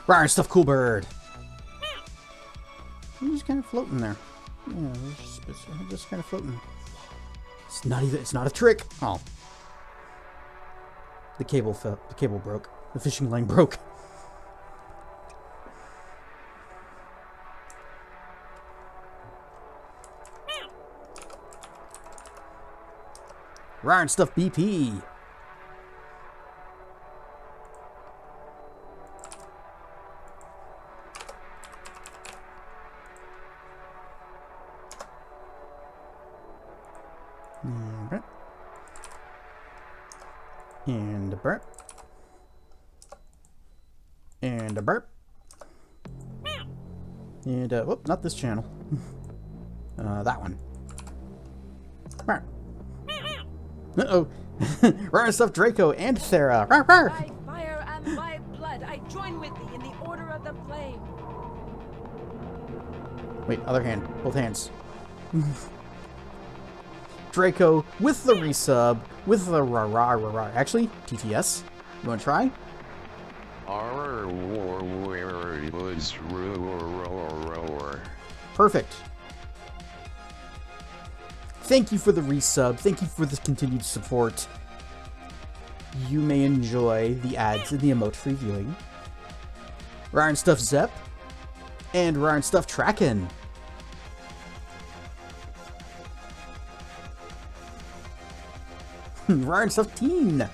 Rawr, stuff, cool bird. I'm just kind of floating there. Yeah, just kind of floating. It's not even. It's not a trick. Oh, the cable fell. The cable broke. The fishing line broke. Rawr and stuff, BP. And a burp. And a burp. And, whoop, not this channel. That one. Uh-oh. Rawr stuff, Draco and Thera. Rawr, rawr. By fire and by blood, I join with thee in the order of the flame. Wait, other hand. Both hands. Draco with the resub, with the rah. Actually, TTS. You want to try? Perfect. Thank you for the resub. Thank you for the continued support. You may enjoy the ads and the emote-free viewing. Rawr and stuff, Zep. And Rawr and stuff, Tracken. Rawr and stuff, Teen.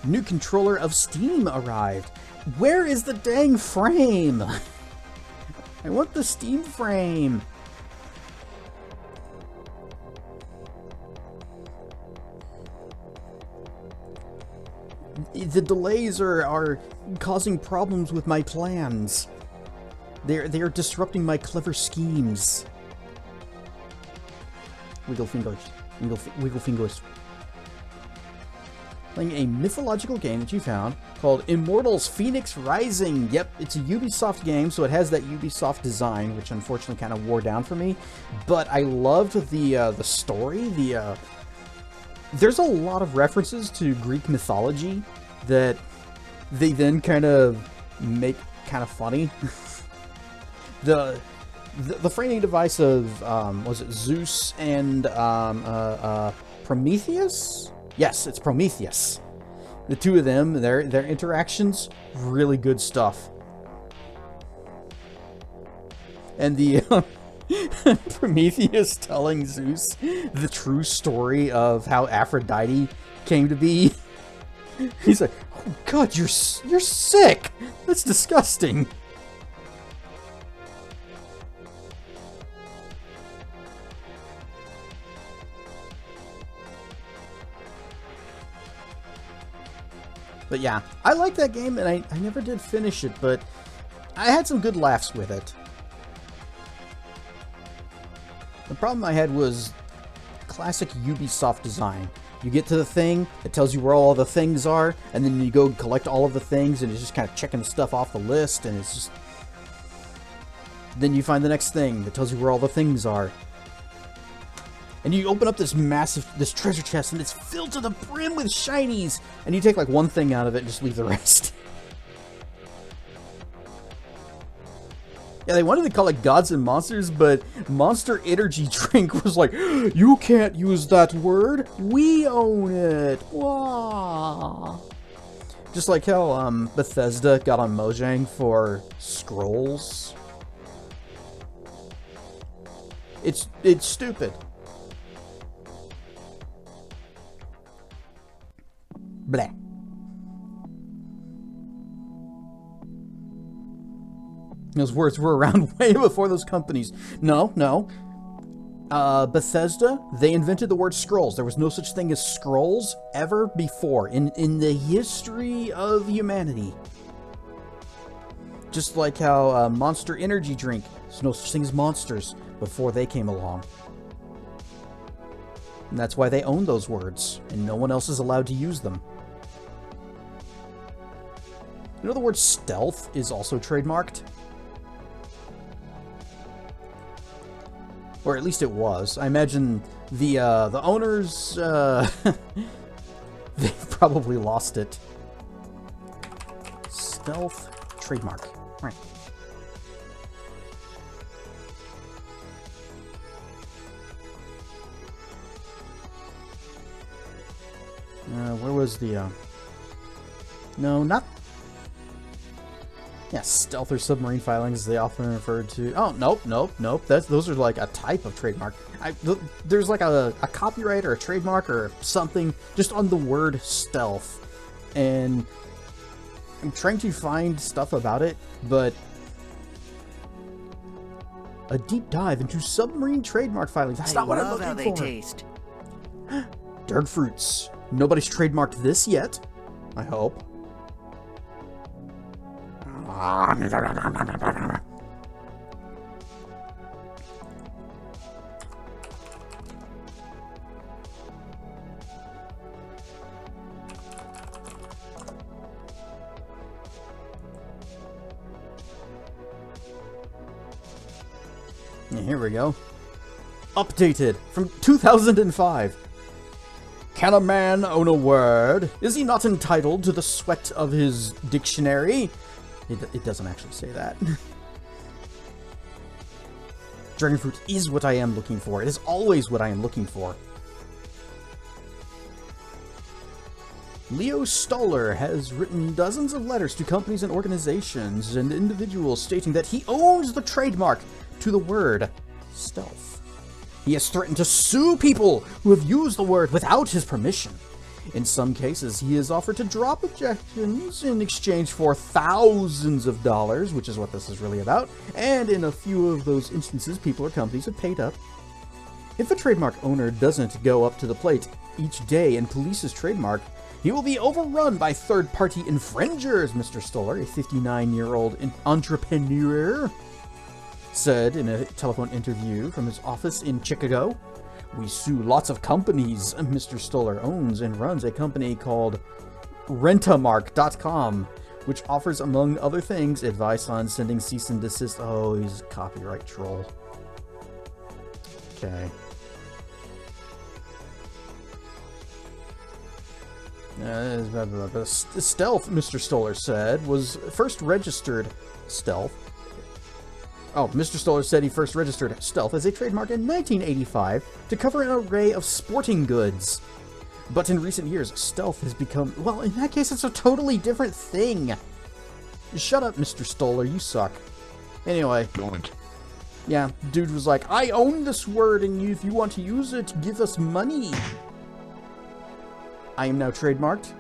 New controller of Steam arrived. Where is the dang frame? I want the Steam frame. The delays are causing problems with my plans. They're disrupting my clever schemes. Wiggle fingers. Wiggle fingers. Playing a mythological game that you found called Immortals Phoenix Rising. Yep, it's a Ubisoft game, so it has that Ubisoft design, which unfortunately kind of wore down for me. But I loved the story. There's a lot of references to Greek mythology that they then kind of make kind of funny. the framing device of was it Zeus and Prometheus? Yes, it's Prometheus. The two of them, their interactions, really good stuff. And the Prometheus telling Zeus the true story of how Aphrodite came to be. He's like, "Oh God, you're sick. That's disgusting." But yeah, I like that game, and I never did finish it, but I had some good laughs with it. The problem I had was classic Ubisoft design. You get to the thing, it tells you where all the things are, and then you go collect all of the things, and it's just kind of checking the stuff off the list, and it's just... Then you find the next thing that tells you where all the things are. And you open up this treasure chest, and it's filled to the brim with shinies! And you take like one thing out of it and just leave the rest. Yeah, they wanted to call it Gods and Monsters, but Monster Energy Drink was like, "You can't use that word! We own it! Wah!" Just like how Bethesda got on Mojang for scrolls. It's stupid. Blah. Those words were around way before those companies. No. Bethesda, they invented the word scrolls. There was no such thing as scrolls ever before in the history of humanity. Just like how Monster Energy Drink, there's no such thing as monsters before they came along. And that's why they own those words, and no one else is allowed to use them. You know the word stealth is also trademarked? Or at least it was. I imagine the owners they've probably lost it. Stealth trademark. Right. Where was the, no, not... Yeah, stealth or submarine filings, they often refer to... Oh, nope. Those are like a type of trademark. There's like a copyright or a trademark or something just on the word stealth. And I'm trying to find stuff about it, but... A deep dive into submarine trademark filings. That's not what I'm looking for. I love how they taste. Dark fruits. Nobody's trademarked this yet, I hope. Here we go. Updated from 2005. Can a man own a word? Is he not entitled to the sweat of his dictionary? It doesn't actually say that. Dragonfruit is what I am looking for. It is always what I am looking for. Leo Stoller has written dozens of letters to companies and organizations and individuals stating that he owns the trademark to the word stealth. He has threatened to sue people who have used the word without his permission. In some cases, he has offered to drop objections in exchange for thousands of dollars, which is what this is really about, and in a few of those instances, people or companies have paid up. If a trademark owner doesn't go up to the plate each day and police his trademark, he will be overrun by third-party infringers, Mr. Stoller, a 59-year-old entrepreneur, said in a telephone interview from his office in Chicago. We sue lots of companies. Mr. Stoller owns and runs a company called Rentamark.com, which offers, among other things, advice on sending cease and desist. Oh, he's a copyright troll. Okay. Stealth, Mr. Stoller said, was first registered stealth. Oh, Mr. Stoller said he first registered stealth as a trademark in 1985 to cover an array of sporting goods. But in recent years, stealth has become... Well, in that case, it's a totally different thing. Shut up, Mr. Stoller, you suck. Anyway. Don't. Yeah, dude was like, I own this word, and if you want to use it, give us money. I am now trademarked.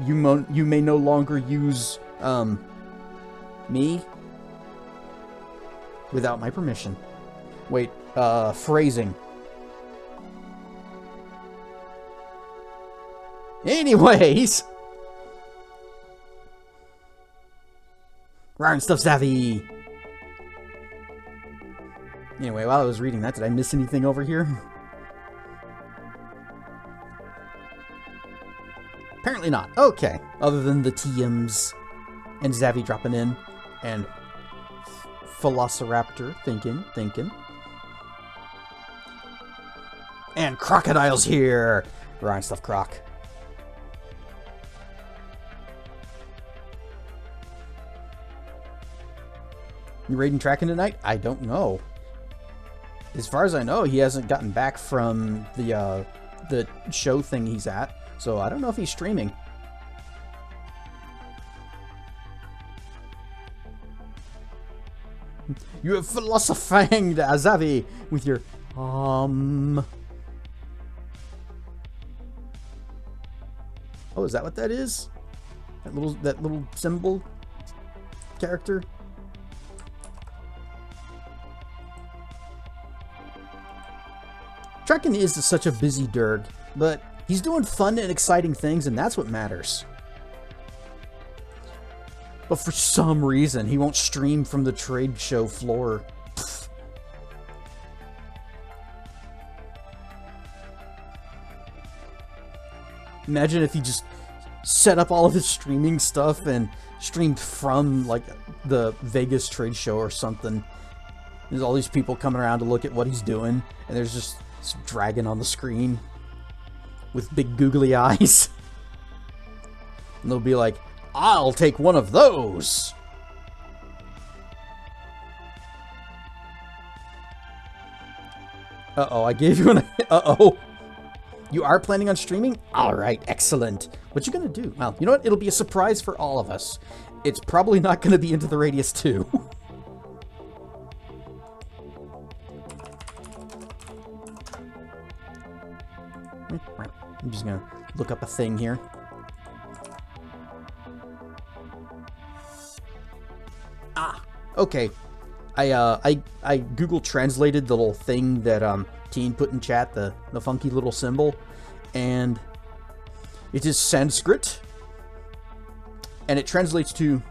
You may no longer use, me without my permission. Wait, phrasing. Anyways! Ryan Stuff Savvy! Anyway, while I was reading that, did I miss anything over here? Apparently not. Okay. Other than the TMs and Zavvy dropping in and Velociraptor thinking. And Crocodile's here! Ryan Stuff Croc. You raiding tracking tonight? I don't know. As far as I know, he hasn't gotten back from the show thing he's at, so I don't know if he's streaming. You have philosophized, Azavi, with your Oh, is that what that is? That little symbol character? Trekken is such a busy derg, but he's doing fun and exciting things, and that's what matters. But for some reason, he won't stream from the trade show floor. Pfft. Imagine if he just set up all of his streaming stuff and streamed from, like, the Vegas trade show or something. There's all these people coming around to look at what he's doing, and there's just this dragon on the screen with big googly eyes. And they'll be like, I'll take one of those. Uh-oh, I gave you an... Uh-oh. You are planning on streaming? All right, excellent. What you gonna do? Well, you know what? It'll be a surprise for all of us. It's probably not gonna be Into the Radius 2. I'm just gonna look up a thing here. Ah, okay. I Google translated the little thing that Teen put in chat, the funky little symbol, and it is Sanskrit, and it translates to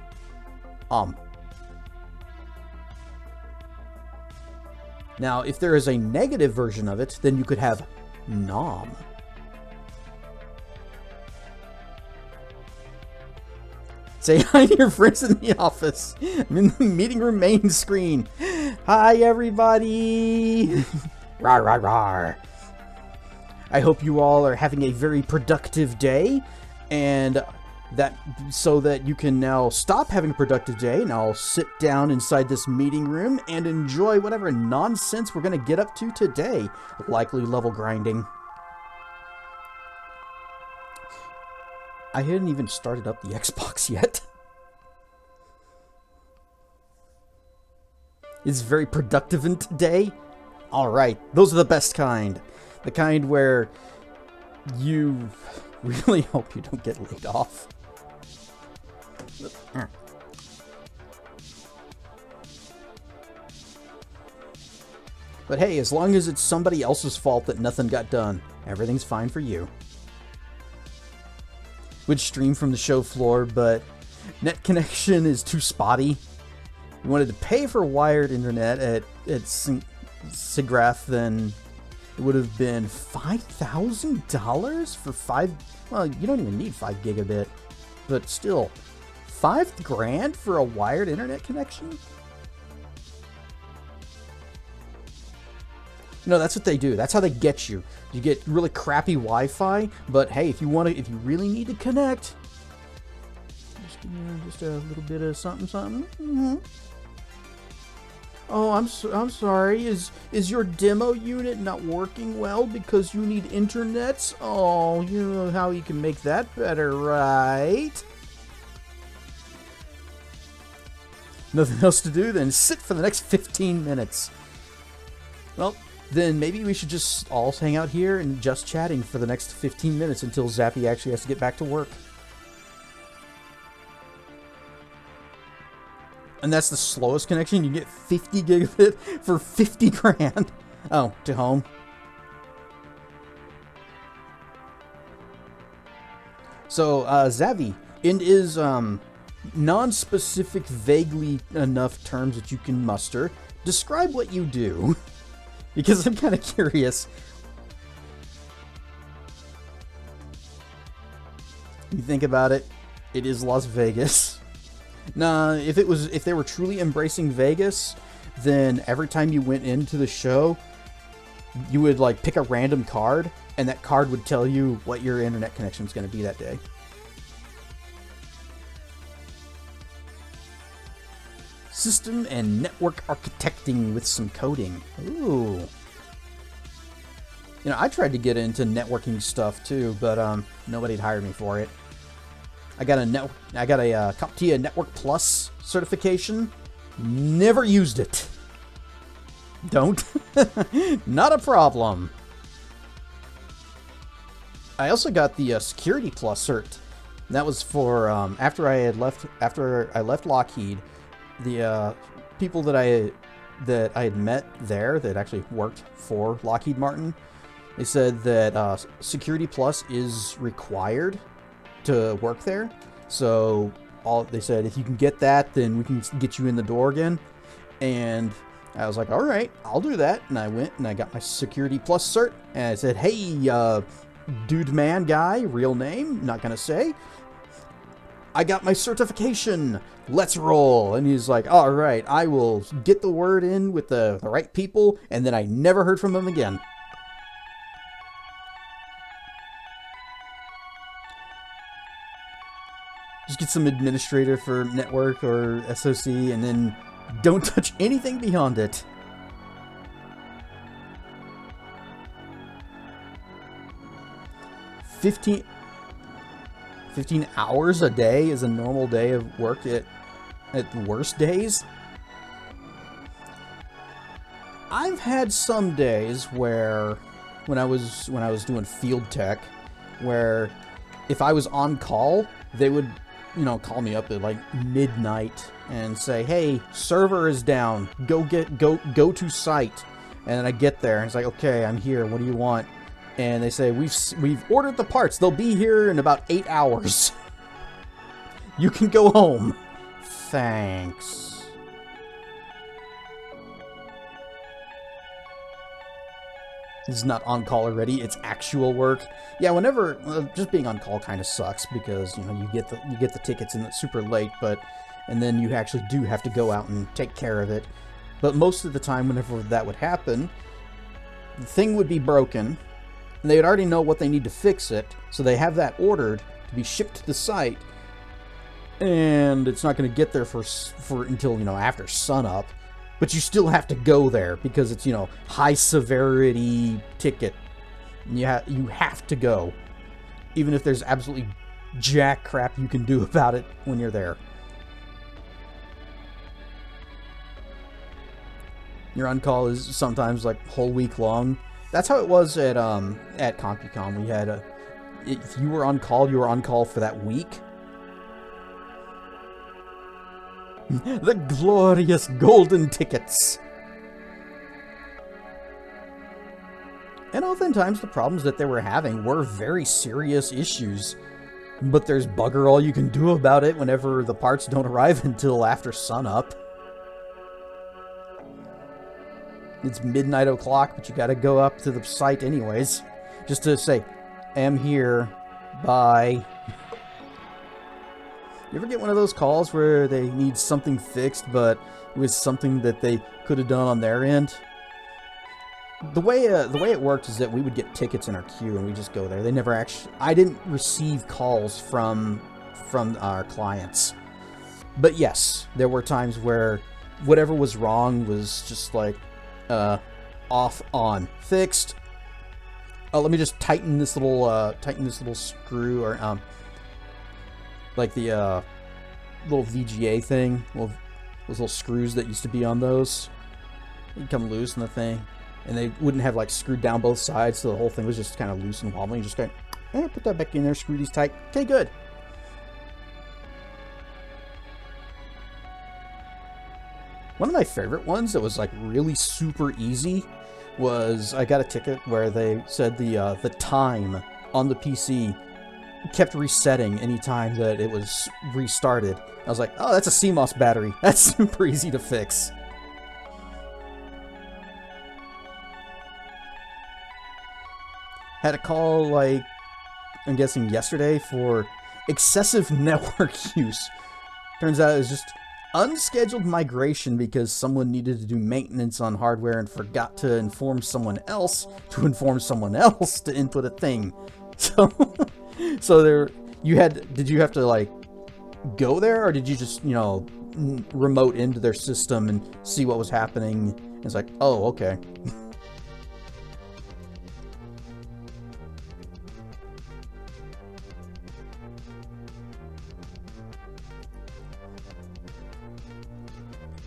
Now, if there is a negative version of it, then you could have Nom. Say hi to your friends in the office. I'm in the meeting room main screen. Hi, everybody. Rar, rar, rar. I hope you all are having a very productive day, and so that you can now stop having a productive day, and I'll sit down inside this meeting room and enjoy whatever nonsense we're going to get up to today. Likely level grinding. I hadn't even started up the Xbox yet. It's very productive in today. Alright, those are the best kind. The kind where you really hope you don't get laid off. But hey, as long as it's somebody else's fault that nothing got done, everything's fine for you. Would stream from the show floor, but net connection is too spotty. You wanted to pay for wired internet at SIGGRAPH, then it would have been $5,000 for 5. Well, you don't even need 5 gigabit, but still, $5,000 for a wired internet connection. No, that's what they do. That's how they get you. You get really crappy Wi-Fi, but hey, if you really need to connect, just a little bit of something. Mm-hmm. Oh, I'm sorry. Is your demo unit not working well because you need internet? Oh, you know how you can make that better, right? Nothing else to do then. Sit for the next 15 minutes. Well, then maybe we should just all hang out here and just chatting for the next 15 minutes until Zappy actually has to get back to work. And that's the slowest connection. You get 50 gigabit for 50 grand. Oh, to home. So, Zavi, in is non-specific, vaguely enough terms that you can muster, describe what you do. Because I'm kind of curious. You think about it, it is Las Vegas. Nah, if they were truly embracing Vegas, then every time you went into the show, you would like pick a random card, and that card would tell you what your internet connection is going to be that day. System and network architecting with some coding. Ooh. You know, I tried to get into networking stuff too, but nobody'd hire me for it. I got a CompTIA Network Plus certification. Never used it. Don't. Not a problem. I also got the Security Plus cert. That was for after I left Lockheed. The people that I had met there that actually worked for Lockheed Martin, they said that Security Plus is required to work there. So they said if you can get that, then we can get you in the door again. And I was like, all right, I'll do that. And I went and I got my Security Plus cert. And I said, hey, dude man guy, real name, not gonna say, I got my certification. Let's roll. And he's like, all right, I will get the word in with the right people. And then I never heard from him again. Just get some administrator for network or SOC, and then don't touch anything beyond it. $15 hours a day is a normal day of work at the worst days. I've had some days where when I was doing field tech, where if I was on call, they would, you know, call me up at like midnight and say, "Hey, server is down. Go to site." And then I get there and it's like, "Okay, I'm here. What do you want?" And they say, "We've ordered the parts. They'll be here in about 8 hours. You can go home." Thanks. This is not on call already. It's actual work. Yeah, whenever just being on call kind of sucks because you know you get the tickets and it's super late, and then you actually do have to go out and take care of it. But most of the time, whenever that would happen, the thing would be broken, and they would already know what they need to fix it, so they have that ordered to be shipped to the site, and it's not going to get there for until, you know, after sunup. But you still have to go there because it's, you know, high severity ticket. And you have to go, even if there's absolutely jack crap you can do about it when you're there. Your on call is sometimes like whole week long. That's how it was at CompuCon. We had if you were on call, you were on call for that week. The glorious golden tickets. And oftentimes the problems that they were having were very serious issues. But there's bugger all you can do about it whenever the parts don't arrive until after sunup. It's midnight o'clock, but you gotta go up to the site anyways. Just to say, "Am here, bye." You ever get one of those calls where they need something fixed, but it was something that they could have done on their end? The way it worked is that we would get tickets in our queue and we just go there. They never actually. I didn't receive calls from our clients, but yes, there were times where whatever was wrong was just like off, on, fixed. Oh, let me just tighten this little screw, or like the little VGA thing, those little screws that used to be on those. You'd come loose in the thing, and they wouldn't have like screwed down both sides, so the whole thing was just kind of loose and wobbly. You just go, put that back in there, screw these tight. Okay, good. One of my favorite ones that was like really super easy was I got a ticket where they said the time on the PC kept resetting anytime that it was restarted. I was like, "Oh, that's a CMOS battery. That's super easy to fix." Had a call, like, I'm guessing yesterday, for excessive network use. Turns out it was just unscheduled migration because someone needed to do maintenance on hardware and forgot to inform someone else to input a thing. So there, did you have to like go there, or did you just, you know, remote into their system and see what was happening? It's like, oh, okay.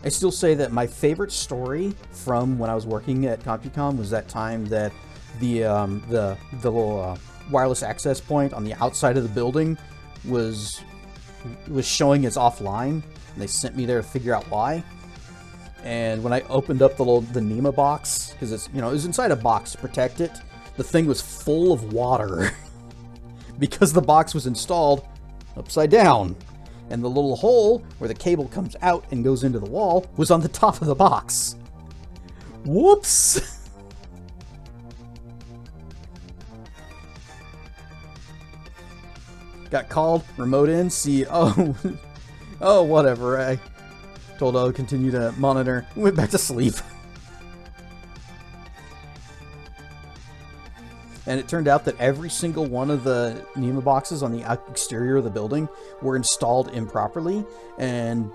I still say that my favorite story from when I was working at CompuCon was that time that the little wireless access point on the outside of the building was showing as offline, and they sent me there to figure out why. And when I opened up the NEMA box, because it's, you know, it was inside a box to protect it, the thing was full of water because the box was installed upside down, and the little hole where the cable comes out and goes into the wall was on the top of the box. Whoops. Got called, remote in, see, oh, whatever. I told I'll continue to monitor, went back to sleep. And it turned out that every single one of the NEMA boxes on the exterior of the building were installed improperly. And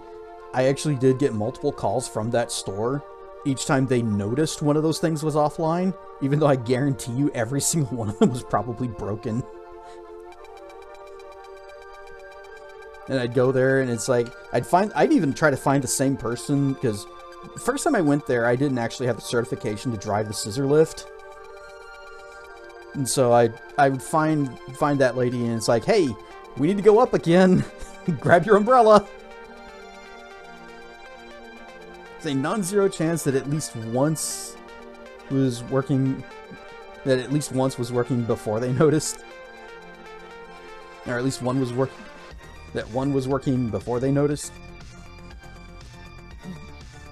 I actually did get multiple calls from that store each time they noticed one of those things was offline, even though I guarantee you every single one of them was probably broken. And I'd go there, and it's like, I'd even try to find the same person, because the first time I went there, I didn't actually have the certification to drive the scissor lift. And so I would find that lady, and it's like, hey, we need to go up again. Grab your umbrella. It's a non-zero chance that at least once was working before they noticed. Or at least one was working before they noticed.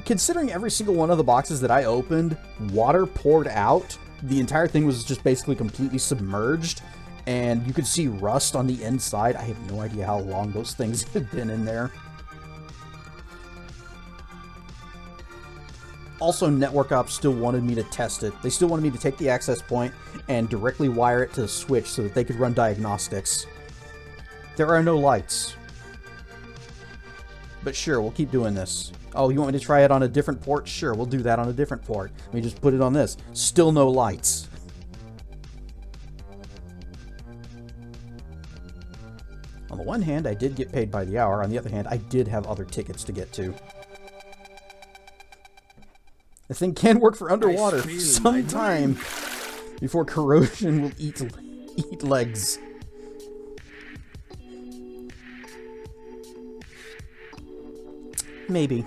Considering every single one of the boxes that I opened, water poured out. The entire thing was just basically completely submerged, and you could see rust on the inside. I have no idea how long those things had been in there. Also, Network Ops still wanted me to test it. They still wanted me to take the access point and directly wire it to the switch so that they could run diagnostics. There are no lights. But sure, we'll keep doing this. Oh, you want me to try it on a different port? Sure, we'll do that on a different port. Let me just put it on this. Still no lights. On the one hand, I did get paid by the hour. On the other hand, I did have other tickets to get to. The thing can work for underwater for some time before corrosion will eat legs. Maybe.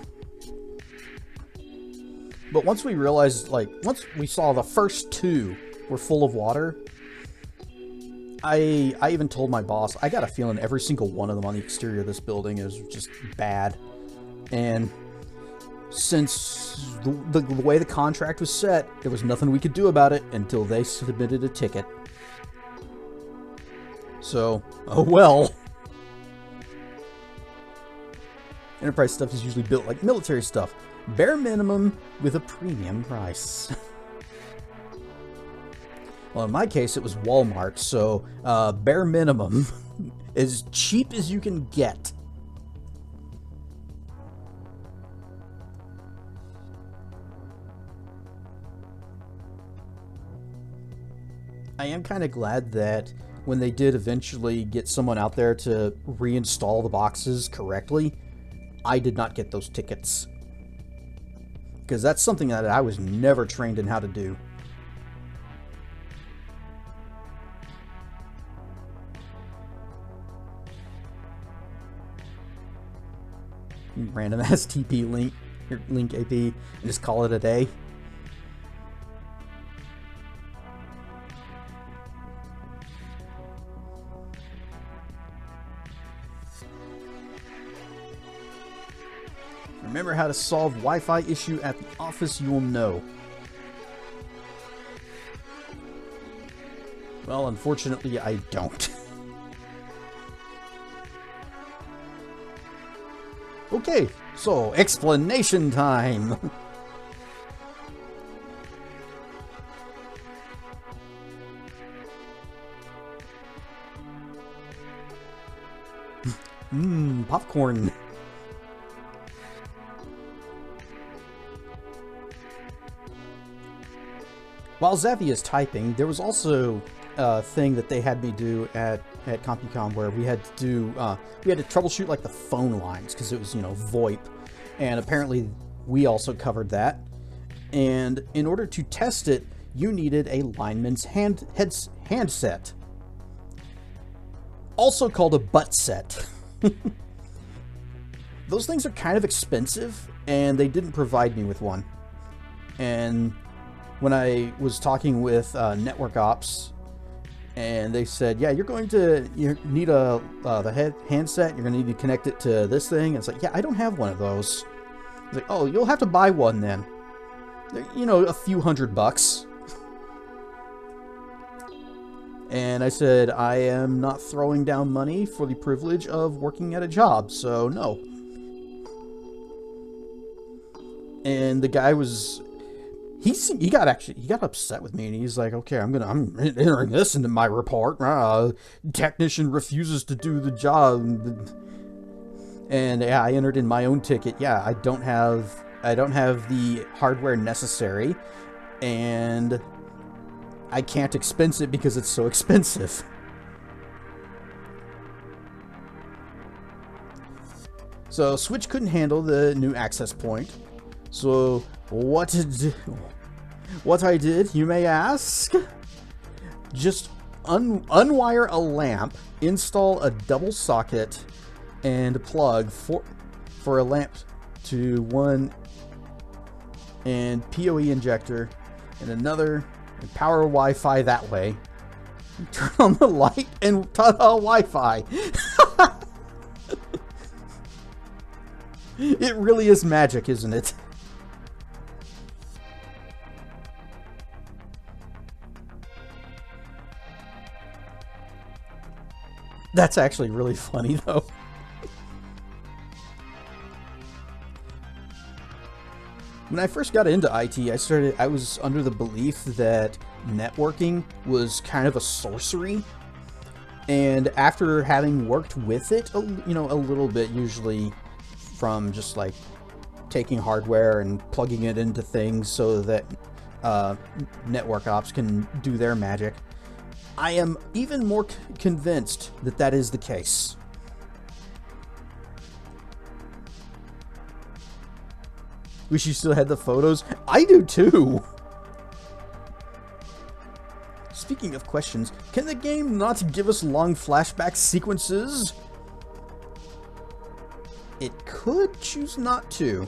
But once we realized, once we saw the first two were full of water, I even told my boss, I got a feeling every single one of them on the exterior of this building is just bad. And since the way the contract was set, there was nothing we could do about it until they submitted a ticket. So, oh well. Enterprise stuff is usually built like military stuff. Bare minimum with a premium price. Well, in my case, it was Walmart, so bare minimum. As cheap as you can get. I am kind of glad that when they did eventually get someone out there to reinstall the boxes correctly, I did not get those tickets. Because that's something that I was never trained in how to do. Random ass TP link AP and just call it a day. Remember how to solve Wi-Fi issue at the office, you will know. Well, unfortunately, I don't. Okay, so explanation time. Popcorn. While Zavi is typing, there was also a thing that they had me do at CompuCom where we had to troubleshoot like the phone lines because it was, VoIP, and apparently we also covered that. And in order to test it, you needed a lineman's handset, also called a butt set. Those things are kind of expensive, and they didn't provide me with one. And when I was talking with Network Ops, and they said, yeah, you need the handset, you're going to need to connect it to this thing. And it's like, yeah, I don't have one of those. It's like, oh, you'll have to buy one then. A few $100. And I said, I am not throwing down money for the privilege of working at a job, so no. And the guy he got upset with me, and he's like, okay, I'm entering this into my report. Technician refuses to do the job, and yeah, I entered in my own ticket. Yeah, I don't have the hardware necessary, and I can't expense it because it's so expensive. So Switch couldn't handle the new access point. So what I did, you may ask? Just unwire a lamp, install a double socket and plug for a lamp to one, and PoE injector and another, and power Wi-Fi that way. Turn on the light and ta-da, Wi-Fi. It really is magic, isn't it? That's actually really funny, though. When I first got into IT, I was under the belief that networking was kind of a sorcery. And after having worked with it, a little bit, usually from just like taking hardware and plugging it into things so that network ops can do their magic, I am even more convinced that that is the case. Wish you still had the photos. I do too. Speaking of questions, can the game not give us long flashback sequences? It could choose not to.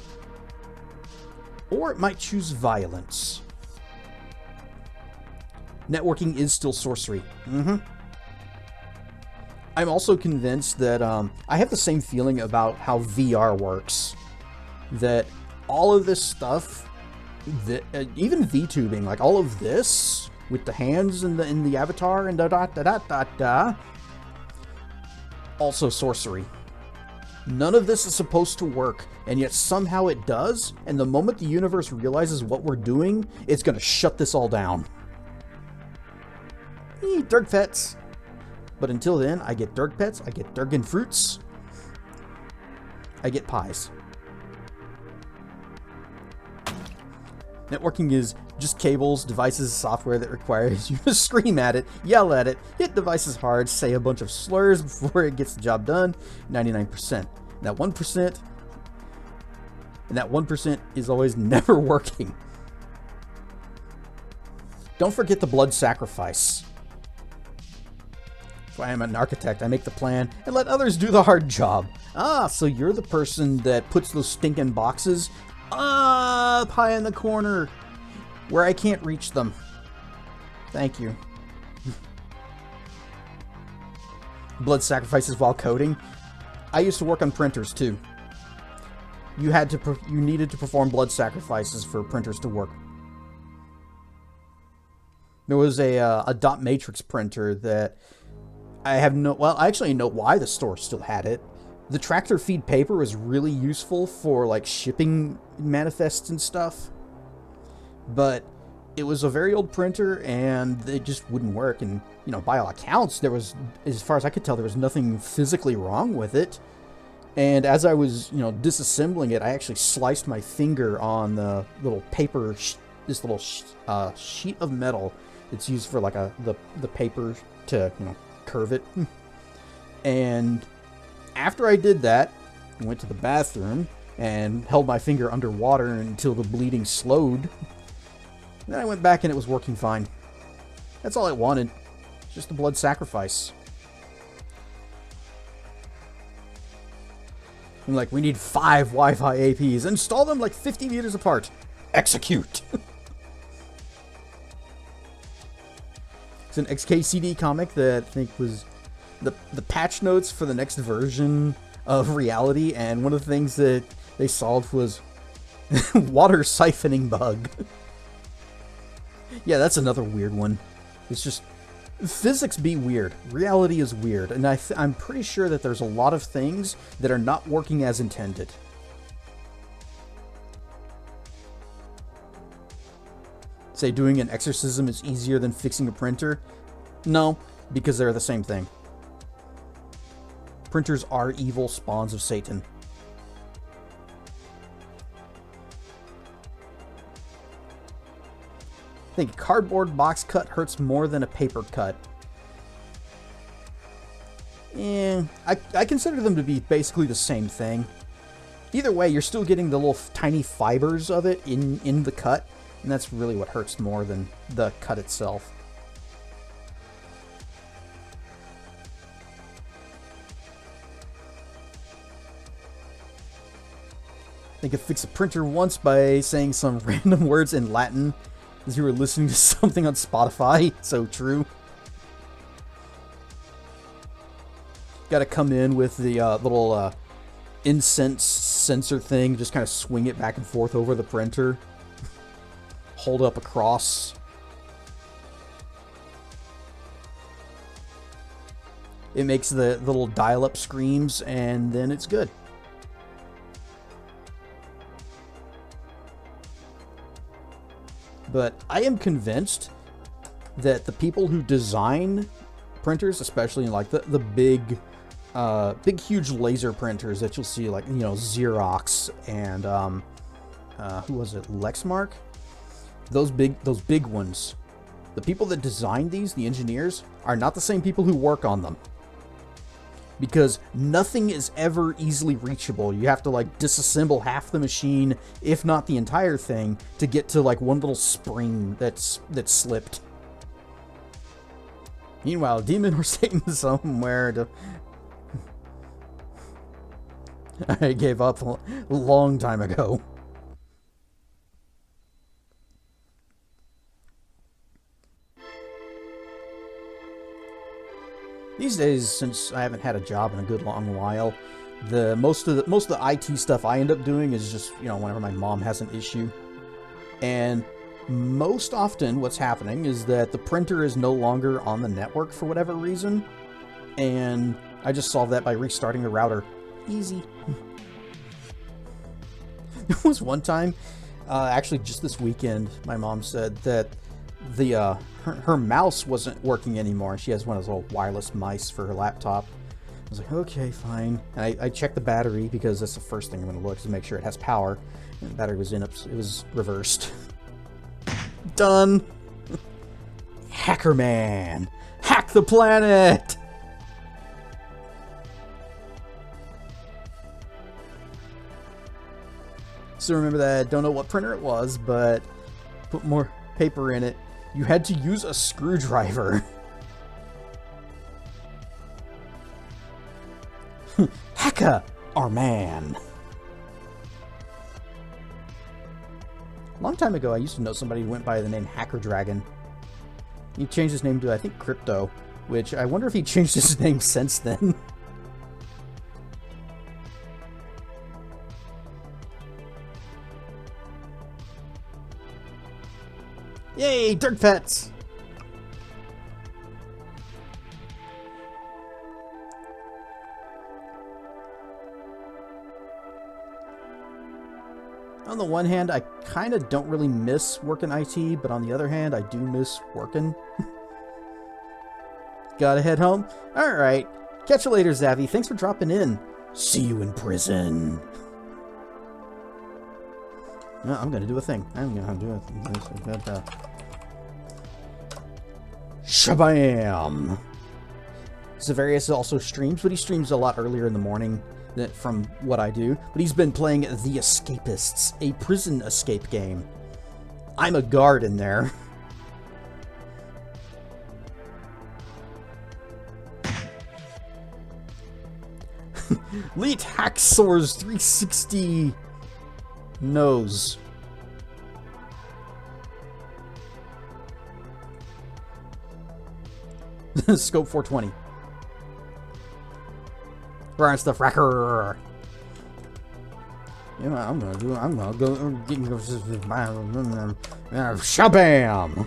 Or it might choose violence. Networking is still sorcery. I'm also convinced that I have the same feeling about how VR works. That all of this stuff, even VTubing, like all of this with the hands in the avatar and also sorcery. None of this is supposed to work, and yet somehow it does, and the moment the universe realizes what we're doing, it's gonna shut this all down. Dirt pets. But until then, I get dirt pets, I get Durgan fruits, I get pies. Networking is just cables, devices, software that requires you to scream at it, yell at it, hit devices hard, say a bunch of slurs before it gets the job done. 99%. That 1% is always never working. Don't forget the blood sacrifice. That's why I'm an architect. I make the plan and let others do the hard job. Ah, so you're the person that puts those stinking boxes up high in the corner where I can't reach them. Thank you. Blood sacrifices while coding. I used to work on printers too. You needed to perform blood sacrifices for printers to work. There was a dot matrix printer that I actually know why the store still had it. The tractor feed paper was really useful for like shipping manifests and stuff. But it was a very old printer and it just wouldn't work. And, by all accounts, as far as I could tell, there was nothing physically wrong with it. And as I was, disassembling it, I actually sliced my finger on the little paper, this little sheet of metal that's used for like the paper to, curve it. And after I did that, I went to the bathroom and held my finger underwater until the bleeding slowed. Then I went back and it was working fine. That's all I wanted. Just the blood sacrifice. I'm like, we need 5 Wi-Fi APs. Install them like 50 meters apart. Execute. It's an XKCD comic that I think was the patch notes for the next version of Reality, and one of the things that they solved was water siphoning bug. Yeah, that's another weird one. It's just physics be weird. Reality is weird, and I'm pretty sure that there's a lot of things that are not working as intended. say doing an exorcism is easier than fixing a printer. No, because they're the same thing. Printers are evil spawns of Satan. I think a cardboard box cut hurts more than a paper cut. I consider them to be basically the same thing. Either way, you're still getting the little tiny fibers of it in the cut, and that's really what hurts more than the cut itself. I could fix a printer once by saying some random words in Latin as you were listening to something on Spotify. So true. Gotta come in with the little incense sensor thing, just kind of swing it back and forth over the printer. Hold up a cross. It makes the little dial-up screams, and then it's good. But I am convinced that the people who design printers, especially in like the big, huge laser printers that you'll see, like, you know, Xerox and who was it, Lexmark? Those big ones. The people that design these, the engineers, are not the same people who work on them. Because nothing is ever easily reachable. You have to like disassemble half the machine, if not the entire thing, to get to like one little spring that's slipped. Meanwhile, demon or Satan somewhere to... I gave up a long time ago. These days, since I haven't had a job in a good long while, most of the IT stuff I end up doing is just, you know, whenever my mom has an issue. And most often what's happening is that the printer is no longer on the network for whatever reason, and I just solve that by restarting the router. Easy. There was one time, actually just this weekend, my mom said that her mouse wasn't working anymore. She has one of those little wireless mice for her laptop. I was like, okay, fine. And I checked the battery because that's the first thing I'm going to look to make sure it has power. And the battery was it was reversed. Done. Hacker man, hack the planet. So remember that. Don't know what printer it was, but put more paper in it. You had to use a screwdriver. Hacker, our man. A long time ago, I used to know somebody who went by the name Hacker Dragon. He changed his name to, I think, Crypto, which I wonder if he changed his name since then. Yay, dirt pets! On the one hand, I kind of don't really miss working IT, but on the other hand, I do miss working. Gotta head home? Alright. Catch you later, Zavi. Thanks for dropping in. See you in prison. No, I'm gonna do a thing. I'm gonna do a thing. Shabam! Zavarius also streams, but he streams a lot earlier in the morning from what I do. But he's been playing The Escapists, a prison escape game. I'm a guard in there. Leet Hacksaws 360 nose. Scope 420. Burn stuff, Racker. You know, I'm gonna go shabam.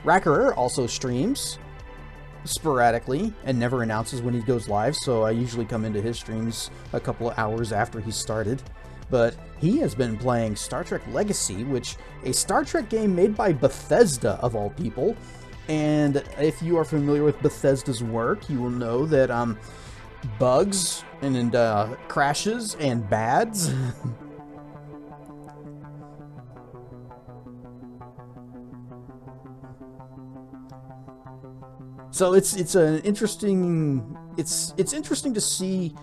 Racker also streams sporadically and never announces when he goes live, so I usually come into his streams a couple of hours after he started. but he has been playing Star Trek Legacy, which a Star Trek game made by Bethesda, of all people. And if you are familiar with Bethesda's work, you will know that bugs and crashes and bads. So it's an interesting it's interesting to see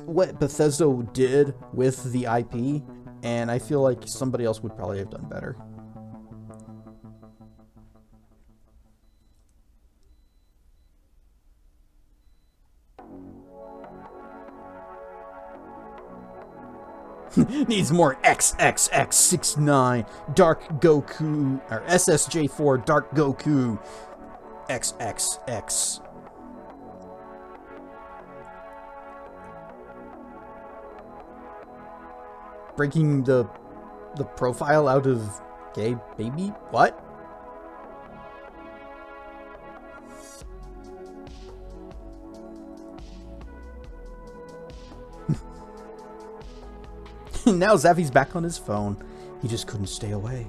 what Bethesda did with the IP, and I feel like somebody else would probably have done better. Needs more XXX69 Dark Goku, or SSJ4 Dark Goku XXX. Breaking the profile out of gay baby? What? Now Zaffy's back on his phone. He just couldn't stay away.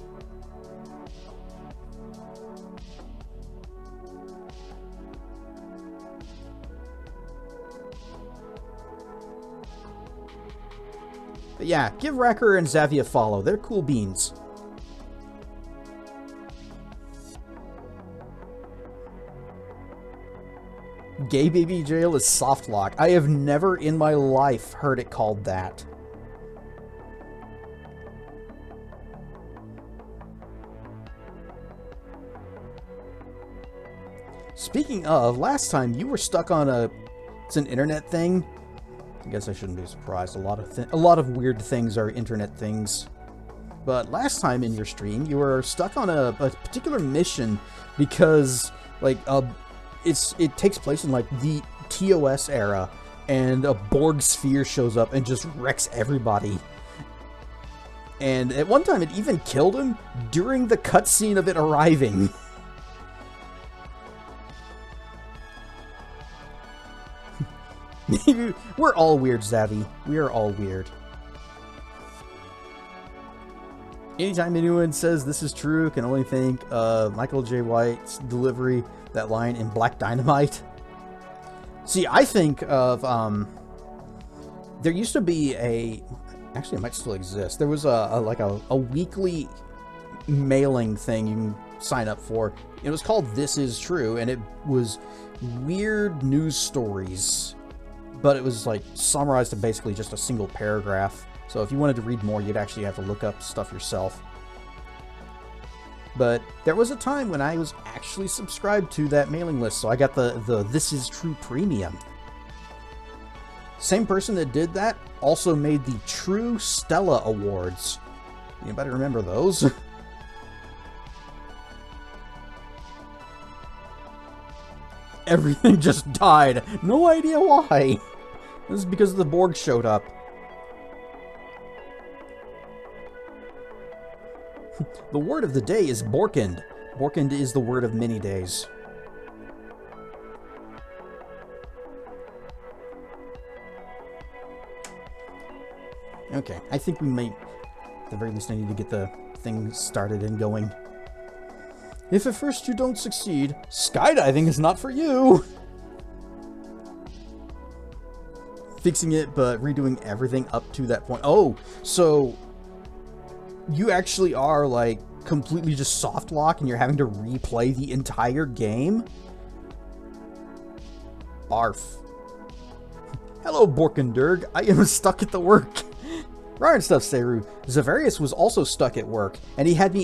But yeah, give Racker and Zaffy a follow. They're cool beans. Gay baby jail is soft lock. I have never in my life heard it called that. Speaking of, last time you were stuck on it's an internet thing. I guess I shouldn't be surprised. A lot of weird things are internet things. But last time in your stream, you were stuck on a particular mission because, like, it takes place in, like, the TOS era, and a Borg sphere shows up and just wrecks everybody. And at one time, it even killed him during the cutscene of it arriving. We're all weird, Zavi. We are all weird. Anytime anyone says this is true, can only think of Michael J. White's delivery, that line in Black Dynamite. See, I think of, there used to be actually it might still exist. There was a weekly mailing thing you can sign up for. It was called This Is True, and it was weird news stories. But it was like summarized to basically just a single paragraph. So if you wanted to read more, you'd actually have to look up stuff yourself. But there was a time when I was actually subscribed to that mailing list, so I got the This Is True Premium. Same person that did that also made the True Stella Awards. Anybody remember those? Everything just died. No idea why. This is because the Borg showed up. The word of the day is Borkend. Borkend is the word of many days. Okay, I think we might, at the very least, I need to get the thing started and going. If at first you don't succeed, skydiving is not for you! Fixing it, but redoing everything up to that point. Oh, so you actually are, like, completely just soft lock and you're having to replay the entire game? Barf. Hello, Borkenderg. I am stuck at the work. Ryan stuff, Seru. Zavarius was also stuck at work, and he had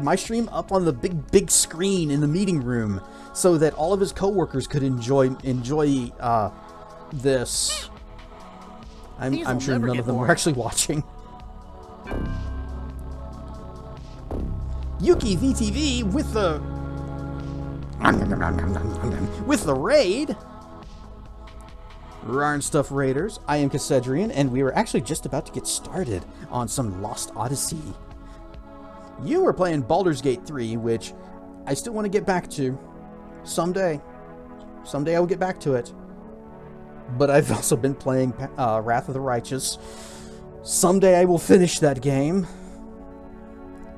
my stream up on the big screen in the meeting room, so that all of his coworkers could enjoy this. I'm sure none of them were actually watching. Yuki VTV with the raid. Rarn Stuff Raiders, I am Cassedrian, and we were actually just about to get started on some Lost Odyssey. You were playing Baldur's Gate 3, which I still want to get back to. Someday. Someday I will get back to it. But I've also been playing Wrath of the Righteous. Someday I will finish that game.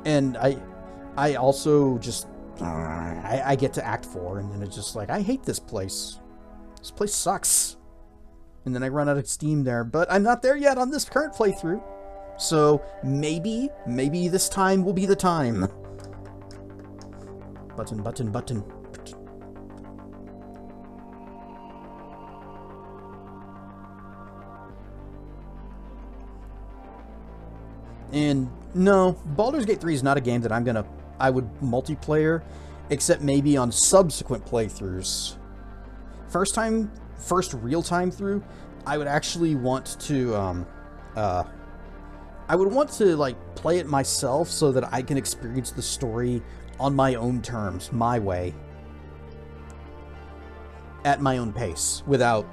And I also just... I get to Act 4, and then it's just like, I hate this place. This place sucks. And then I run out of steam there. But I'm not there yet on this current playthrough. So maybe this time will be the time. Button, button, button. And no, Baldur's Gate 3 is not a game that I would multiplayer, except maybe on subsequent playthroughs. First real-time through, I would actually want to, like, play it myself so that I can experience the story on my own terms, my way. At my own pace, without,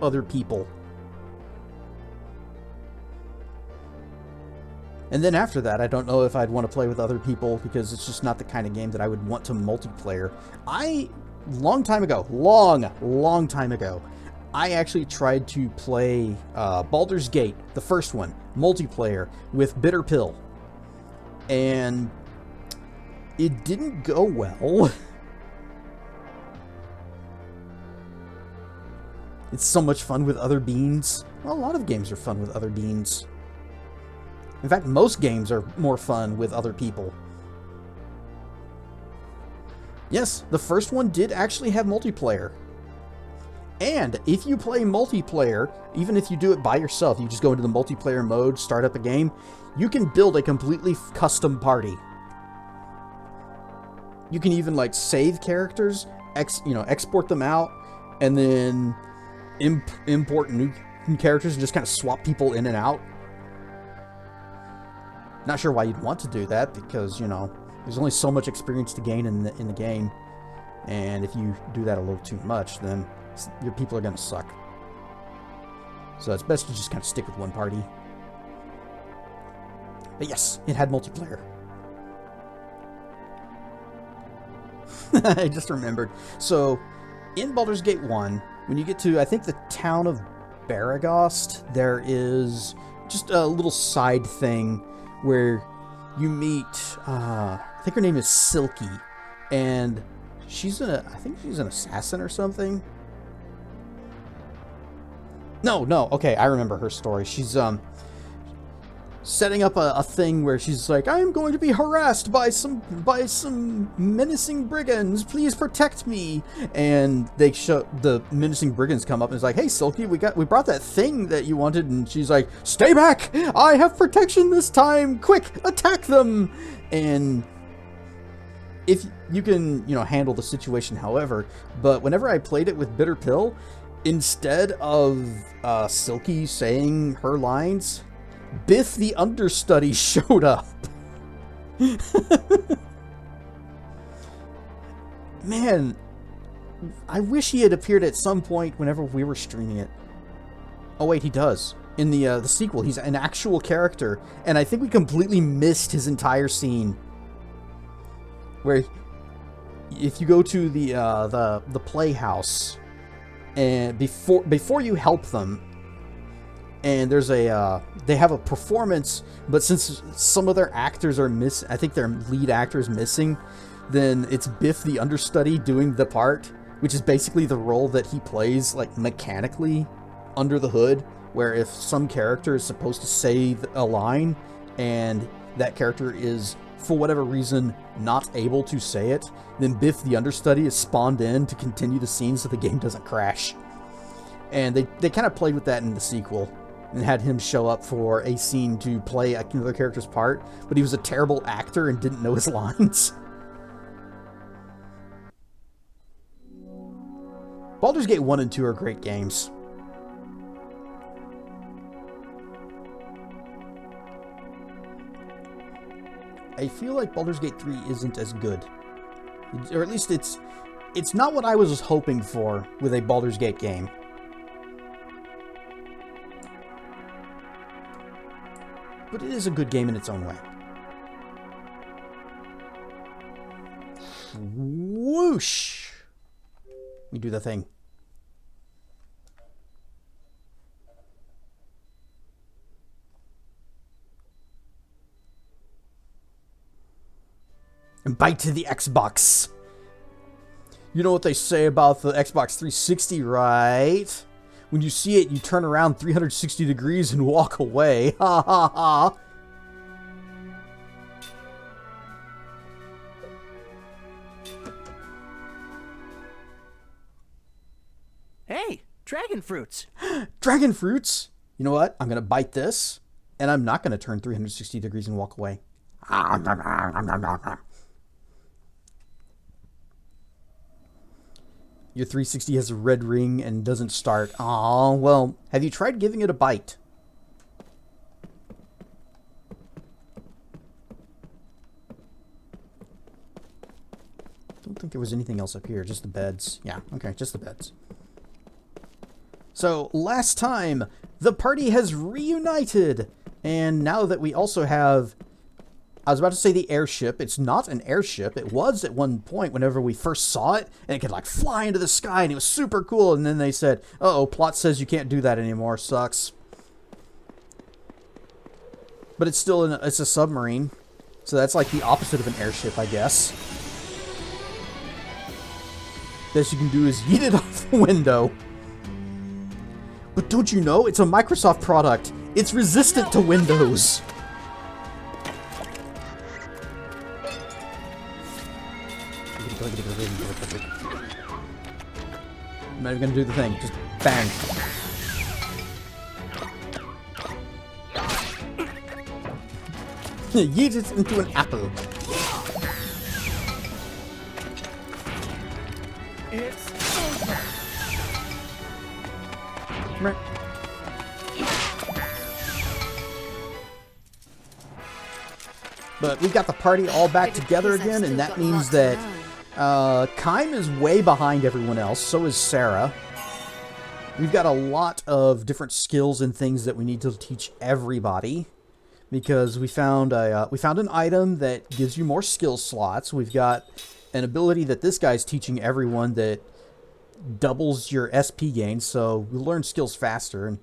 other people. And then after that, I don't know if I'd want to play with other people, because it's just not the kind of game that I would want to multiplayer. Long time ago, I actually tried to play Baldur's Gate, the first one, multiplayer, with Bitter Pill. And it didn't go well. It's so much fun with other beans. Well, a lot of games are fun with other beans. In fact, most games are more fun with other people. Yes, the first one did actually have multiplayer. And if you play multiplayer, even if you do it by yourself, you just go into the multiplayer mode, start up a game, you can build a completely custom party. You can even, like, save characters, export them out, and then import new characters and just kind of swap people in and out. Not sure why you'd want to do that, because, there's only so much experience to gain in the game. And if you do that a little too much, then your people are going to suck. So it's best to just kind of stick with one party. But yes, it had multiplayer. I just remembered. So, in Baldur's Gate 1, when you get to, I think, the town of Baragost, there is just a little side thing where you meet, I think her name is Silky, and I think she's an assassin or something. No, okay, I remember her story. She's, setting up a thing where she's like, I'm going to be harassed by some menacing brigands. Please protect me. And the menacing brigands come up and is like, hey, Silky, we brought that thing that you wanted. And she's like, stay back. I have protection this time. Quick, attack them. And if you can, handle the situation, however, but whenever I played it with Bitter Pill, instead of Silky saying her lines, Biff the understudy showed up. Man, I wish he had appeared at some point whenever we were streaming it. Oh wait, he does. In the sequel, he's an actual character, and I think we completely missed his entire scene. Where, if you go to the playhouse, and before you help them, and there's they have a performance, but since some of their actors are I think their lead actor is missing, then it's Biff the understudy doing the part, which is basically the role that he plays, like, mechanically under the hood, where if some character is supposed to say a line, and that character is, for whatever reason, not able to say it, then Biff the understudy is spawned in to continue the scene so the game doesn't crash. And they kind of played with that in the sequel, and had him show up for a scene to play another character's part, but he was a terrible actor and didn't know his lines. Baldur's Gate 1 and 2 are great games. I feel like Baldur's Gate 3 isn't as good. Or at least it's not what I was hoping for with a Baldur's Gate game. But it is a good game in its own way. Whoosh! We do the thing. And bite to the Xbox. You know what they say about the Xbox 360, right? When you see it, you turn around 360 degrees and walk away. Ha ha ha. Hey, dragon fruits. Dragon fruits. You know what? I'm going to bite this, and I'm not going to turn 360 degrees and walk away. Your 360 has a red ring and doesn't start. Aw, well, have you tried giving it a bite? Don't think there was anything else up here, just the beds. Yeah, okay, just the beds. So, last time, the party has reunited, and now that we also have, I was about to say the airship. It's not an airship. It was at one point whenever we first saw it, and it could like fly into the sky, and it was super cool, and then they said, uh-oh, plot says you can't do that anymore, sucks. But it's still, it's a submarine, so that's like the opposite of an airship, I guess. Best you can do is yeet it off the window. But don't you know, it's a Microsoft product. It's resistant to Windows. I'm not even gonna do the thing. Just bang. Yeet it into an apple. It's over. But we've got the party all back together again, and that means that Kym is way behind everyone else. So is Sarah. We've got a lot of different skills and things that we need to teach everybody, because we found an item that gives you more skill slots. We've got an ability that this guy's teaching everyone that doubles your SP gain, so we learn skills faster. And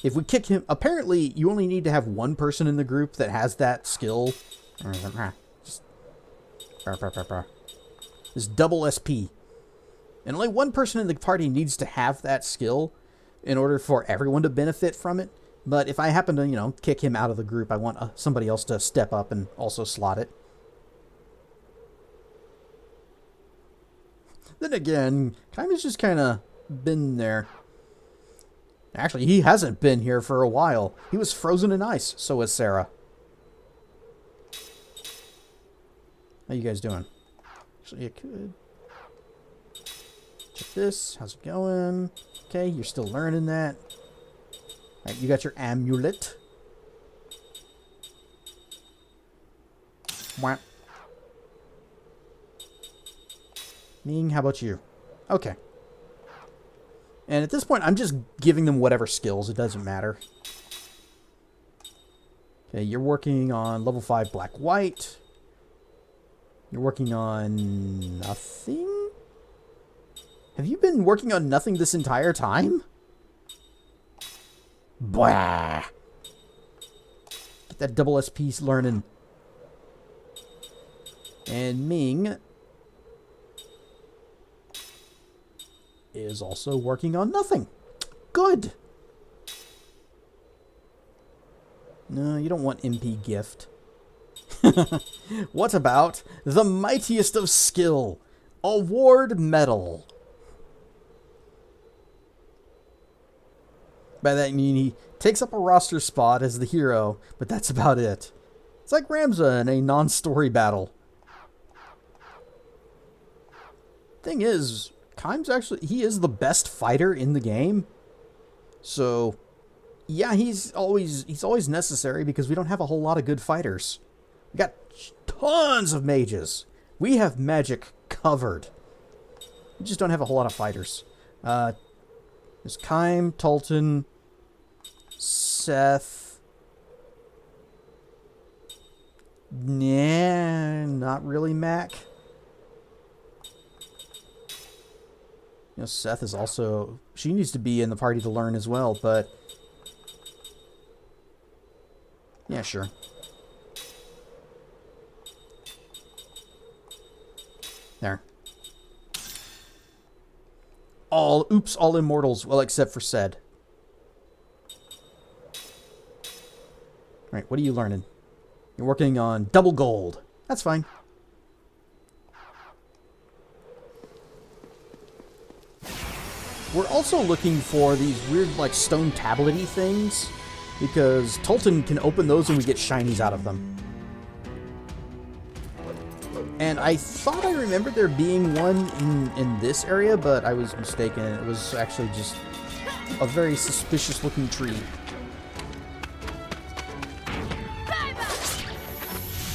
if we kick him, apparently you only need to have one person in the group that has that skill. Just this double SP. And only one person in the party needs to have that skill in order for everyone to benefit from it. But if I happen to, you know, kick him out of the group, I want somebody else to step up and also slot it. Then again, Kym has just kind of been there. Actually, he hasn't been here for a while. He was frozen in ice. So was Sarah. How you guys doing? Actually, it could. Check this. How's it going? Okay, you're still learning that. Alright, you got your amulet. Whap. Ming, how about you? Okay. And at this point, I'm just giving them whatever skills. It doesn't matter. Okay, you're working on level 5 black-white. You're working on nothing? Have you been working on nothing this entire time? Blah. Get that double SP learning. And Ming is also working on nothing. Good. No, you don't want MP gift. What about the mightiest of skill? Award medal. By that I mean he takes up a roster spot as the hero, but that's about it. It's like Ramza in a non-story battle. Thing is, Kym's actually, he is the best fighter in the game. So, yeah, he's always necessary because we don't have a whole lot of good fighters. We got tons of mages. We have magic covered. We just don't have a whole lot of fighters. There's Kym, Tolton, Seth. Nah, not really Mac. You know, Seth is also... She needs to be in the party to learn as well, but... Yeah, sure. There. All immortals. Well, except for Ced. Alright, what are you learning? You're working on double gold. That's fine. We're also looking for these weird, like, stone tablet-y things, because Tolton can open those and we get shinies out of them. And I thought I remembered there being one in this area, but I was mistaken. It was actually just a very suspicious-looking tree.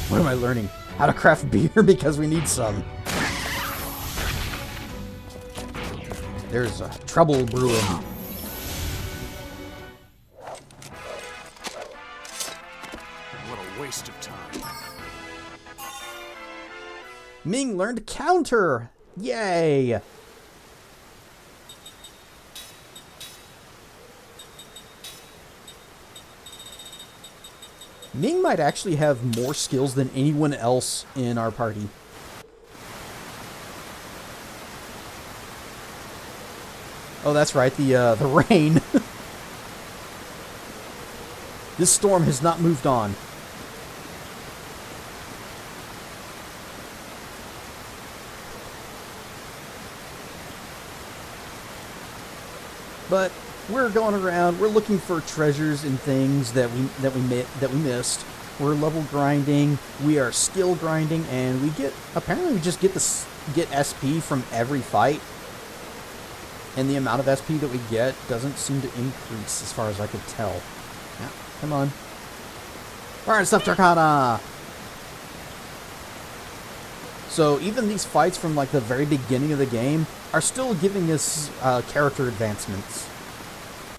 What am I learning? How to craft beer because we need some. There's trouble brewing. What a waste of time. Ming learned counter! Yay! Ming might actually have more skills than anyone else in our party. Oh, that's right, the rain. This storm has not moved on. But we're going around. We're looking for treasures and things that we missed. We're level grinding. We are skill grinding, and we just get SP from every fight. And the amount of SP that we get doesn't seem to increase, as far as I could tell. Yeah, come on. Alright, stuff Arcana! So even these fights from like the very beginning of the game are still giving us character advancements.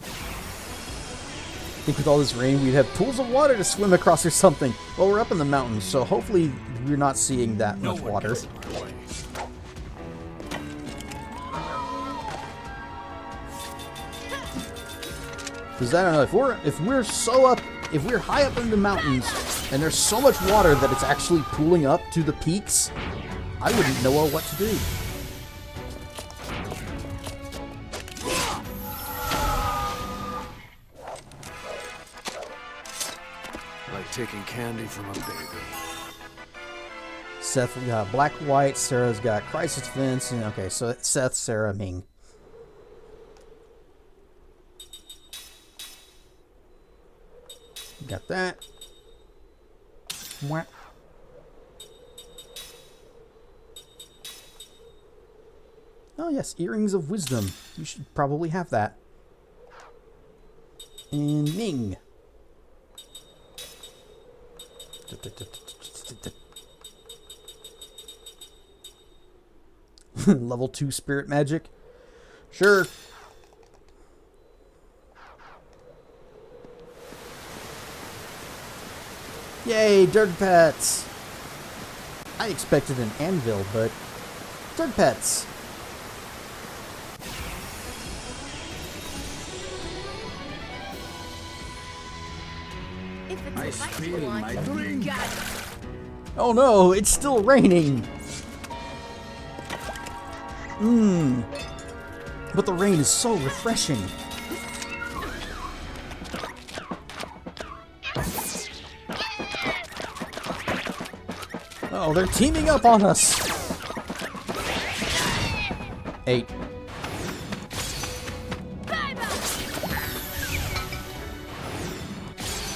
I think with all this rain we'd have pools of water to swim across or something. Well, we're up in the mountains, so hopefully we're not seeing that much water. Because I don't know, if we're high up in the mountains and there's so much water that it's actually pooling up to the peaks, I wouldn't know what to do. Like taking candy from a baby. Seth got Black White, Sarah's got Crisis Fence, and okay, so it's Seth, Sarah, Ming. Got that. Mwah. Oh yes, Earrings of Wisdom. You should probably have that. And Ming. Level 2 spirit magic. Sure. Yay, dirt pets! I expected an anvil, but dirt pets. I spill my drink. Oh no, it's still raining! But the rain is so refreshing. Oh, they're teaming up on us! 8.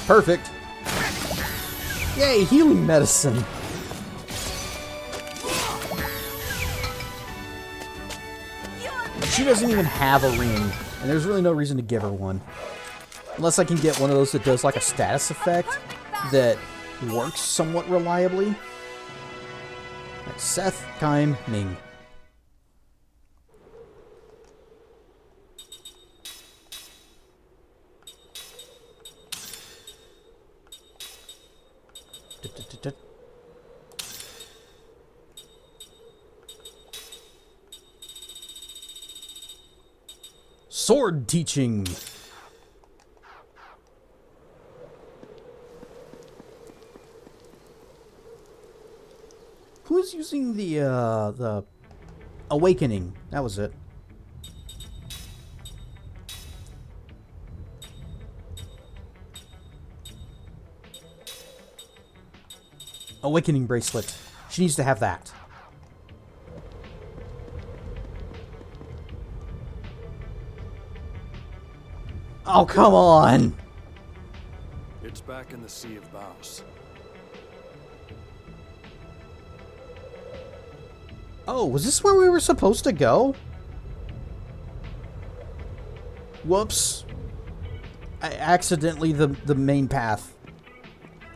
Perfect. Yay, healing medicine. She doesn't even have a ring, and there's really no reason to give her one. Unless I can get one of those that does like a status effect that works somewhat reliably. Right, Seth, Kaim, Ming. Sword teaching. was using the Awakening. That was it. Awakening bracelet. She needs to have that. Oh, come on! It's back in the Sea of Boughs. Oh, was this where we were supposed to go? Whoops. I accidentally the main path.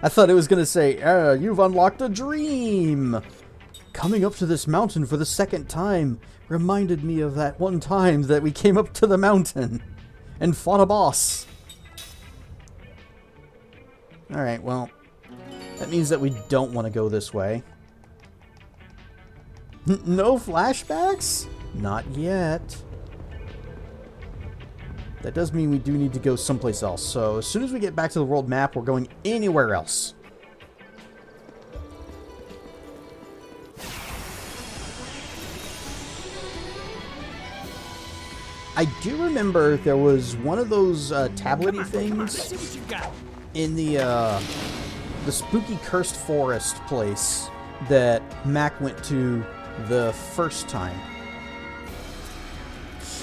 I thought it was going to say, you've unlocked a dream. Coming up to this mountain for the second time reminded me of that one time that we came up to the mountain and fought a boss. Alright, well, that means that we don't want to go this way. No flashbacks? Not yet. That does mean we do need to go someplace else. So as soon as we get back to the world map, we're going anywhere else. I do remember there was one of those tablet-y things in the spooky cursed forest place that Mac went to the first time.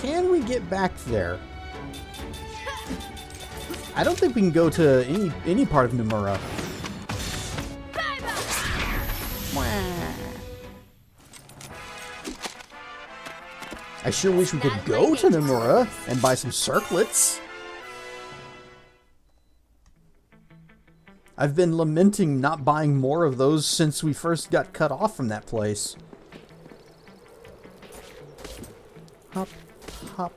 Can we get back there? I don't think we can go to any part of Nomura. I sure wish we could go to Nomura and buy some circlets. I've been lamenting not buying more of those since we first got cut off from that place. Hop, hop.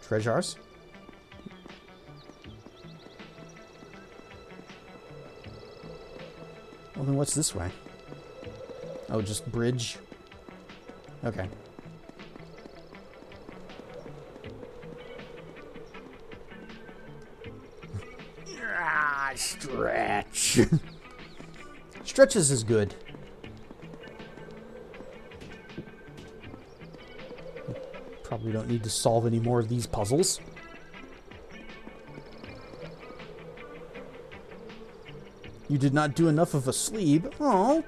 Treasures? Well, then what's this way? Oh, just bridge? Okay. Stretch. Stretches is good. Probably don't need to solve any more of these puzzles. You did not do enough of a sleep. Oh.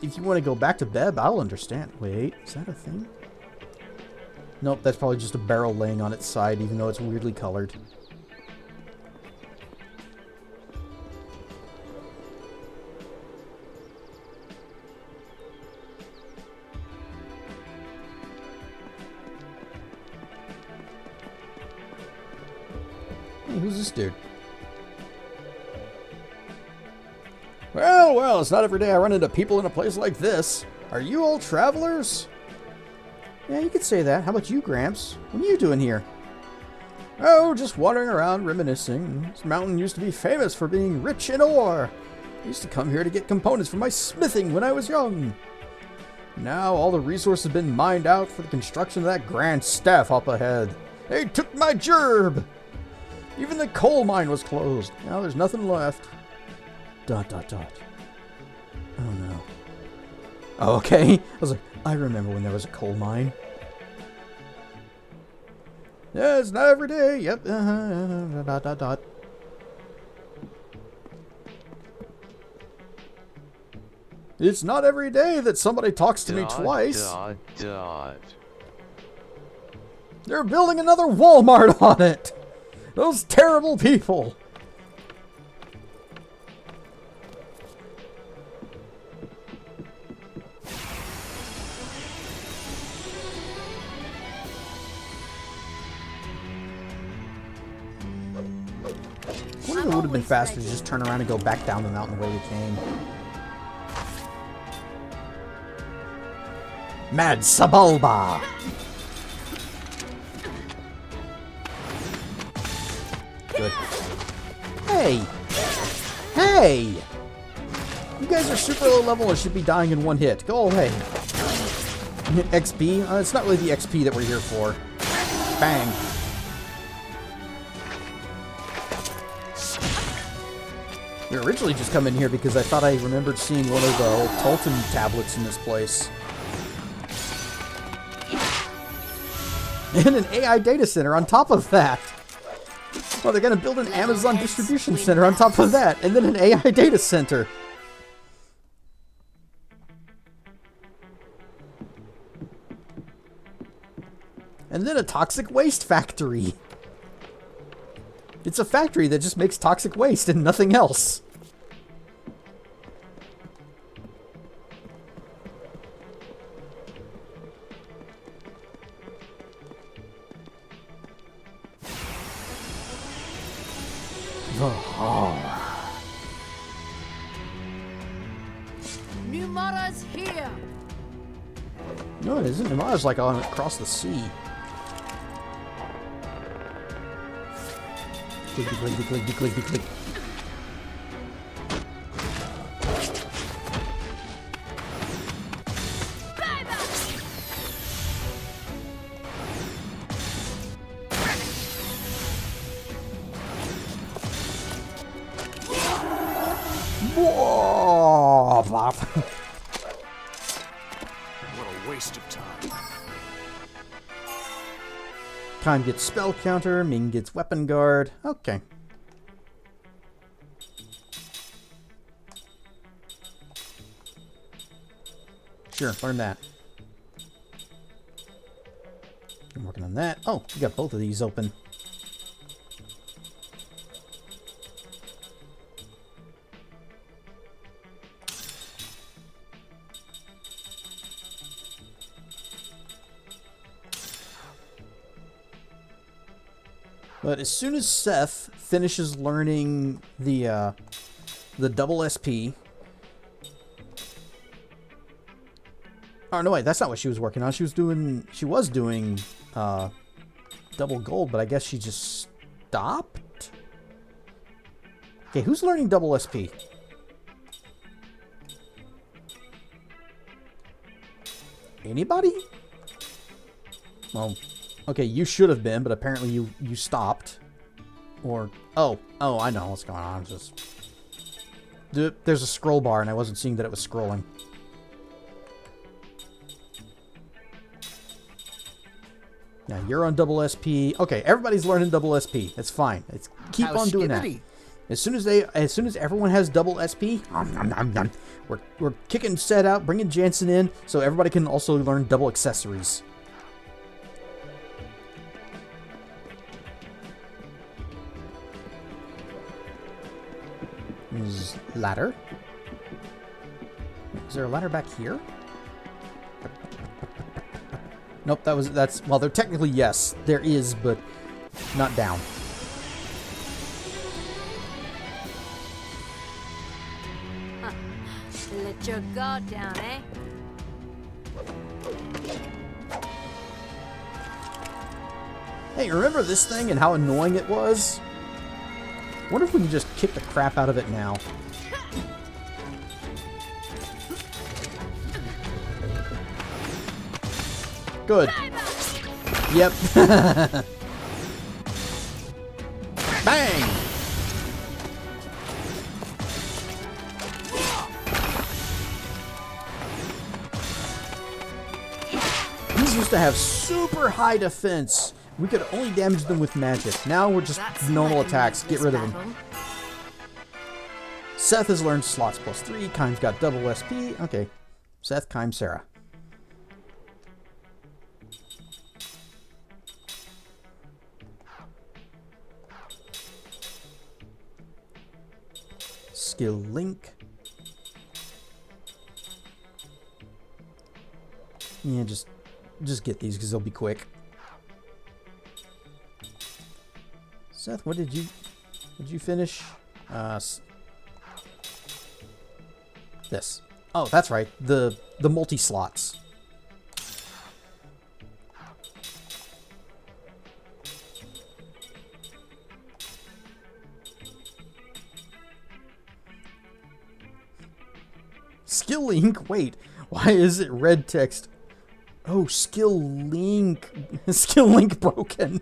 If you want to go back to bed, I'll understand. Wait, is that a thing? Nope, that's probably just a barrel laying on its side, even though it's weirdly colored. Hey, who's this dude? Well, it's not every day I run into people in a place like this. Are you all travelers? Yeah, you could say that. How about you, Gramps? What are you doing here? Oh, just wandering around, reminiscing. This mountain used to be famous for being rich in ore. I used to come here to get components for my smithing when I was young. Now all the resources have been mined out for the construction of that grand staff up ahead. They took my gerb! Even the coal mine was closed. Now there's nothing left. ... Oh no. Oh, okay. I was like, I remember when there was a coal mine. Yeah, it's not every day. Yep. It's not every day that somebody talks to me twice. They're building another Walmart on it. Those terrible people. I wonder if it would have been faster to just turn around and go back down the mountain the way we came. Mad Sabulba! Good. Hey! Hey! You guys are super low level and should be dying in one hit. Go away. XP? It's not really the XP that we're here for. Bang. We were originally just coming here because I thought I remembered seeing one of the old Tolton tablets in this place. And an AI data center on top of that. Well, they're going to build an Amazon distribution center on top of that, and then an AI data center. And then a toxic waste factory. It's a factory that just makes toxic waste and nothing else. Numara's here. No, it isn't. Numara's like on across the sea. Clickety, clickety, clickety, clickety, click. Whoa! What a waste of time. Time gets spell counter, Ming gets weapon guard. Okay. Sure, learn that. I'm working on that. Oh, we got both of these open. But as soon as Seth finishes learning the double SP... Oh, no, wait, that's not what she was working on. She was doing double gold, but I guess she just stopped? Okay, who's learning double SP? Anybody? Well... Okay, you should have been, but apparently you stopped. Or... Oh, I know what's going on. Just... There's a scroll bar, and I wasn't seeing that it was scrolling. Now, you're on double SP. Okay, everybody's learning double SP. That's fine. Keep on doing that. As soon as everyone has double SP, we're kicking Seth out, bringing Jansen in, so everybody can also learn double accessories. Ladder. Is there a ladder back here? Nope, that's well, there technically yes, there is, but not down. Let your guard down, eh? Hey, remember this thing and how annoying it was? Wonder if we can just kick the crap out of it now. Good. Yep. Bang! These used to have super high defense. We could only damage them with magic. Now we're just normal attacks. Get rid of them. Seth has learned slots +3. Kime's got double SP. Okay. Seth, Kime, Sarah. Skill link. Yeah, just get these because they'll be quick. Seth, what did you finish? This. Oh, that's right. The multi-slots. Skill link? Wait, why is it red text? Oh, skill link. Skill link broken.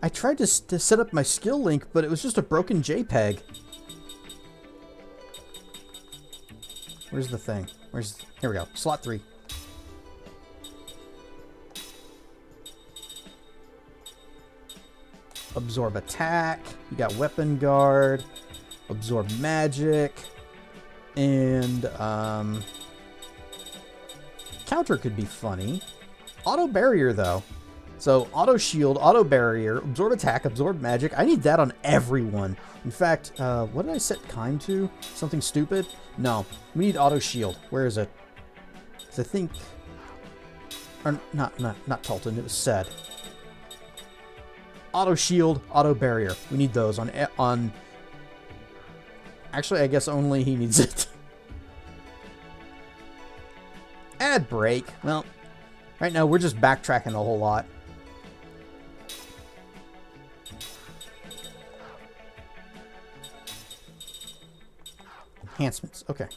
I tried to set up my skill link, but it was just a broken JPEG. Where's the thing? Here we go. Slot 3. Absorb attack. You got weapon guard. Absorb magic. And, counter could be funny. Auto barrier, though. So, auto shield, auto barrier, absorb attack, absorb magic. I need that on everyone. In fact, what did I set Kime to? Something stupid? No. We need auto shield. Where is it? 'Cause I think... Or, not Talton. It was said. Auto shield, auto barrier. We need those on... Actually, I guess only he needs it. Add break. Well, right now we're just backtracking a whole lot. Enhancements. Okay.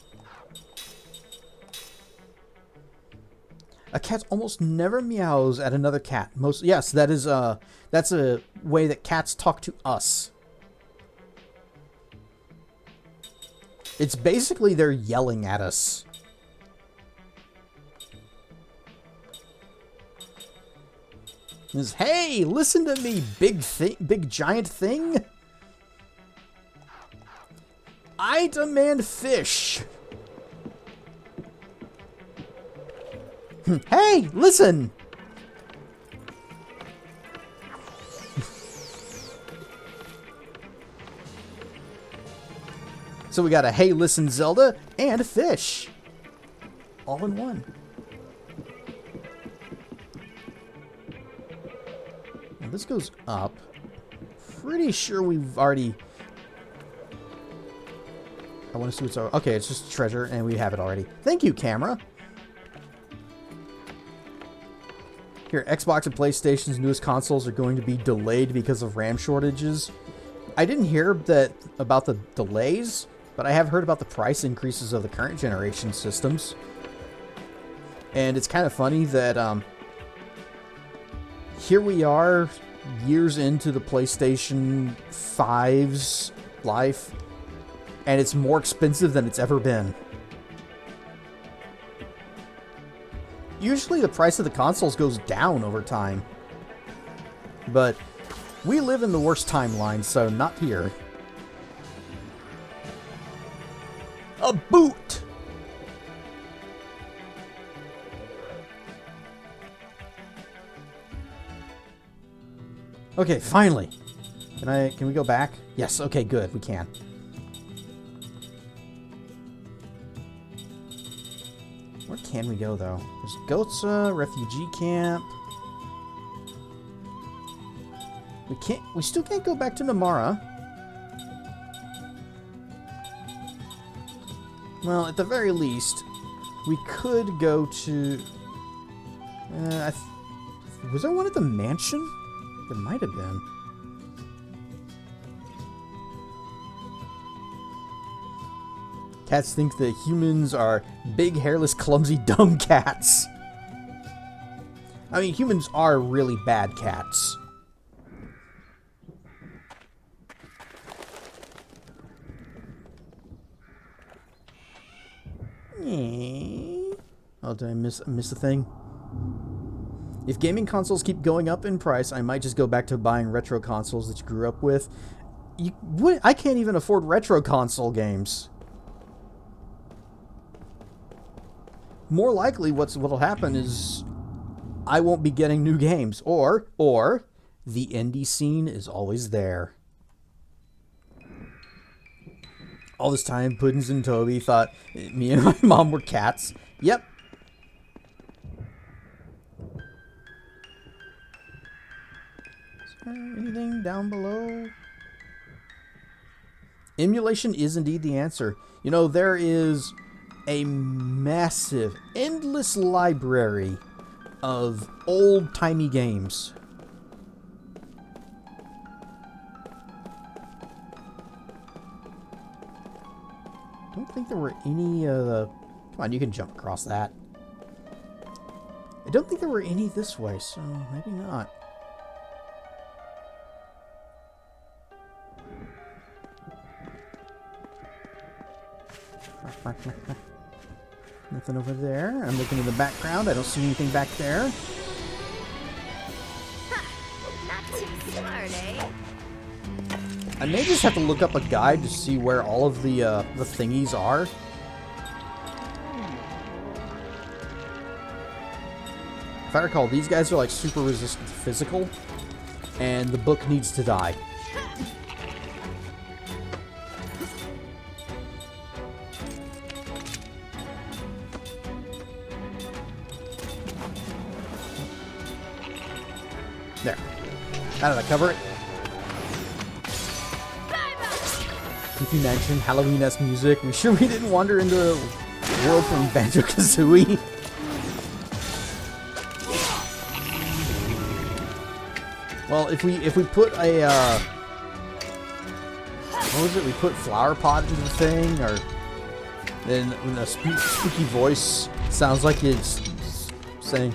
A cat almost never meows at another cat. Yes, that is that's a way that cats talk to us. It's basically they're yelling at us. It's, hey, listen to me, big giant thing. I demand fish. Hey, listen. So we got a hey, listen, Zelda, and fish. All in one. Now this goes up. Pretty sure we've already... I want to see what's... Okay, it's just treasure, and we have it already. Thank you, camera. Here, Xbox and PlayStation's newest consoles are going to be delayed because of RAM shortages. I didn't hear about the delays, but I have heard about the price increases of the current generation systems. And it's kind of funny that here we are, years into the PlayStation 5's life, and it's more expensive than it's ever been. Usually the price of the consoles goes down over time. But we live in the worst timeline, so not here. A boot! Okay, finally. Can we go back? Yes, okay, good, we can. Where can we go, though? There's Gotza, refugee camp. We still can't go back to Namara. Well, at the very least, we could go to... was there one at the mansion? There might have been. Cats think that humans are big, hairless, clumsy, dumb cats. I mean, humans are really bad cats. Oh, did I miss a thing? If gaming consoles keep going up in price, I might just go back to buying retro consoles that you grew up with. I can't even afford retro console games. More likely, what'll happen is I won't be getting new games, or the indie scene is always there. All this time, Puddins and Toby thought me and my mom were cats. Yep. Is there anything down below? Emulation is indeed the answer. You know, there is a massive, endless library of old-timey games. think there were any Come on, you can jump across that. I don't think there were any this way, so maybe not. Nothing over there. I'm looking in the background. I don't see anything back there. Not too smart, eh? I may just have to look up a guide to see where all of the thingies are. If I recall, these guys are like super resistant to physical, and the book needs to die. There. How did I cover it? If you mentioned Halloween-esque music, we sure we didn't wander into a world from Banjo-Kazooie? Well, if we put a what was it? We put flower pot into the thing, or then when a spooky voice sounds like it's saying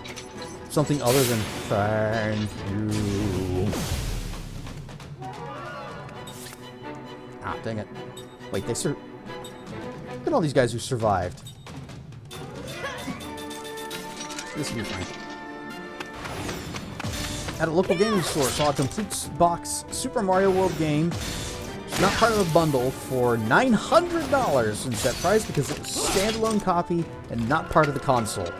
something other than "thank you." Ah, dang it! Wait, look at all these guys who survived. This will be fine. At a local gaming store, saw a complete box Super Mario World game. It's not part of the bundle for $900 in set price because it was a standalone copy and not part of the console.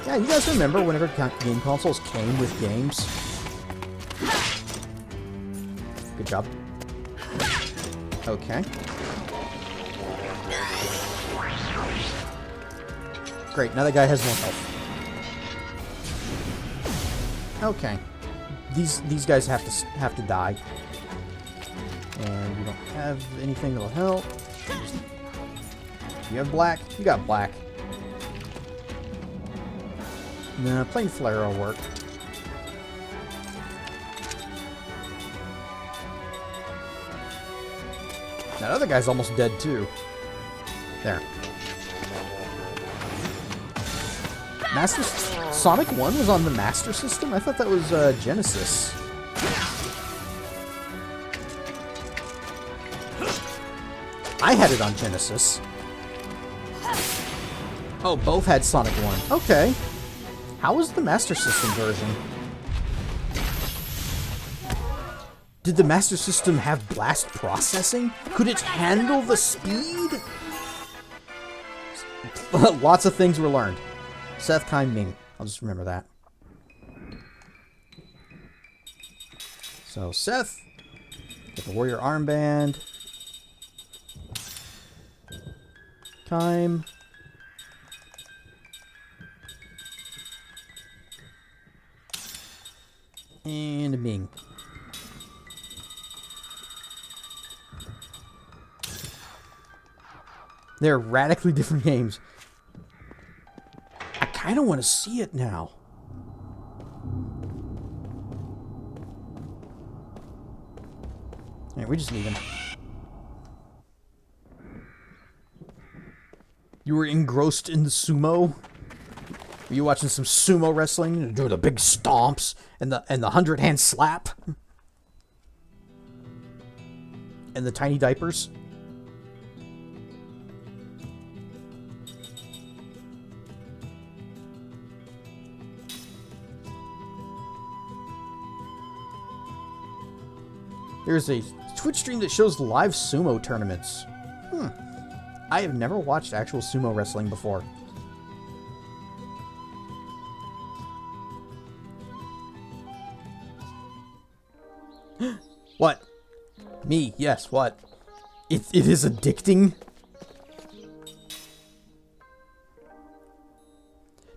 Yeah, you guys remember whenever game consoles came with games? Good job. Okay. Great, now that guy has more health. Okay. These guys have to die. And we don't have anything that'll help. You have black? You got black. Nah, plain flare will work. That other guy's almost dead too. There. Sonic 1 was on the Master System? I thought that was Genesis. I had it on Genesis. Oh, both had Sonic 1. Okay. How was the Master System version? Did the Master System have blast processing? Could it handle the speed? Lots of things were learned. Seth Kind Ming. I'll just remember that. So, Seth. Get the warrior armband. Time. And Ming. They're radically different games. I kind of want to see it now. Alright, we just need him. You were engrossed in the sumo? Were you watching some sumo wrestling? Doing the big stomps and the 100-hand slap? And the tiny diapers? There's a Twitch stream that shows live sumo tournaments. I have never watched actual sumo wrestling before. What? Me? Yes, what? It is addicting?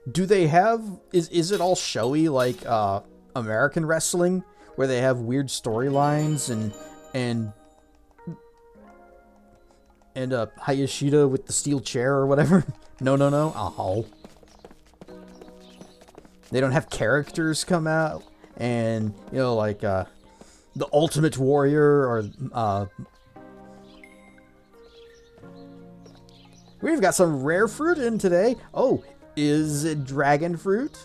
Do they have... Is it all showy like American wrestling? Where they have weird storylines and Hayashida with the steel chair or whatever? No. Oh. They don't have characters come out and, you know, like the Ultimate Warrior or We've got some rare fruit in today. Oh, is it dragon fruit?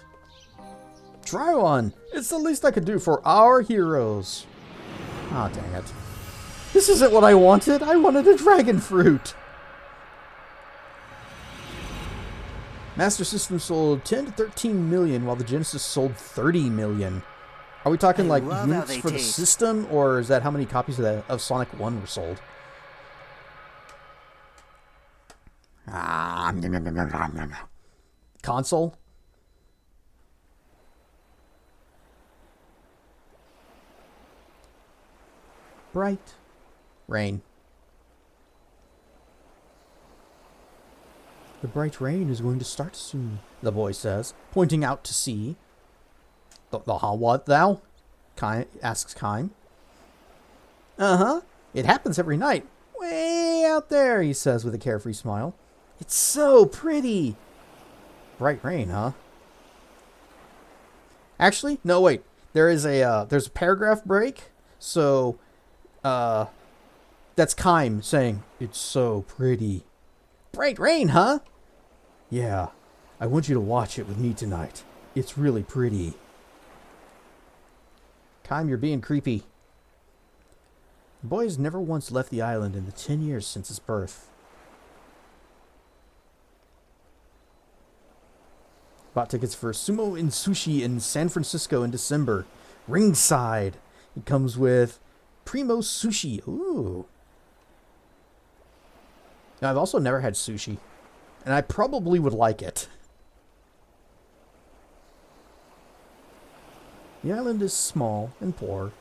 Try one. It's the least I could do for our heroes. Ah, dang it. This isn't what I wanted. I wanted a dragon fruit. Master System sold 10 to 13 million, while the Genesis sold 30 million. Are we talking like love how units they for the taste. system, or is that how many copies of Sonic 1 were sold? Ah, console? Bright rain. The bright rain is going to start soon, the boy says, pointing out to sea. The what thou? Asks Kime. Uh-huh. It happens every night. Way out there, he says with a carefree smile. It's so pretty. Bright rain, huh? Actually, no, wait. There's a paragraph break, so that's Kime saying, it's so pretty. Bright rain, huh? Yeah. I want you to watch it with me tonight. It's really pretty. Kime, you're being creepy. The boy has never once left the island in the 10 years since his birth. Bought tickets for Sumo and Sushi in San Francisco in December. Ringside. It comes with Primo Sushi. Ooh. Now, I've also never had sushi, and I probably would like it. The island is small and poor,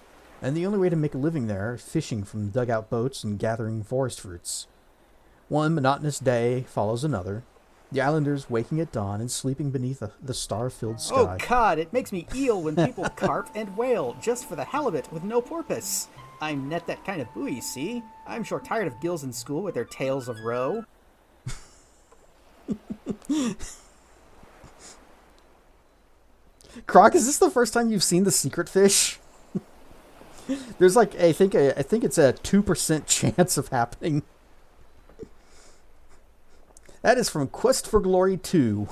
and the only way to make a living there is fishing from dugout boats and gathering forest fruits. One monotonous day follows another, the islanders waking at dawn and sleeping beneath the star-filled sky. Oh God, it makes me eel when people carp and whale just for the hell of it with no porpoise. I'm net that kind of buoy, see? I'm sure tired of gills in school with their tales of roe. Croc, is this the first time you've seen the secret fish? There's like, I think it's a 2% chance of happening. That is from Quest for Glory 2.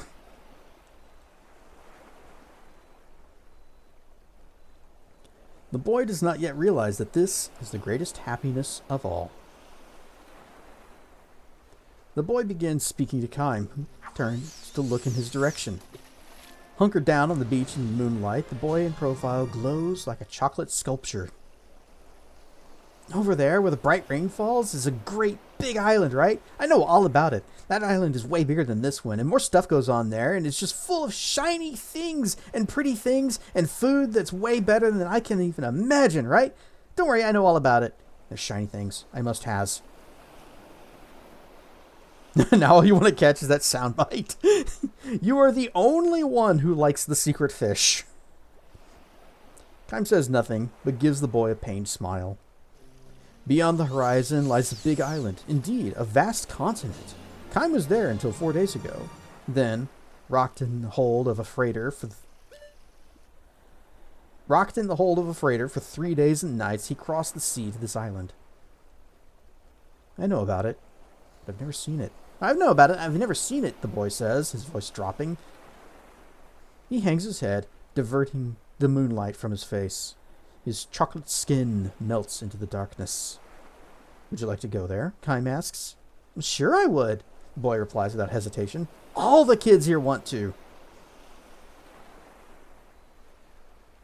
The boy does not yet realize that this is the greatest happiness of all. The boy begins speaking to Kime, who turns to look in his direction. Hunkered down on the beach in the moonlight, the boy in profile glows like a chocolate sculpture. Over there, where the bright rain falls, is a great big island, right? I know all about it. That island is way bigger than this one, and more stuff goes on there, and it's just full of shiny things and pretty things and food that's way better than I can even imagine, right? Don't worry, I know all about it. There's shiny things I must has. Now all you want to catch is that soundbite. You are the only one who likes the secret fish. Kime says nothing, but gives the boy a pained smile. Beyond the horizon lies a big island, indeed, a vast continent. Kime was there until 4 days ago. Then, rocked in the hold of a freighter for 3 days and nights, he crossed the sea to this island. I know about it, but I've never seen it. I know about it, I've never seen it, the boy says, his voice dropping. He hangs his head, diverting the moonlight from his face. His chocolate skin melts into the darkness. Would you like to go there? Kime asks. Sure I would, the boy replies without hesitation. All the kids here want to.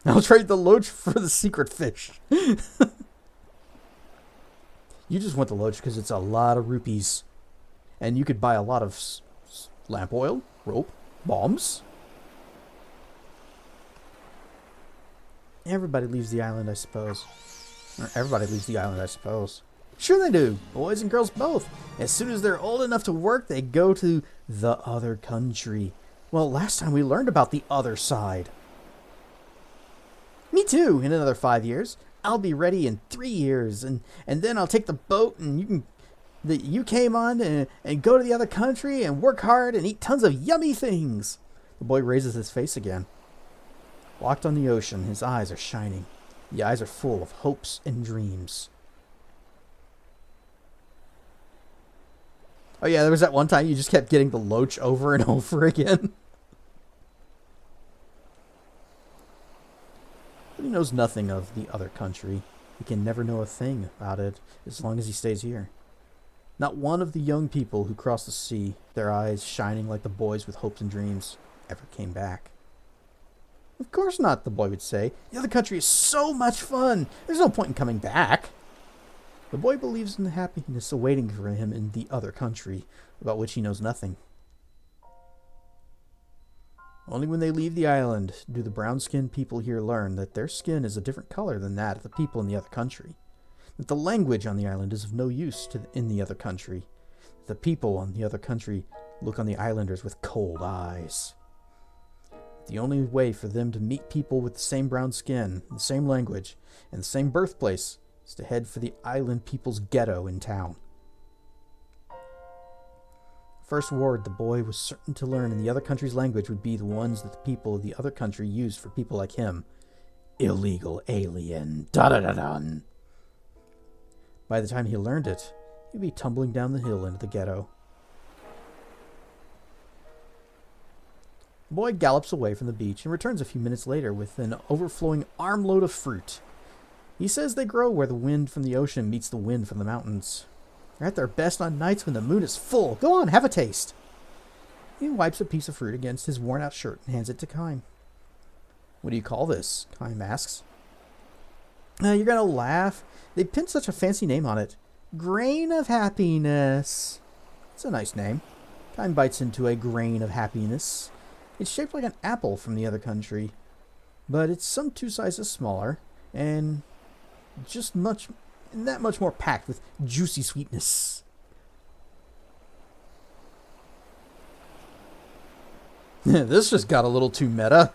I'll trade the loach for the secret fish. You just want the loach because it's a lot of rupees. And you could buy a lot of lamp oil, rope, bombs. Everybody leaves the island, I suppose. Or everybody leaves the island, I suppose. Sure they do. Boys and girls both. As soon as they're old enough to work, they go to the other country. Well, last time we learned about the other side. Me too, in another 5 years. I'll be ready in 3 years. And then I'll take the boat and you came on and go to the other country and work hard and eat tons of yummy things. The boy raises his face again. Locked on the ocean, his eyes are shining. The eyes are full of hopes and dreams. Oh yeah, there was that one time you just kept getting the loach over and over again. But he knows nothing of the other country. He can never know a thing about it as long as he stays here. Not one of the young people who crossed the sea, their eyes shining like the boys with hopes and dreams, ever came back. Of course not, the boy would say. The other country is so much fun. There's no point in coming back. The boy believes in the happiness awaiting for him in the other country, about which he knows nothing. Only when they leave the island do the brown-skinned people here learn that their skin is a different color than that of the people in the other country. That the language on the island is of no use in the other country. That the people on the other country look on the islanders with cold eyes. The only way for them to meet people with the same brown skin, the same language, and the same birthplace is to head for the island people's ghetto in town. First word the boy was certain to learn in the other country's language would be the ones that the people of the other country used for people like him. Illegal alien. Da-da-da-dun. By the time he learned it, he'd be tumbling down the hill into the ghetto. The boy gallops away from the beach and returns a few minutes later with an overflowing armload of fruit. He says they grow where the wind from the ocean meets the wind from the mountains. They're at their best on nights when the moon is full. Go on, have a taste. He wipes a piece of fruit against his worn-out shirt and hands it to Kime. What do you call this? Kime asks. You're going to laugh. They pinned such a fancy name on it. Grain of Happiness. It's a nice name. Kime bites into a grain of happiness. It's shaped like an apple from the other country, but it's some 2 sizes smaller and that much more packed with juicy sweetness. This just got a little too meta.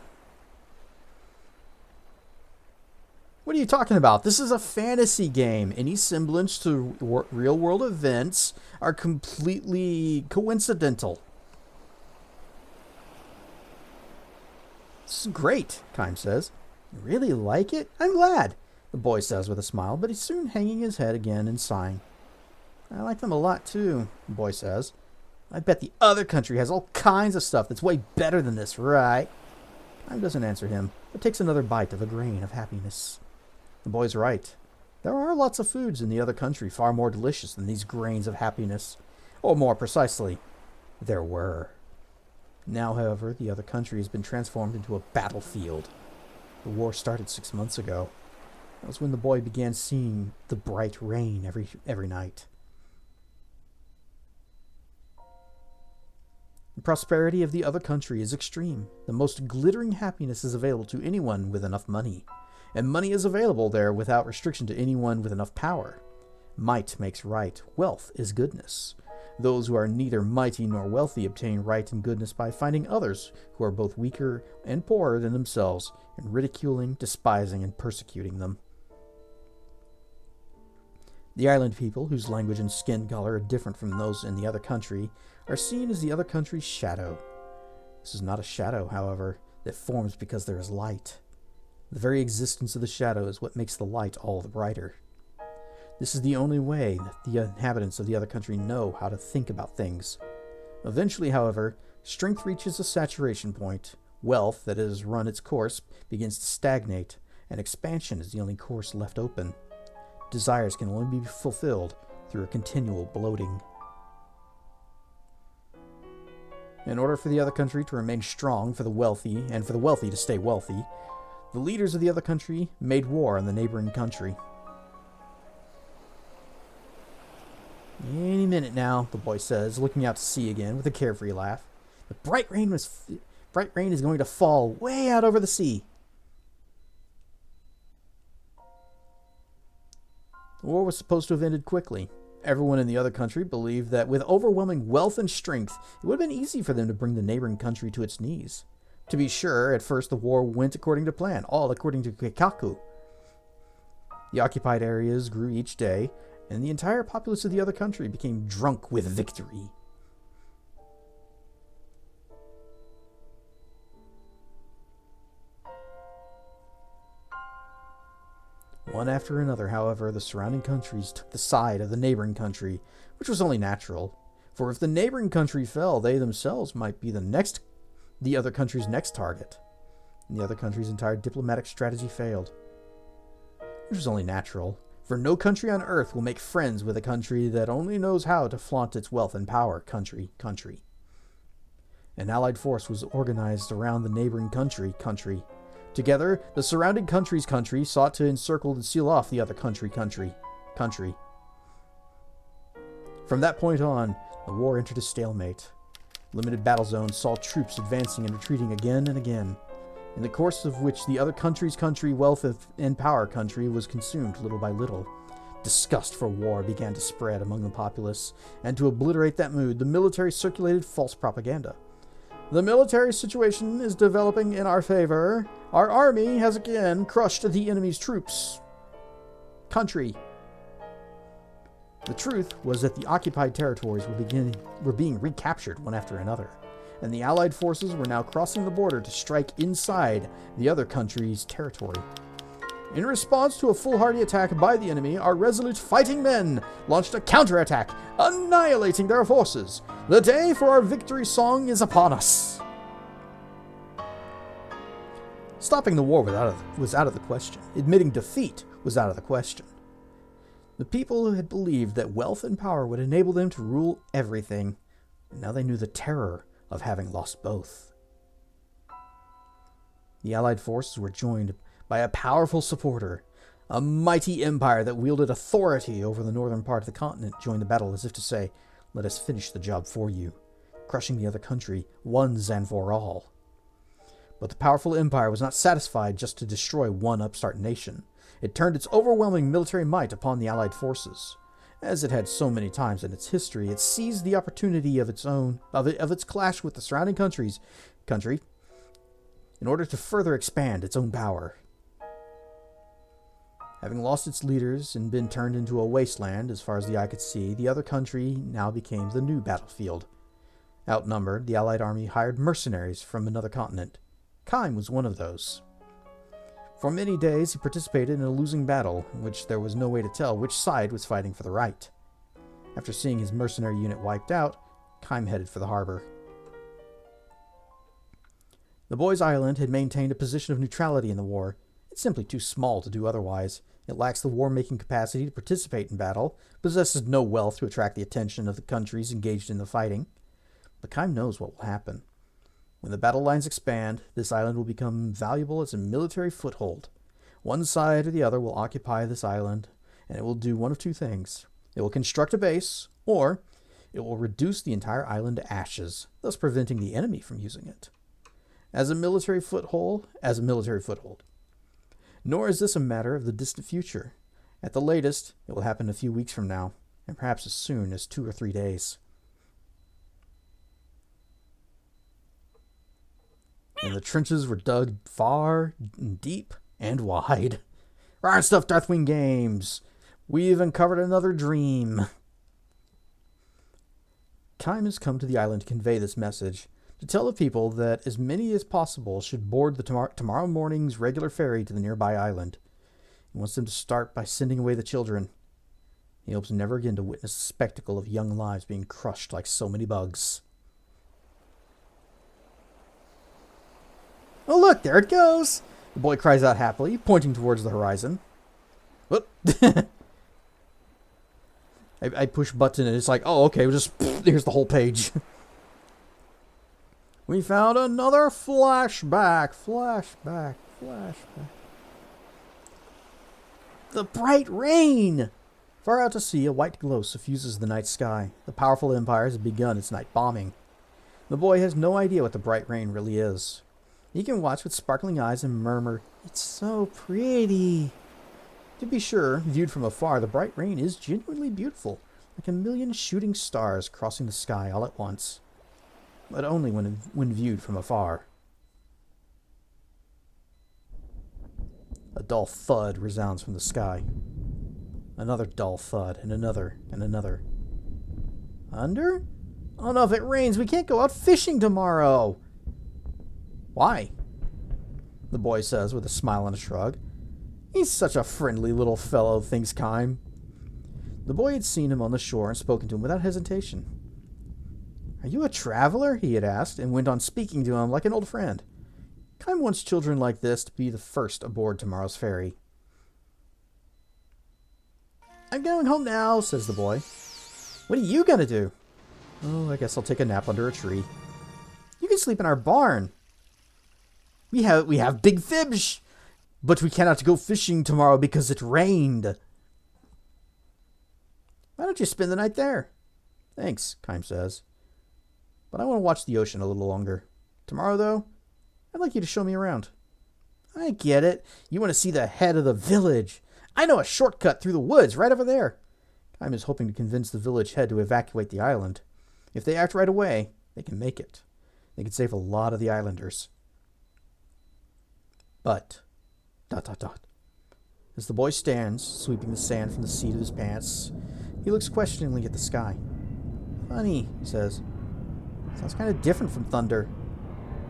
What are you talking about? This is a fantasy game. Any semblance to real-world events are completely coincidental. This is great, Kime says. You really like it? I'm glad, the boy says with a smile, but he's soon hanging his head again and sighing. I like them a lot too, the boy says. I bet the other country has all kinds of stuff that's way better than this, right? Kime doesn't answer him, but takes another bite of a grain of happiness. The boy's right. There are lots of foods in the other country far more delicious than these grains of happiness. Or more precisely, there were. Now, however, the other country has been transformed into a battlefield. The war started 6 months ago. That was when the boy began seeing the bright rain every night. The prosperity of the other country is extreme. The most glittering happiness is available to anyone with enough money. And money is available there without restriction to anyone with enough power. Might makes right. Wealth is goodness. Those who are neither mighty nor wealthy obtain right and goodness by finding others who are both weaker and poorer than themselves, and ridiculing, despising, and persecuting them. The island people, whose language and skin color are different from those in the other country, are seen as the other country's shadow. This is not a shadow, however, that forms because there is light. The very existence of the shadow is what makes the light all the brighter. This is the only way that the inhabitants of the other country know how to think about things. Eventually, however, strength reaches a saturation point, wealth that has run its course begins to stagnate, and expansion is the only course left open. Desires can only be fulfilled through a continual bloating. In order for the other country to remain strong for the wealthy, and for the wealthy to stay wealthy, the leaders of the other country made war on the neighboring country. Any minute now, the boy says, looking out to sea again with a carefree laugh. The bright rain is going to fall way out over the sea. The war was supposed to have ended quickly. Everyone in the other country believed that with overwhelming wealth and strength, it would have been easy for them to bring the neighboring country to its knees. To be sure, at first the war went according to plan, all according to Keikaku. The occupied areas grew each day, and the entire populace of the other country became drunk with victory. One after another, however, the surrounding countries took the side of the neighboring country, which was only natural, For if the neighboring country fell, they themselves might be the other country's next target. And the other country's entire diplomatic strategy failed. Which was only natural, for no country on earth will make friends with a country that only knows how to flaunt its wealth and power. Country. An allied force was organized around the neighboring country. Together, the surrounding country sought to encircle and seal off the other country. From that point on, the war entered a stalemate. Limited battle zones saw troops advancing and retreating again and again, in the course of which the other country's wealth and power was consumed little by little. Disgust for war began to spread among the populace, and to obliterate that mood, the military circulated false propaganda. The military situation is developing in our favor. Our army has again crushed the enemy's troops. The truth was that the occupied territories were being recaptured one after another, and the Allied forces were now crossing the border to strike inside the other country's territory. In response to a foolhardy attack by the enemy, our resolute fighting men launched a counterattack, annihilating their forces. The day for our victory song is upon us. Stopping the war was out of the question. Admitting defeat was out of the question. The people had believed that wealth and power would enable them to rule everything, and now they knew the terror of having lost both. The Allied forces were joined by a powerful supporter. A mighty empire that wielded authority over the northern part of the continent joined the battle as if to say, "Let us finish the job for you," crushing the other country once and for all. But the powerful empire was not satisfied just to destroy one upstart nation. It turned its overwhelming military might upon the Allied forces. As it had so many times in its history, it seized the opportunity of its clash with the surrounding country in order to further expand its own power. Having lost its leaders and been turned into a wasteland as far as the eye could see, the other country now became the new battlefield. Outnumbered, the Allied army hired mercenaries from another continent. Kime was one of those. For many days he participated in a losing battle, in which there was no way to tell which side was fighting for the right. After seeing his mercenary unit wiped out, Kime headed for the harbor. The boy's island had maintained a position of neutrality in the war. It's simply too small to do otherwise. It lacks the war-making capacity to participate in battle, possesses no wealth to attract the attention of the countries engaged in the fighting. But Kime knows what will happen. When the battle lines expand, this island will become valuable as a military foothold. One side or the other will occupy this island, and it will do one of two things. It will construct a base, or it will reduce the entire island to ashes, thus preventing the enemy from using it. As a military foothold. Nor is this a matter of the distant future. At the latest, it will happen a few weeks from now, and perhaps as soon as 2 or 3 days. And the trenches were dug far and deep and wide. Rawr stuff, Darthwing Games! We've uncovered another dream. Time has come to the island to convey this message, to tell the people that as many as possible should board the tomorrow morning's regular ferry to the nearby island. He wants them to start by sending away the children. He hopes never again to witness the spectacle of young lives being crushed like so many bugs. Oh look, there it goes! The boy cries out happily, pointing towards the horizon. Whoop! I push button and it's like, oh okay, here's the whole page. We found another flashback. The bright rain! Far out to sea, a white glow suffuses the night sky. The powerful empire has begun its night bombing. The boy has no idea what the bright rain really is. He can watch with sparkling eyes and murmur, "It's so pretty." To be sure, viewed from afar, the bright rain is genuinely beautiful, like a million shooting stars crossing the sky all at once. But only when viewed from afar. A dull thud resounds from the sky. Another dull thud, and another, and another. Thunder? Oh no, if it rains, we can't go out fishing tomorrow! Why? The boy says with a smile and a shrug. He's such a friendly little fellow, thinks Kime. The boy had seen him on the shore and spoken to him without hesitation. Are you a traveler? He had asked, and went on speaking to him like an old friend. Kime wants children like this to be the first aboard tomorrow's ferry. I'm going home now, says the boy. What are you gonna do? Oh, I guess I'll take a nap under a tree. You can sleep in our barn. We have big fish, but we cannot go fishing tomorrow because it rained. Why don't you spend the night there? Thanks, Kime says. But I want to watch the ocean a little longer. Tomorrow, though, I'd like you to show me around. I get it. You want to see the head of the village. I know a shortcut through the woods right over there. Kime is hoping to convince the village head to evacuate the island. If they act right away, they can make it. They can save a lot of the islanders. But... ... As the boy stands, sweeping the sand from the seat of his pants, he looks questioningly at the sky. Funny, he says. Sounds kind of different from thunder.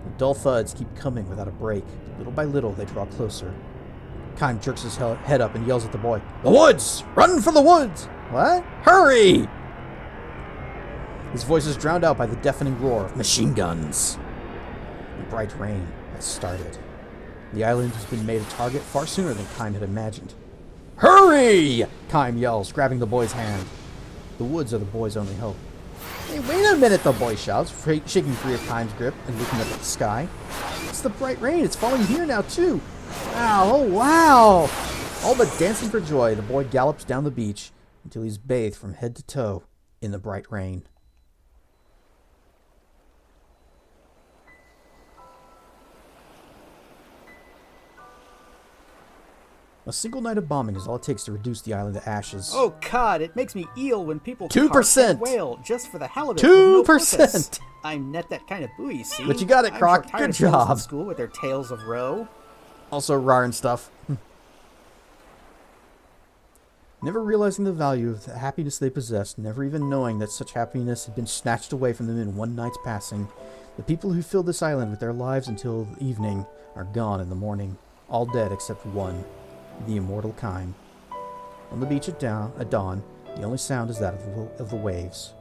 The dull thuds keep coming without a break. Little by little, they draw closer. Kime jerks his head up and yells at the boy. The woods! Run for the woods! What? Hurry! His voice is drowned out by the deafening roar of machine guns. The bright rain has started. The island has been made a target far sooner than Kime had imagined. Hurry! Kime yells, grabbing the boy's hand. The woods are the boy's only hope. Hey, wait a minute, the boy shouts, shaking free of Kime's grip and looking up at the sky. It's the bright rain. It's falling here now, too. Wow, oh wow! All but dancing for joy, the boy gallops down the beach until he's bathed from head to toe in the bright rain. A single night of bombing is all it takes to reduce the island to ashes. Oh God, it makes me eel when people 2%. carp and whale just for the hell of it. 2%. I'm net that kind of buoy, see? But you got it, Croc. I'm sure tired Good of girls in job. school with their tales of roe. Also rar and stuff. Never realizing the value of the happiness they possessed, never even knowing that such happiness had been snatched away from them in one night's passing, the people who filled this island with their lives until evening are gone in the morning, all dead except one, the immortal Kime. On the beach at dawn, the only sound is that of the waves.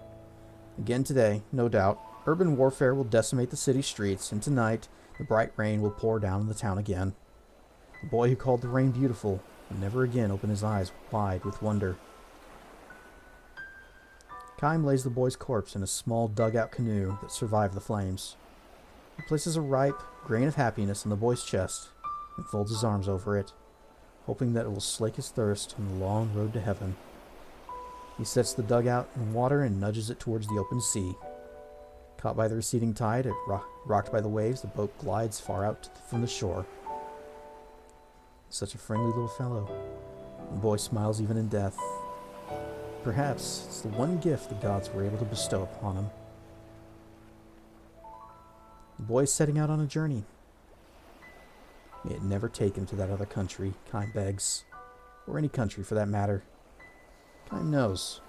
Again today, no doubt, urban warfare will decimate the city streets, and tonight, the bright rain will pour down on the town again. The boy who called the rain beautiful will never again open his eyes wide with wonder. Kime lays the boy's corpse in a small dugout canoe that survived the flames. He places a ripe grain of happiness on the boy's chest and folds his arms over it, hoping that it will slake his thirst on the long road to heaven. He sets the dugout in water and nudges it towards the open sea. Caught by the receding tide, rocked by the waves, the boat glides far out from the shore. Such a friendly little fellow. The boy smiles even in death. Perhaps it's the one gift the gods were able to bestow upon him. The boy is setting out on a journey. May it never take him to that other country, Kime begs. Or any country, for that matter. Kime knows.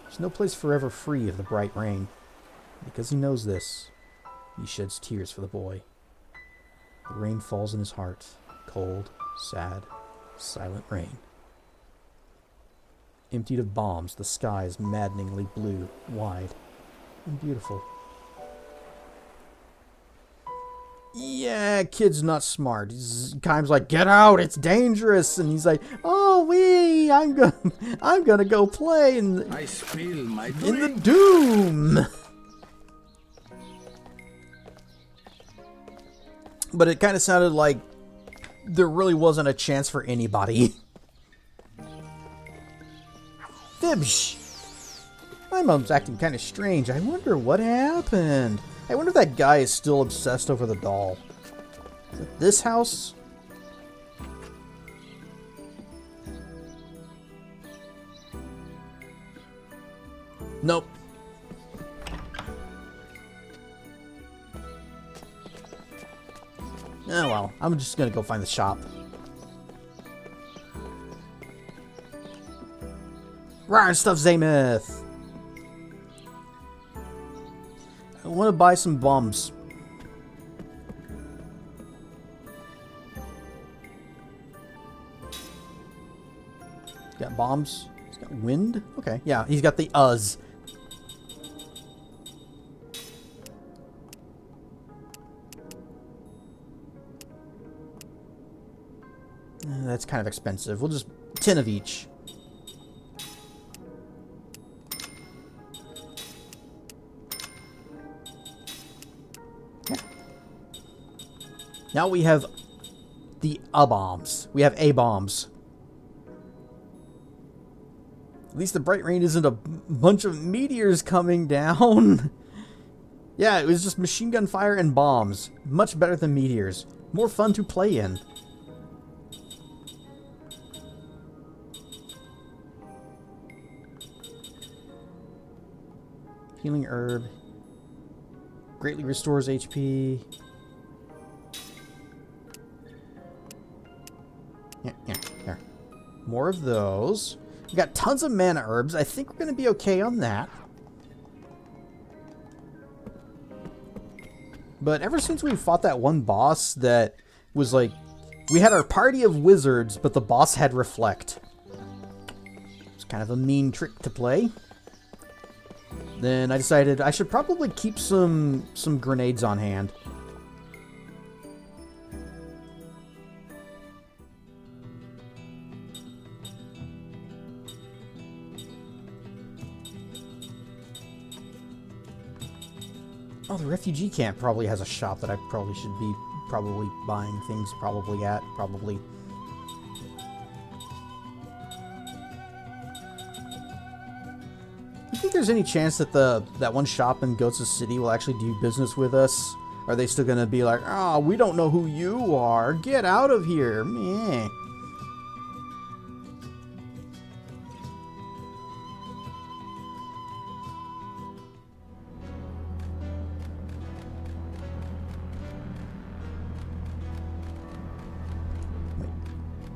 There's no place forever free of the bright rain. Because he knows this, he sheds tears for the boy. The rain falls in his heart. Cold, sad, silent rain. Emptied of bombs, the sky is maddeningly blue, wide, and beautiful. Yeah, kid's not smart. Kime's like, get out, it's dangerous. And he's like, oh I'm gonna go play in the doom. But it kind of sounded like there really wasn't a chance for anybody. Fibsh! My mom's acting kind of strange. I wonder what happened. I wonder if that guy is still obsessed over the doll. Is it this house? Nope. Oh well, I'm just gonna go find the shop. Rawr stuff, Zamoth! I want to buy some bombs. He's got bombs. He's got wind. Okay, yeah, he's got the Uz. That's kind of expensive. We'll just 10 of each. Yeah. Now we have the A-bombs. We have A-bombs. At least the bright rain isn't a bunch of meteors coming down. Yeah, it was just machine gun fire and bombs. Much better than meteors. More fun to play in. Healing herb. Greatly restores HP. Yeah, there. More of those. We got tons of mana herbs. I think we're going to be okay on that. But ever since we fought that one boss that was like... We had our party of wizards, but the boss had reflect. It's kind of a mean trick to play. Then I decided I should probably keep some grenades on hand. Oh, the refugee camp probably has a shop that I probably should be buying things at. You think there's any chance that that one shop in Goats City will actually do business with us? Are they still gonna be like, oh, we don't know who you are. Get out of here. Meh.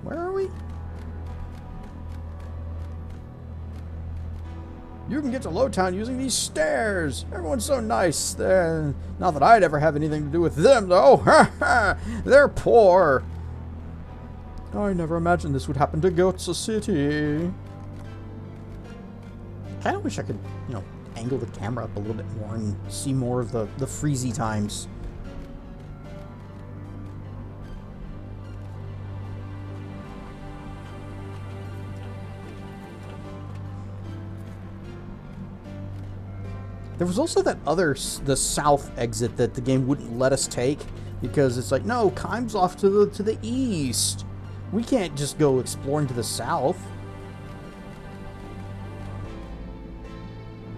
Where are we? You can get to Lowtown using these stairs. Everyone's so nice. Not that I'd ever have anything to do with them, though. They're poor. I never imagined this would happen to Goats City. Kind of wish I could, angle the camera up a little bit more and see more of the freezy times. There was also that the south exit that the game wouldn't let us take because it's like, no, Keim's off to the east. We can't just go exploring to the south.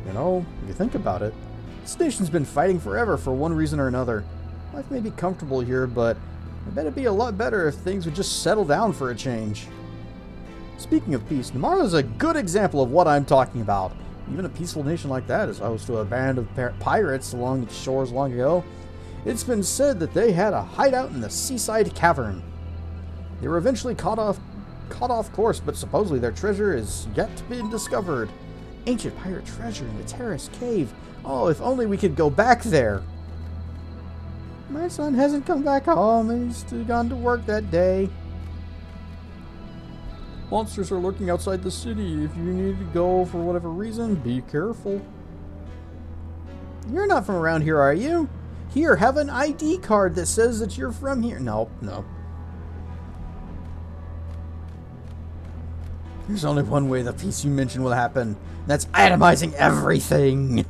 If you think about it, this nation's been fighting forever for one reason or another. Life may be comfortable here, but I bet it'd be a lot better if things would just settle down for a change. Speaking of peace, Namara's a good example of what I'm talking about. Even a peaceful nation like that is host to a band of pirates along its shores long ago. It's been said that they had a hideout in the seaside cavern. They were eventually caught off course, but supposedly their treasure is yet to be discovered. Ancient pirate treasure in the Terrace Cave. Oh, if only we could go back there. My son hasn't come back home and he's still gone to work that day. Monsters are lurking outside the city. If you need to go for whatever reason, be careful. You're not from around here, are you? Here, have an ID card that says that you're from here. No. There's only one way the peace you mentioned will happen. And that's itemizing everything.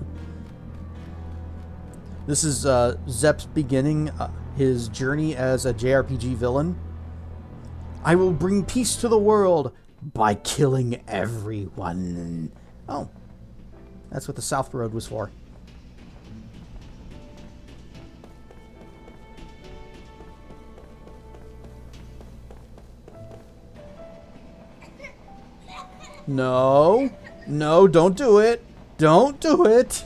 This is Zepp's beginning his journey as a JRPG villain. I will bring peace to the world by killing everyone. Oh, that's what the South Road was for. No, don't do it. Don't do it.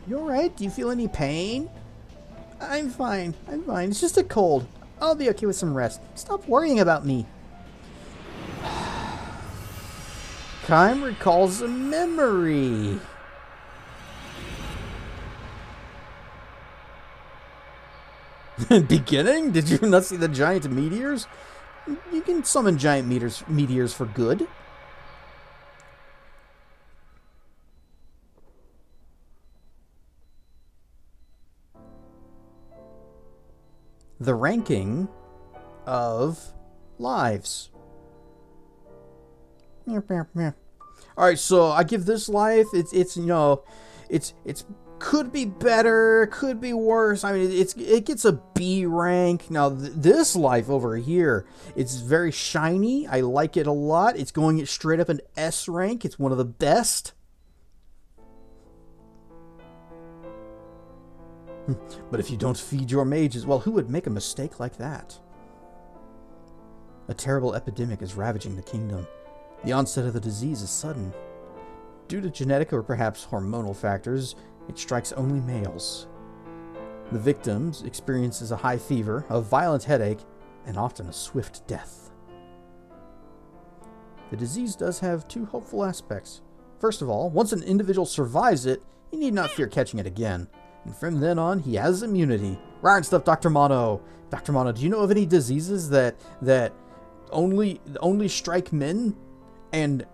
You alright? Do you feel any pain? I'm fine. It's just a cold. I'll be okay with some rest. Stop worrying about me. Keim recalls a memory. Beginning? Did you not see the giant meteors? You can summon giant meteors for good. The ranking of lives. Alright, so I give this life, it's you know, it's could be better, could be worse. I mean, it gets a B rank. Now, this life over here, it's very shiny. I like it a lot. It's going straight up an S rank. It's one of the best. But if you don't feed your mages, well, who would make a mistake like that? A terrible epidemic is ravaging the kingdom. The onset of the disease is sudden. Due to genetic or perhaps hormonal factors, it strikes only males. The victims experiences a high fever, a violent headache, and often a swift death. The disease does have two hopeful aspects. First of all, once an individual survives it, he need not fear catching it again. And from then on, he has immunity. Right stuff, Dr. Mono. Dr. Mono, do you know of any diseases that only strike men and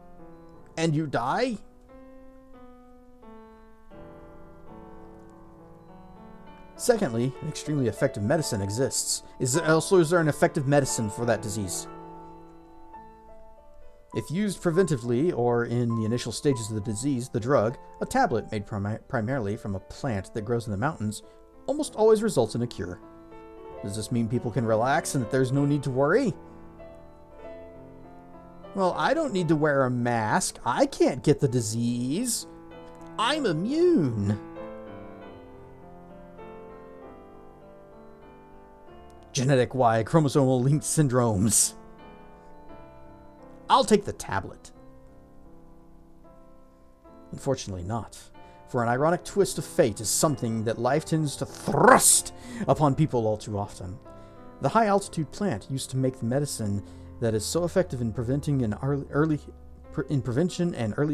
you die? Secondly, an extremely effective medicine exists. Is there an effective medicine for that disease? If used preventively or in the initial stages of the disease, the drug, a tablet made primarily from a plant that grows in the mountains, almost always results in a cure. Does this mean people can relax and that there's no need to worry? Well, I don't need to wear a mask. I can't get the disease. I'm immune. Genetic Y chromosomal linked syndromes. I'll take the tablet. Unfortunately not, for an ironic twist of fate is something that life tends to thrust upon people all too often. The high-altitude plant used to make the medicine that is so effective in prevention and early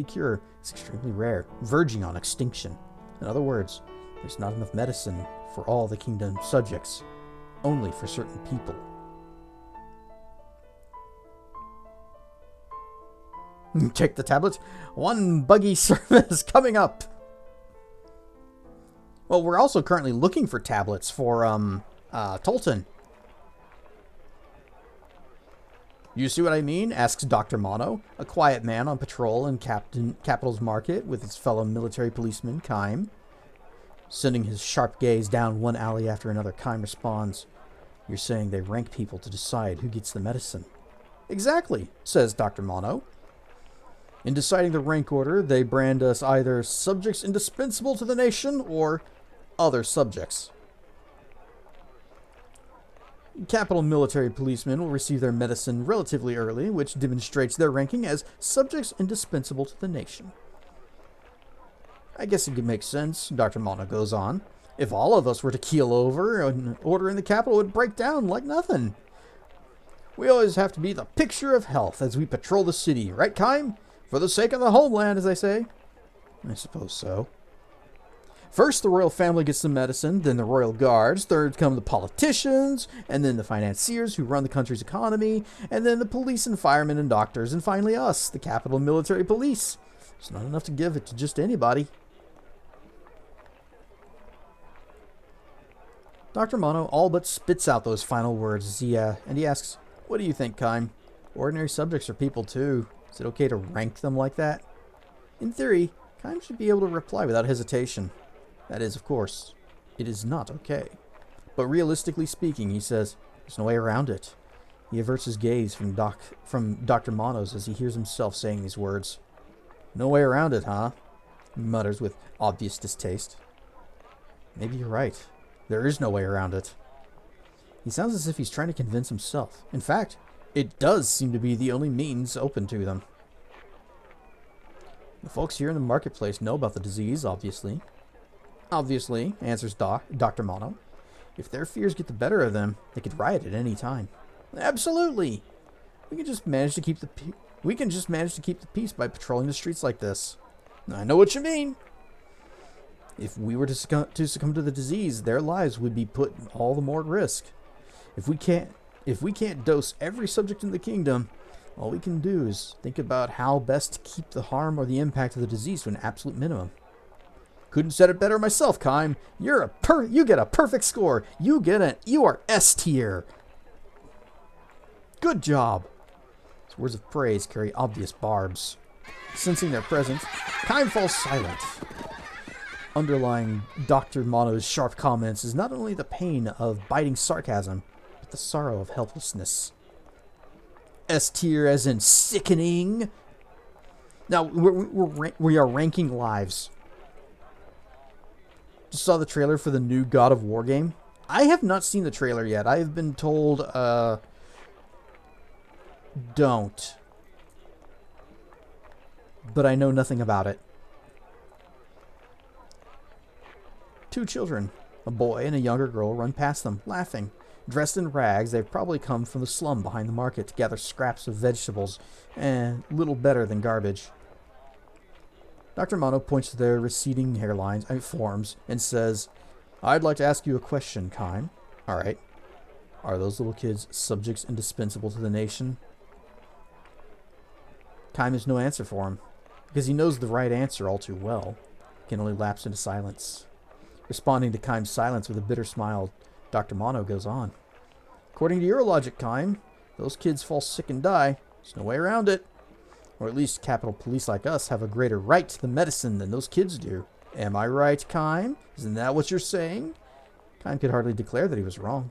cure is extremely rare, verging on extinction. In other words, there's not enough medicine for all the kingdom's subjects, only for certain people. Check the tablet. One buggy service coming up. Well, we're also currently looking for tablets for Tolton. You see what I mean? Asks Dr. Mono, a quiet man on patrol in Capital's Market with his fellow military policeman, Kime. Sending his sharp gaze down one alley after another, Kime responds, "You're saying they rank people to decide who gets the medicine." "Exactly," says Dr. Mono. "In deciding the rank order, they brand us either subjects indispensable to the nation or other subjects. Capital military policemen will receive their medicine relatively early, which demonstrates their ranking as subjects indispensable to the nation." I guess it could make sense, Dr. Mono goes on. If all of us were to keel over, an order in the capital would break down like nothing. We always have to be the picture of health as we patrol the city, right, Kime? For the sake of the homeland, as I say. I suppose so. First, the royal family gets the medicine, then the royal guards, third come the politicians, and then the financiers who run the country's economy, and then the police and firemen and doctors, and finally us, the Capital Military Police. It's not enough to give it to just anybody. Dr. Mono all but spits out those final words and he asks, "What do you think, Kime? Ordinary subjects are people too. Is it okay to rank them like that?" In theory, Kime should be able to reply without hesitation. That is, of course, it is not okay. But realistically speaking, he says, there's no way around it. He averts his gaze from Dr. Mono's as he hears himself saying these words. "No way around it, huh?" he mutters with obvious distaste. Maybe you're right. There is no way around it. He sounds as if he's trying to convince himself. In fact, it does seem to be the only means open to them. The folks here in the marketplace know about the disease, obviously. Obviously, answers Dr. Mono. If their fears get the better of them, they could riot at any time. Absolutely. We can just manage to keep the peace by patrolling the streets like this. I know what you mean. If we were to succumb to the disease, their lives would be put all the more at risk. If we can't dose every subject in the kingdom, all we can do is think about how best to keep the harm or the impact of the disease to an absolute minimum. Couldn't said it better myself, Kime. You get a perfect score. You are S tier. Good job! His words of praise carry obvious barbs. Sensing their presence, Kime falls silent. Underlying Dr. Mono's sharp comments is not only the pain of biting sarcasm, but the sorrow of helplessness. S tier as in sickening. Now, we are ranking lives. Just saw the trailer for the new God of War game. I have not seen the trailer yet. I have been told, don't. But I know nothing about it. 2 children, a boy and a younger girl, run past them, laughing. Dressed in rags, they've probably come from the slum behind the market to gather scraps of vegetables and little better than garbage. Dr. Mono points to their receding forms, and says, I'd like to ask you a question, Kime. Alright. Are those little kids subjects indispensable to the nation? Kime has no answer for him, because he knows the right answer all too well. He can only lapse into silence. Responding to Kime's silence with a bitter smile, Dr. Mono goes on. According to your logic, Kime, those kids fall sick and die. There's no way around it. Or at least Capitol Police like us have a greater right to the medicine than those kids do. Am I right, Kime? Isn't that what you're saying? Kime could hardly declare that he was wrong.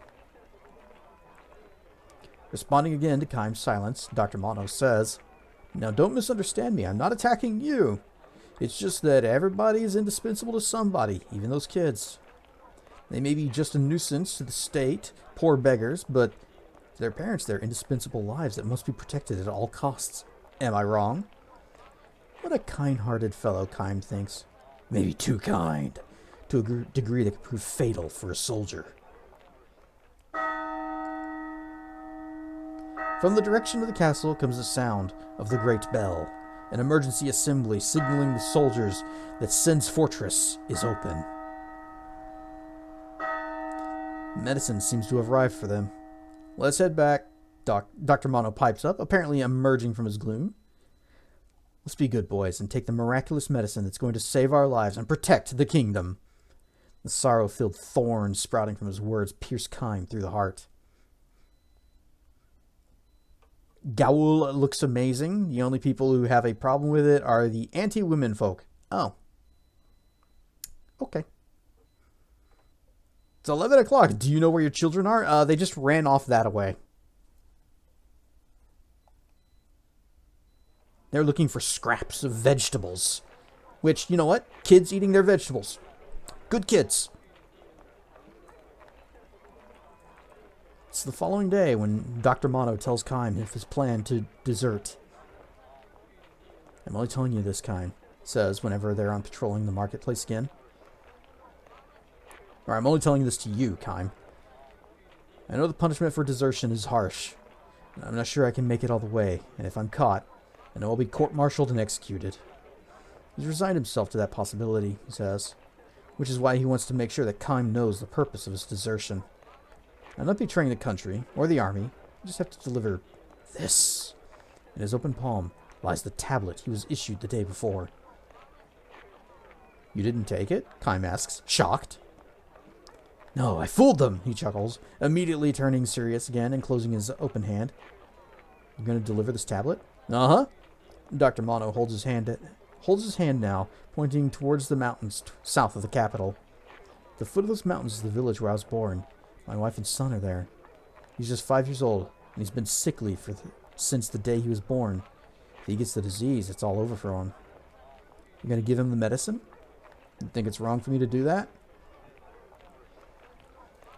Responding again to Kime's silence, Dr. Mono says, Now don't misunderstand me. I'm not attacking you. It's just that everybody is indispensable to somebody, even those kids. They may be just a nuisance to the state, poor beggars, but to their parents, they're indispensable lives that must be protected at all costs. Am I wrong? What a kind-hearted fellow, Kime thinks. Maybe too kind, to a degree that could prove fatal for a soldier. From the direction of the castle comes the sound of the great bell. An emergency assembly signaling the soldiers that Sen's fortress is open. Medicine seems to have arrived for them. Let's head back. Dr. Mono pipes up, apparently emerging from his gloom. Let's be good boys and take the miraculous medicine that's going to save our lives and protect the kingdom. The sorrow-filled thorns sprouting from his words pierce Kime through the heart. Gaul looks amazing. The only people who have a problem with it are the anti-women folk. Oh. Okay. It's 11 o'clock. Do you know where your children are? They just ran off that way. They're looking for scraps of vegetables. Which, you know what? Kids eating their vegetables. Good kids. It's the following day when Dr. Mono tells Kime of his plan to desert. I'm only telling you this, Kime says whenever they're on patrolling the marketplace again. Or I'm only telling this to you, Kime. I know the punishment for desertion is harsh. And I'm not sure I can make it all the way, and if I'm caught, I know I'll be court-martialed and executed. He's resigned himself to that possibility, he says, which is why he wants to make sure that Kime knows the purpose of his desertion. I'm not betraying the country, or the army. I just have to deliver this. In his open palm lies the tablet he was issued the day before. You didn't take it? Kime asks, shocked. No, I fooled them, he chuckles, immediately turning serious again and closing his open hand. You going to deliver this tablet? Uh-huh. Dr. Mono holds his hand now, pointing towards the mountains south of the capital. The foot of those mountains is the village where I was born. My wife and son are there. He's just 5 years old, and he's been sickly since the day he was born. If he gets the disease, it's all over for him. You gonna give him the medicine? You think it's wrong for me to do that?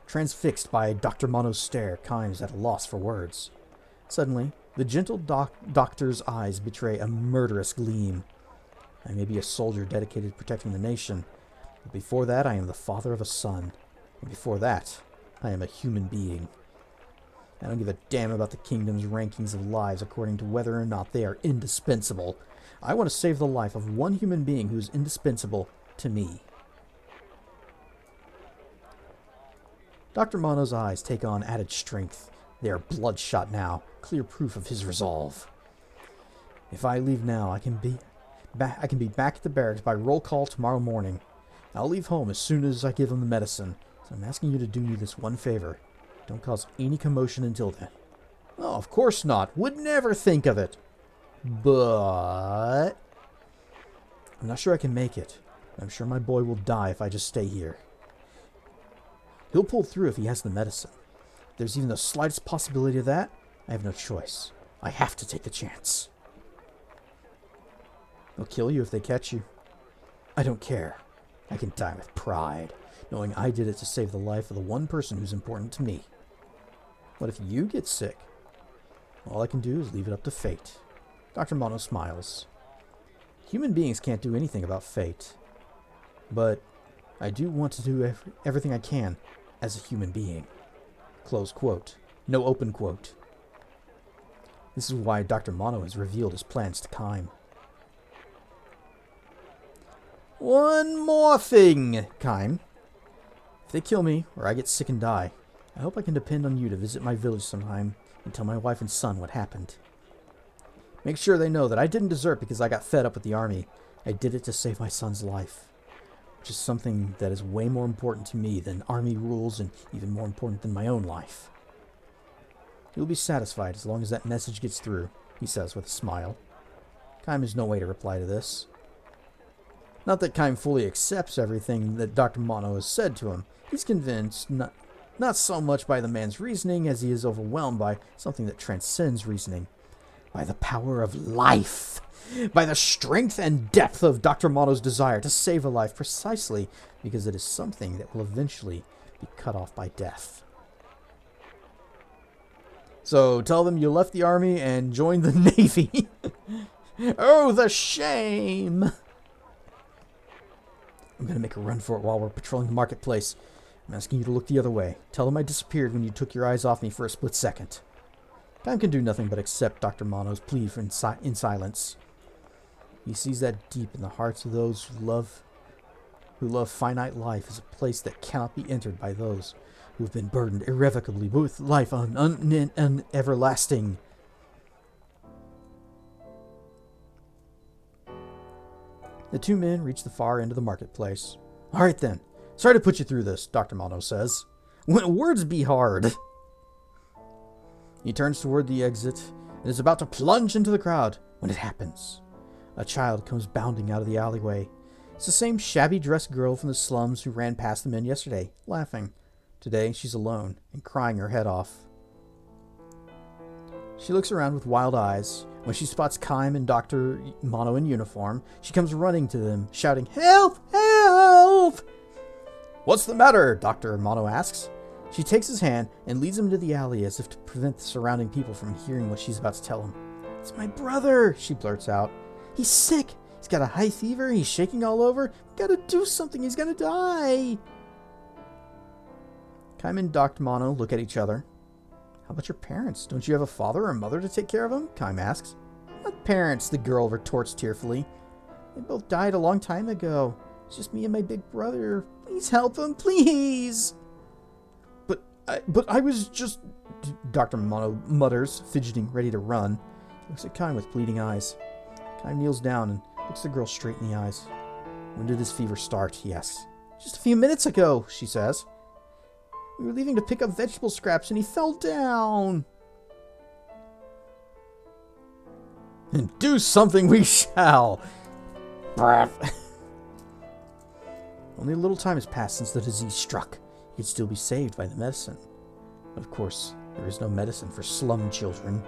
Transfixed by Dr. Mono's stare, Kime's at a loss for words. Suddenly, the gentle doctor's eyes betray a murderous gleam. I may be a soldier dedicated to protecting the nation, but before that I am the father of a son. And before that, I am a human being. I don't give a damn about the kingdom's rankings of lives according to whether or not they are indispensable. I want to save the life of one human being who is indispensable to me. Dr. Mono's eyes take on added strength. They are bloodshot now, clear proof of his resolve. If I leave now, I can be back at the barracks by roll call tomorrow morning. I'll leave home as soon as I give him the medicine. So I'm asking you to do me this one favor. Don't cause any commotion until then. Oh, of course not. Would never think of it. But I'm not sure I can make it. I'm sure my boy will die if I just stay here. He'll pull through if he has the medicine. If there's even the slightest possibility of that, I have no choice. I have to take the chance. They'll kill you if they catch you. I don't care. I can die with pride, knowing I did it to save the life of the one person who's important to me. What if you get sick? All I can do is leave it up to fate. Dr. Mono smiles. Human beings can't do anything about fate. But I do want to do everything I can as a human being. Close quote. No open quote. This is why Dr. Mono has revealed his plans to Kime. One more thing, Kime. If they kill me, or I get sick and die, I hope I can depend on you to visit my village sometime and tell my wife and son what happened. Make sure they know that I didn't desert because I got fed up with the army. I did it to save my son's life, which is something that is way more important to me than army rules and even more important than my own life. You'll be satisfied as long as that message gets through, he says with a smile. Kime has no way to reply to this. Not that Kime fully accepts everything that Dr. Mono has said to him. He's convinced not so much by the man's reasoning as he is overwhelmed by something that transcends reasoning. By the power of life. By the strength and depth of Dr. Mono's desire to save a life precisely because it is something that will eventually be cut off by death. So tell them you left the army and joined the Navy. Oh, the shame! I'm going to make a run for it while we're patrolling the marketplace. I'm asking you to look the other way. Tell them I disappeared when you took your eyes off me for a split second. Kime can do nothing but accept Dr. Mono's plea in silence. He sees that deep in the hearts of those who love finite life is a place that cannot be entered by those who have been burdened irrevocably with life everlasting. The two men reach the far end of the marketplace. All right then. Sorry to put you through this, Dr. Mono says. When words be hard. He turns toward the exit and is about to plunge into the crowd when it happens. A child comes bounding out of the alleyway. It's the same shabby-dressed girl from the slums who ran past the men yesterday, laughing. Today, she's alone and crying her head off. She looks around with wild eyes. When she spots Kime and Dr. Mono in uniform, she comes running to them, shouting, "Help! Help!" What's the matter? Dr. Mono asks. She takes his hand and leads him into the alley as if to prevent the surrounding people from hearing what she's about to tell him. It's my brother, she blurts out. He's sick. He's got a high fever. He's shaking all over. We gotta do something. He's gonna die. Kime and Dr. Mono look at each other. How about your parents? Don't you have a father or mother to take care of him? Kime asks. What parents? The girl retorts tearfully. They both died a long time ago. It's just me and my big brother. Please help him, please. But I was just... Dr. Mono mutters, fidgeting, ready to run. He looks at Kime with bleeding eyes. Kime kneels down and looks the girl straight in the eyes. When did his fever start? He asks. Just a few minutes ago, she says. We were leaving to pick up vegetable scraps and he fell down. And do something we shall. Only a little time has passed since the disease struck. He could still be saved by the medicine. Of course, there is no medicine for slum children.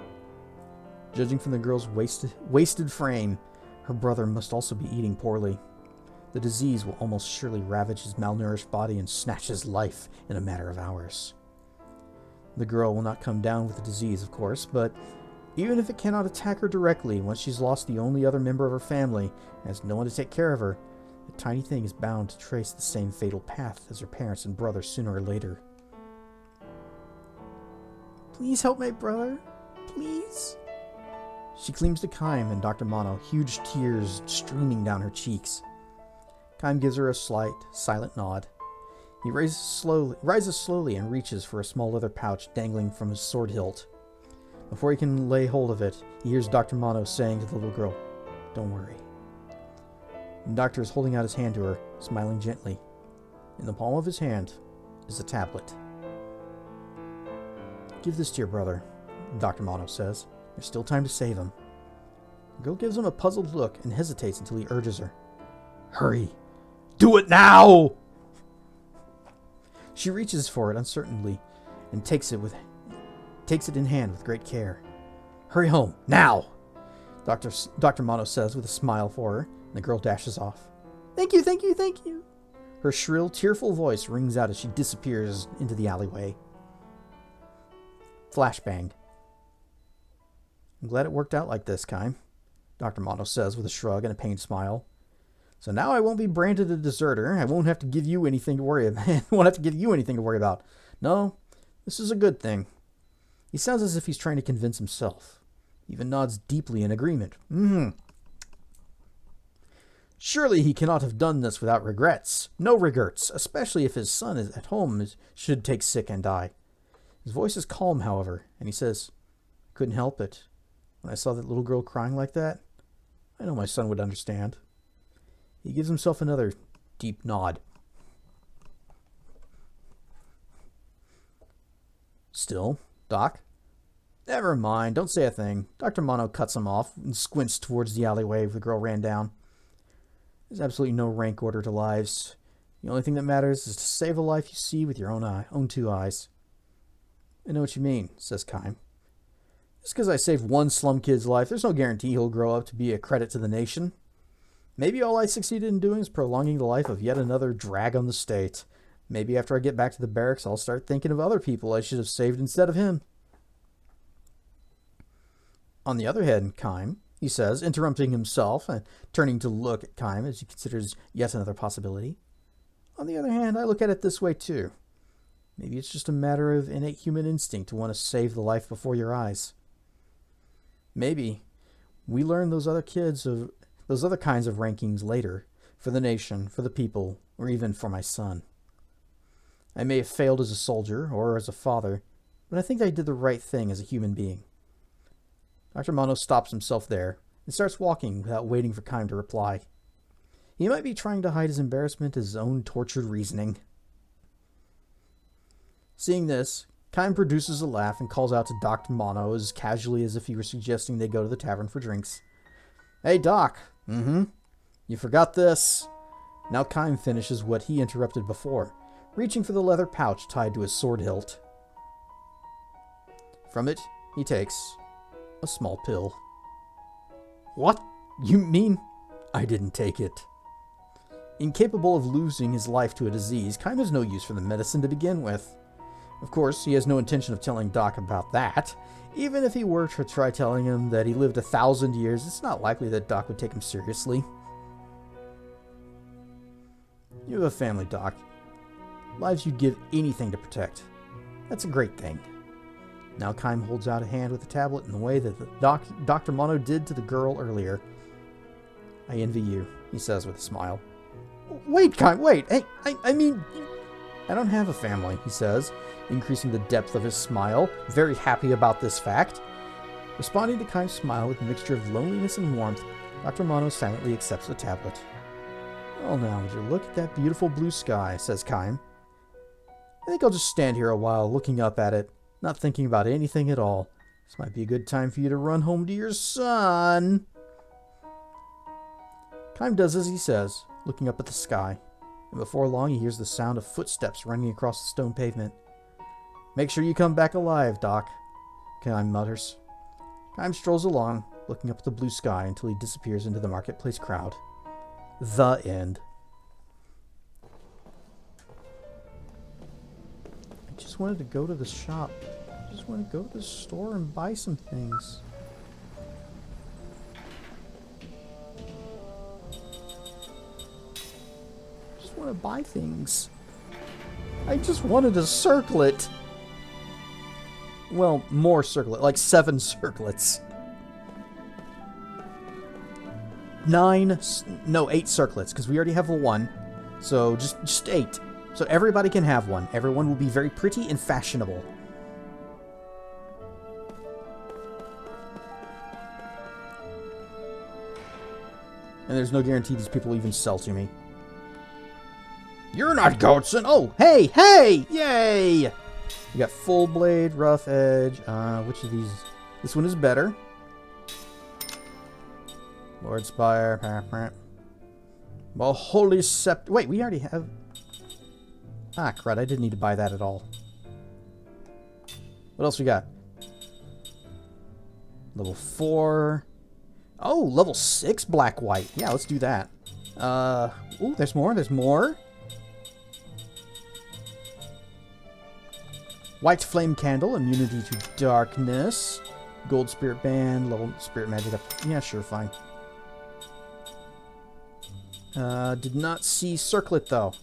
Judging from the girl's wasted frame, her brother must also be eating poorly. The disease will almost surely ravage his malnourished body and snatch his life in a matter of hours. The girl will not come down with the disease, of course, but even if it cannot attack her directly once she's lost the only other member of her family and has no one to take care of her, the tiny thing is bound to trace the same fatal path as her parents and brother sooner or later. Please help my brother. Please. She clings to Kime and Dr. Mono, huge tears streaming down her cheeks. Kime gives her a slight, silent nod. He rises slowly and reaches for a small leather pouch dangling from his sword hilt. Before he can lay hold of it, he hears Dr. Mono saying to the little girl, "Don't worry." The doctor is holding out his hand to her, smiling gently. In the palm of his hand is a tablet. Give this to your brother. Dr. Mono says. There's still time to save him. The girl gives him a puzzled look and hesitates until he urges her. Hurry! Do it now! She reaches for it uncertainly and takes it in hand with great care. Hurry home, now! Dr. Mono says with a smile for her, and the girl dashes off. Thank you, thank you, thank you! Her shrill, tearful voice rings out as she disappears into the alleyway. Flashbang. I'm glad it worked out like this, Kime, Dr. Mono says with a shrug and a pained smile. So now I won't be branded a deserter. I won't have to give you anything to worry about. No, this is a good thing. He sounds as if he's trying to convince himself. He even nods deeply in agreement. Surely he cannot have done this without regrets. No regrets, especially if his son is at home should take sick and die. His voice is calm, however, and he says, couldn't help it. When I saw that little girl crying like that, I know my son would understand. He gives himself another deep nod. Still, Doc? Never mind, don't say a thing. Dr. Mono cuts him off and squints towards the alleyway where the girl ran down. There's absolutely no rank order to lives. The only thing that matters is to save a life you see with your own two eyes. I know what you mean, says Kime. Just because I saved one slum kid's life, there's no guarantee he'll grow up to be a credit to the nation. Maybe all I succeeded in doing is prolonging the life of yet another drag on the state. Maybe after I get back to the barracks, I'll start thinking of other people I should have saved instead of him. On the other hand, Kime, he says, interrupting himself and turning to look at Kime as he considers yet another possibility. On the other hand, I look at it this way too. Maybe it's just a matter of innate human instinct to want to save the life before your eyes. Maybe we learn those other kinds of rankings later, for the nation, for the people, or even for my son. I may have failed as a soldier or as a father, but I think I did the right thing as a human being. Dr. Mono stops himself there and starts walking without waiting for Kime to reply. He might be trying to hide his embarrassment as his own tortured reasoning. Seeing this, Kime produces a laugh and calls out to Dr. Mono as casually as if he were suggesting they go to the tavern for drinks. Hey, Doc. You forgot this. Now Kime finishes what he interrupted before, reaching for the leather pouch tied to his sword hilt. From it, he takes a small pill. What? You mean I didn't take it? Incapable of losing his life to a disease, Kime has no use for the medicine to begin with. Of course, he has no intention of telling Doc about that. Even if he were to try telling him that he lived 1,000 years, it's not likely that Doc would take him seriously. You have a family, Doc. Lives you'd give anything to protect. That's a great thing. Now Kime holds out a hand with the tablet in the way that Dr. Mono did to the girl earlier. I envy you, he says with a smile. Wait, Kime, wait! Hey, I mean... I don't have a family, he says, increasing the depth of his smile, very happy about this fact. Responding to Kime's smile with a mixture of loneliness and warmth, Dr. Mono silently accepts the tablet. Well now, would you look at that beautiful blue sky, says Kime. I think I'll just stand here a while looking up at it, not thinking about anything at all. This might be a good time for you to run home to your son. Kime does as he says, looking up at the sky, and before long he hears the sound of footsteps running across the stone pavement. Make sure you come back alive, Doc, Kime mutters. Kime strolls along, looking up at the blue sky until he disappears into the marketplace crowd. The end. I just wanted to go to the shop. I just want to go to the store and buy some things. I just want to buy things. I just wanted to circlet. Well, more circlet, like 7 circlets. 8 circlets, because we already have 1. So just 8. So everybody can have one. Everyone will be very pretty and fashionable. And there's no guarantee these people even sell to me. You're not Goatson! Oh, hey! Yay! We got full blade, rough edge. Which of these? This one is better. Lord Spire. Well, holy sept. Wait, we already have. Ah, crud! I didn't need to buy that at all. What else we got? Level 4. Oh, level 6 black white. Yeah, let's do that. Ooh, there's more. There's more. White flame candle, immunity to darkness. Gold spirit band, level spirit magic up. Yeah, sure, fine. Did not see circlet though.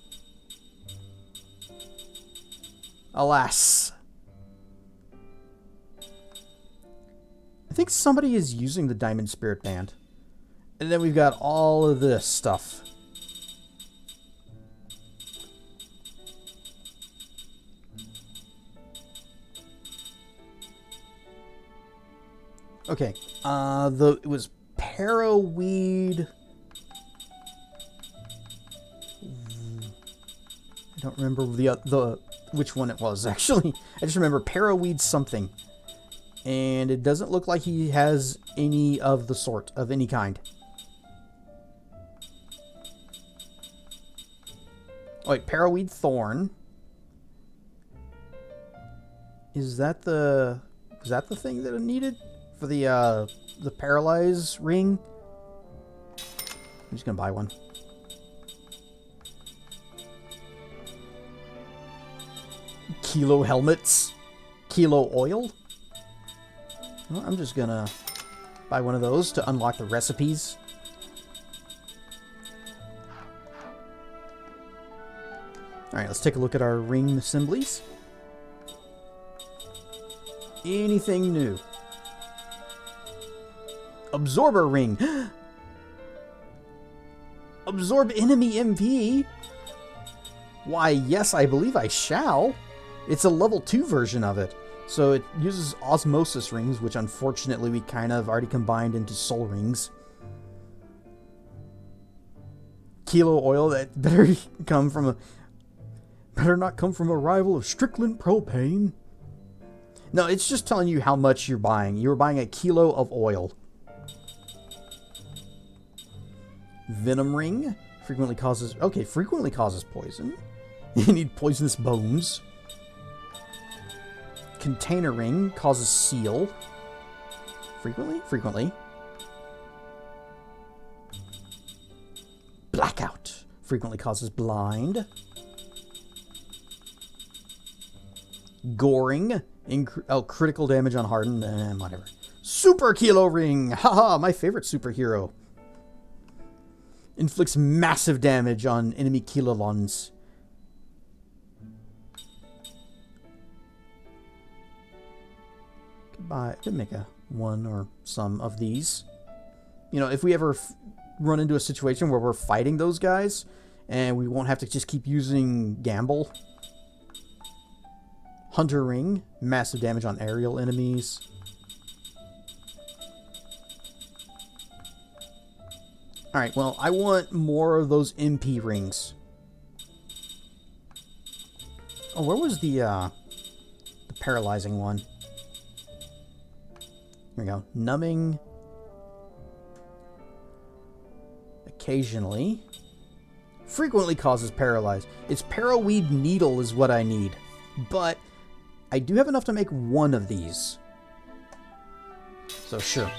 Alas. I think somebody is using the diamond spirit band. And then we've got all of this stuff. Okay, it was Paraweed. I don't remember which one it was actually. I just remember Paraweed something, and it doesn't look like he has any of the sort of any kind. Oh, wait, Paraweed Thorn. Is that the thing that I needed? For the paralyze ring. I'm just gonna buy one. Kilo helmets. Kilo oil. Well, I'm just gonna buy one of those to unlock the recipes. Alright, let's take a look at our ring assemblies. Anything new? Absorber ring. Absorb enemy MP. Why, yes, I believe I shall. It's a level 2 version of it. So it uses osmosis rings, which unfortunately we kind of already combined into soul rings. Kilo oil, that better not come from a rival of Strickland propane. No, it's just telling you how much you're buying. You're buying a kilo of oil. Venom ring frequently causes poison. You need poisonous bones. Container ring causes seal. Frequently. Blackout frequently causes blind. Goring, critical damage on hardened, whatever. Super kilo ring, haha, my favorite superhero. Inflicts massive damage on enemy kilolons. Could make one or some of these. You know, if we ever run into a situation where we're fighting those guys, and we won't have to just keep using Gamble. Hunter ring, massive damage on aerial enemies. Alright, well, I want more of those MP rings. Oh, where was the paralyzing one? Here we go. Numbing. Occasionally. Frequently causes paralyze. It's Paraweed Needle is what I need. But I do have enough to make one of these. So sure.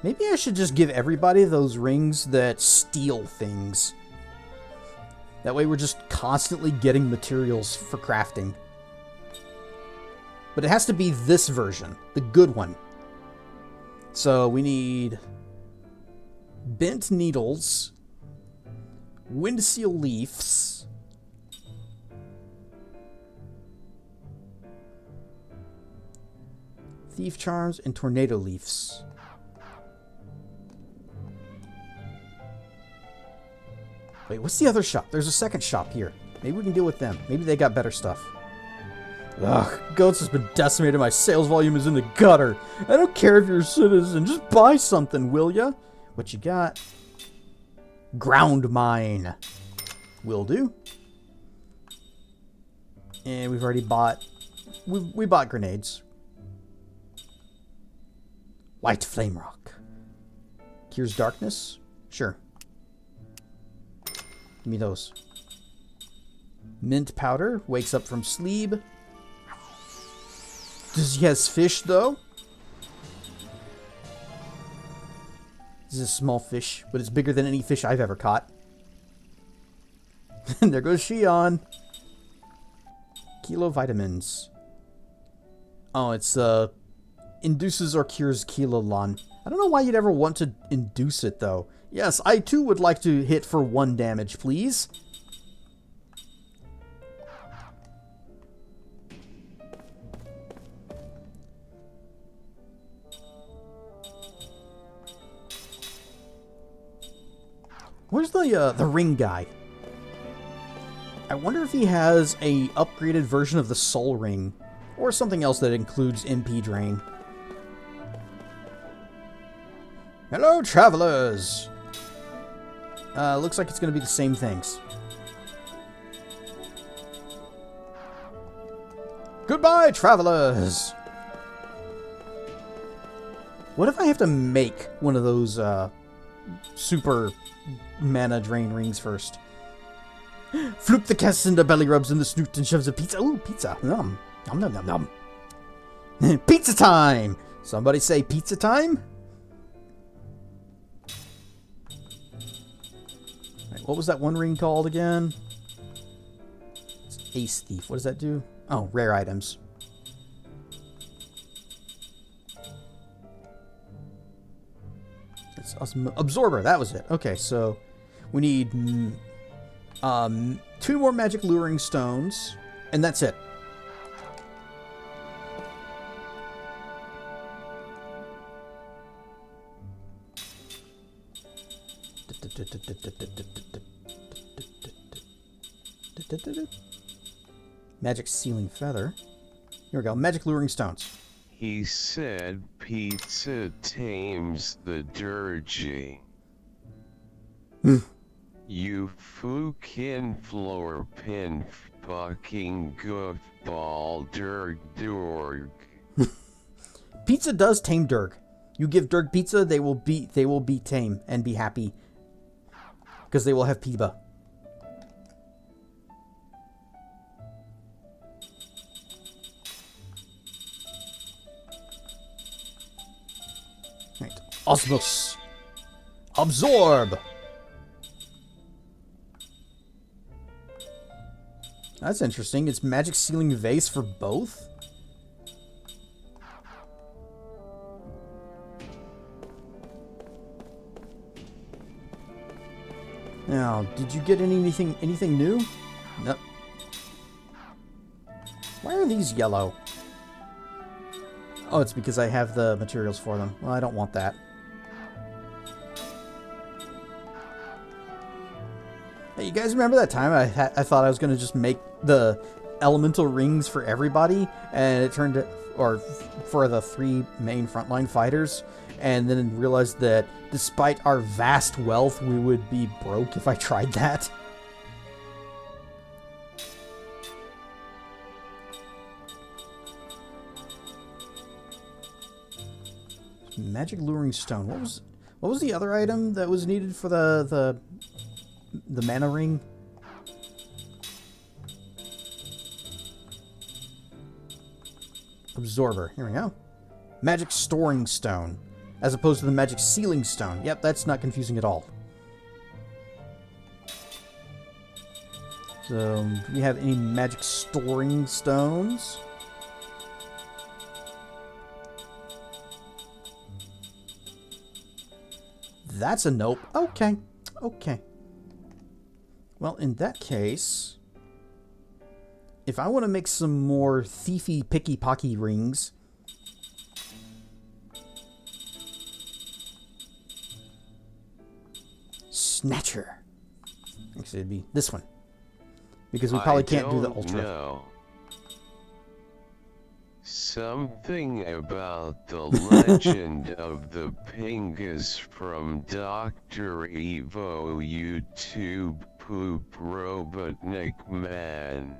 Maybe I should just give everybody those rings that steal things. That way we're just constantly getting materials for crafting. But it has to be this version, the good one. So we need bent needles, wind seal leaves, thief charms, and tornado leaves. Wait, what's the other shop? There's a second shop here. Maybe we can deal with them. Maybe they got better stuff. Ugh, Goats has been decimated. My sales volume is in the gutter. I don't care if you're a citizen. Just buy something, will ya? What you got? Ground mine. Will do. And we've already bought... We bought grenades. White flame rock. Cures darkness? Sure. Give me those. Mint powder. Wakes up from sleep. Does he has fish, though? This is a small fish, but it's bigger than any fish I've ever caught. And there goes Shion. Kilo vitamins. Oh, it's, induces or cures kilolon. I don't know why you'd ever want to induce it, though. Yes, I, too, would like to hit for 1 damage, please. Where's the ring guy? I wonder if he has a upgraded version of the soul ring. Or something else that includes MP drain. Hello, travelers! Looks like it's going to be the same things. Goodbye, travelers! What if I have to make one of those, super mana drain rings first? Floop the cast into belly rubs in the snoot and shoves a pizza. Ooh, pizza. Nom. Nom nom nom nom. Pizza time! Somebody say pizza time? Right, what was that one ring called again? It's Ace Thief. What does that do? Oh, rare items. It's Absorber. That was it. Okay, so we need 2 more magic luring stones, and that's it. Magic sealing feather. Here we go. Magic luring stones. He said pizza tames the dirgy. You fucking floor pin fucking goofball dirg dorg. Pizza does tame Durg. You give Durg pizza, they will be tame and be happy. Because they will have Piba. Right. Osmos. Absorb. That's interesting. It's magic sealing vase for both? Now, did you get anything new? Nope. Why are these yellow? Oh, it's because I have the materials for them. Well, I don't want that. Hey, you guys remember that time I thought I was going to just make the elemental rings for everybody, and it turned to, or for the 3 main frontline fighters, and then realized that despite our vast wealth, we would be broke if I tried that. Magic luring stone. What was the other item that was needed for the mana ring? Absorber. Here we go. Magic storing stone. As opposed to the magic sealing stone. Yep, that's not confusing at all. So, do we have any magic storing stones? That's a nope. Okay. Okay. Well, in that case, if I want to make some more thiefy, picky-pocky rings, Snatcher. Actually, it'd be this one. Because we probably can't do the Ultra. No. something about the legend of the Pingus from Dr. Evo YouTube Poop Robotnik Man.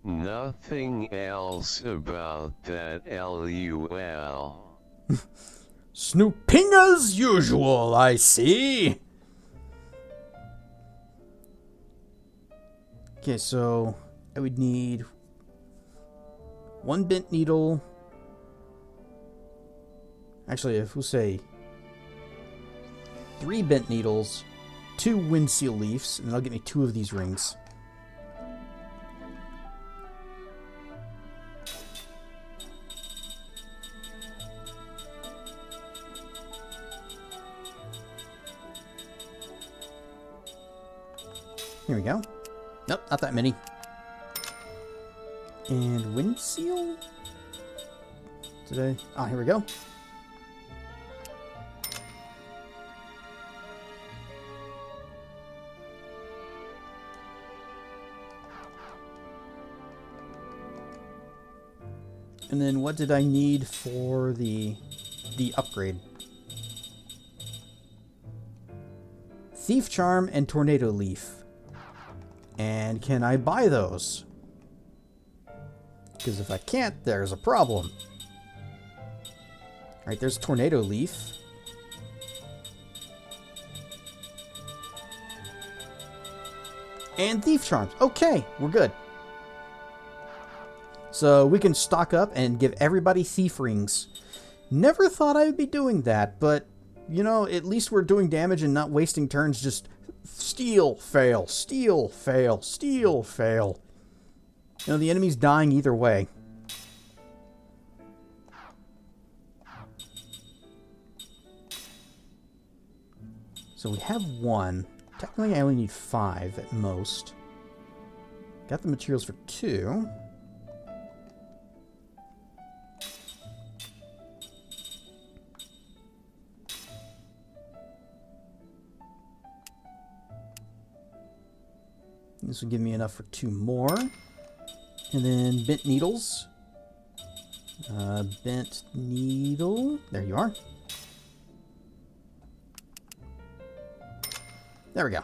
Nothing else about that LUL. Snooping as usual, I see. Okay, so I would need 1 bent needle. Actually, if we'll say 3 bent needles, 2 wind seal leaves, and that'll get me 2 of these rings. Here we go. Nope, not that many. And wind seal? Today. Ah, here we go. And then what did I need for the upgrade? Thief Charm and Tornado Leaf. And can I buy those? Because if I can't, there's a problem. Alright, there's Tornado Leaf. And Thief Charms. Okay, we're good. So we can stock up and give everybody Thief Rings. Never thought I would be doing that, but, you know, at least we're doing damage and not wasting turns just steal, fail, steal, fail, steal, fail. You know, the enemy's dying either way. So we have 1. Technically, I only need 5 at most. Got the materials for 2. This will give me enough for 2 more. And then bent needles. Bent needle. There you are. There we go.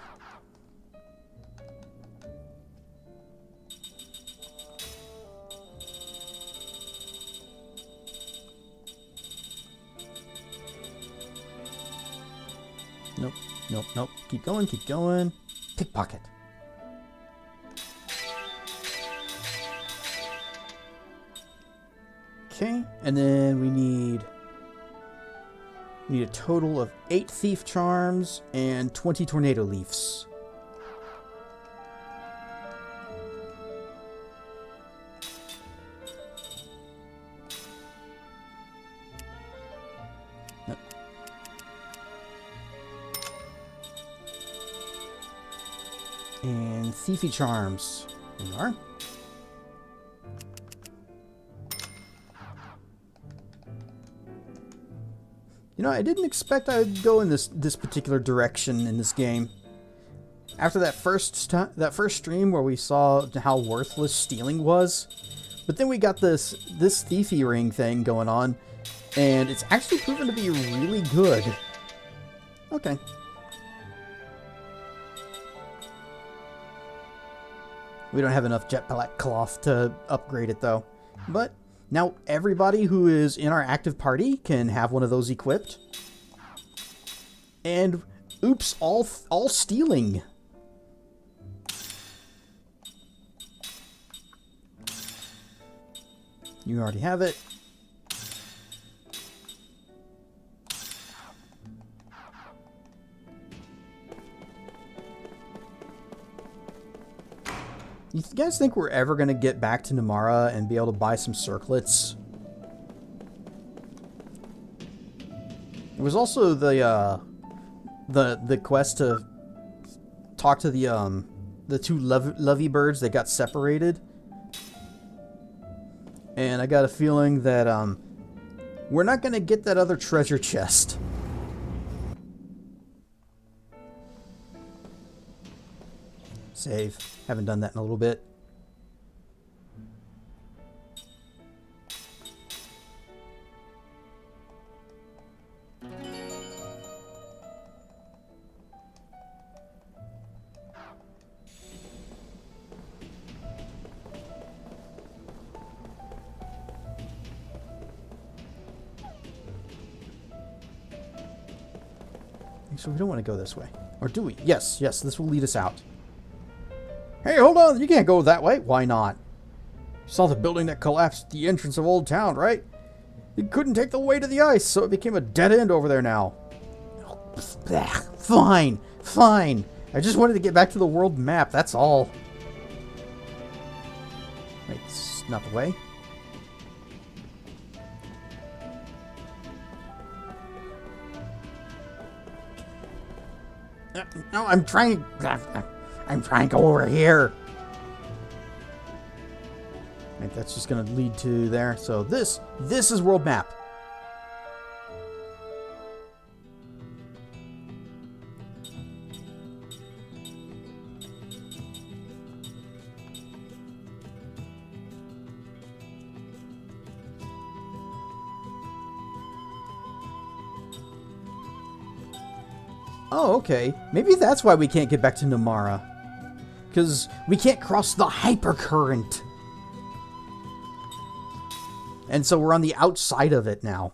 Nope, nope, nope. Keep going, keep going. Pickpocket. Okay, and then we need a total of 8 Thief Charms and 20 Tornado Leaves. Nope. And Thiefy Charms. There you are. You know, I didn't expect I would go in this particular direction in this game. After that first stream where we saw how worthless stealing was, but then we got this thiefy ring thing going on, and it's actually proven to be really good. Okay. We don't have enough jet black cloth to upgrade it though, but now everybody who is in our active party can have one of those equipped. And oops, all stealing. You already have it. You guys think we're ever going to get back to Namara and be able to buy some circlets? There was also the quest to talk to the 2 lovey birds that got separated. And I got a feeling that we're not going to get that other treasure chest. Save. Haven't done that in a little bit. So we don't want to go this way. Or do we? Yes, yes, this will lead us out. Hey, hold on. You can't go that way. Why not? You saw the building that collapsed at the entrance of Old Town, right? It couldn't take the weight of the ice, so it became a dead end over there now. Fine, fine. I just wanted to get back to the world map, that's all. Wait, it's not the way. No, I'm trying to go over here. Right, that's just going to lead to there. So this is world map. Oh, okay. Maybe that's why we can't get back to Namara. Because we can't cross the hypercurrent. And so we're on the outside of it now.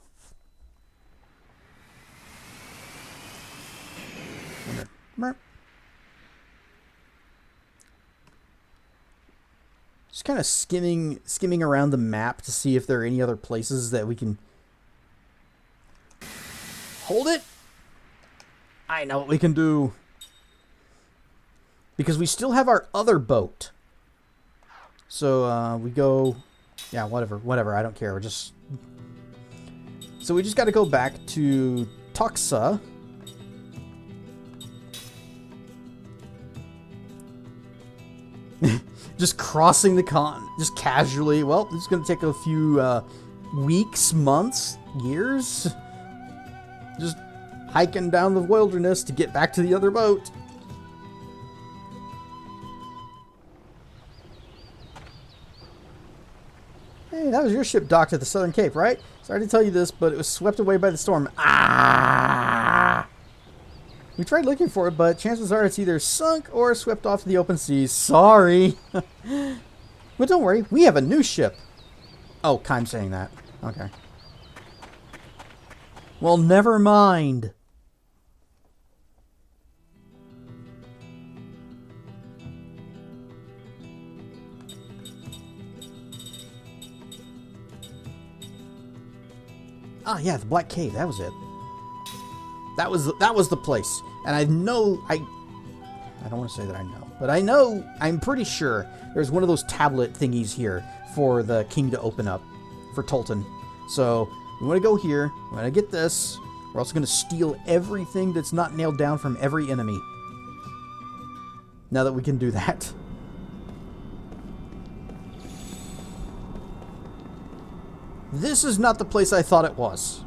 Just kind of skimming around the map to see if there are any other places that we can... Hold it! I know what we can do. Because we still have our other boat. So, we go... Yeah, whatever, I don't care. We're just... So we just got to go back to Toxa. Just crossing the just casually. Well, it's going to take a few weeks, months, years. Just hiking down the wilderness to get back to the other boat. Hey, that was your ship docked at the Southern Cape, right? Sorry to tell you this, but it was swept away by the storm. Ah! We tried looking for it, but chances are it's either sunk or swept off to the open seas. Sorry. But don't worry, we have a new ship. Oh, I'm saying that. Okay. Well, never mind. Ah, yeah, the Black Cave. That was it. That was the place. And I know I don't want to say that I know, but I'm pretty sure there's one of those tablet thingies here for the king to open up for Tolton. So we want to go here. We want to get this. We're also going to steal everything that's not nailed down from every enemy. Now that we can do that. This is not the place I thought it was.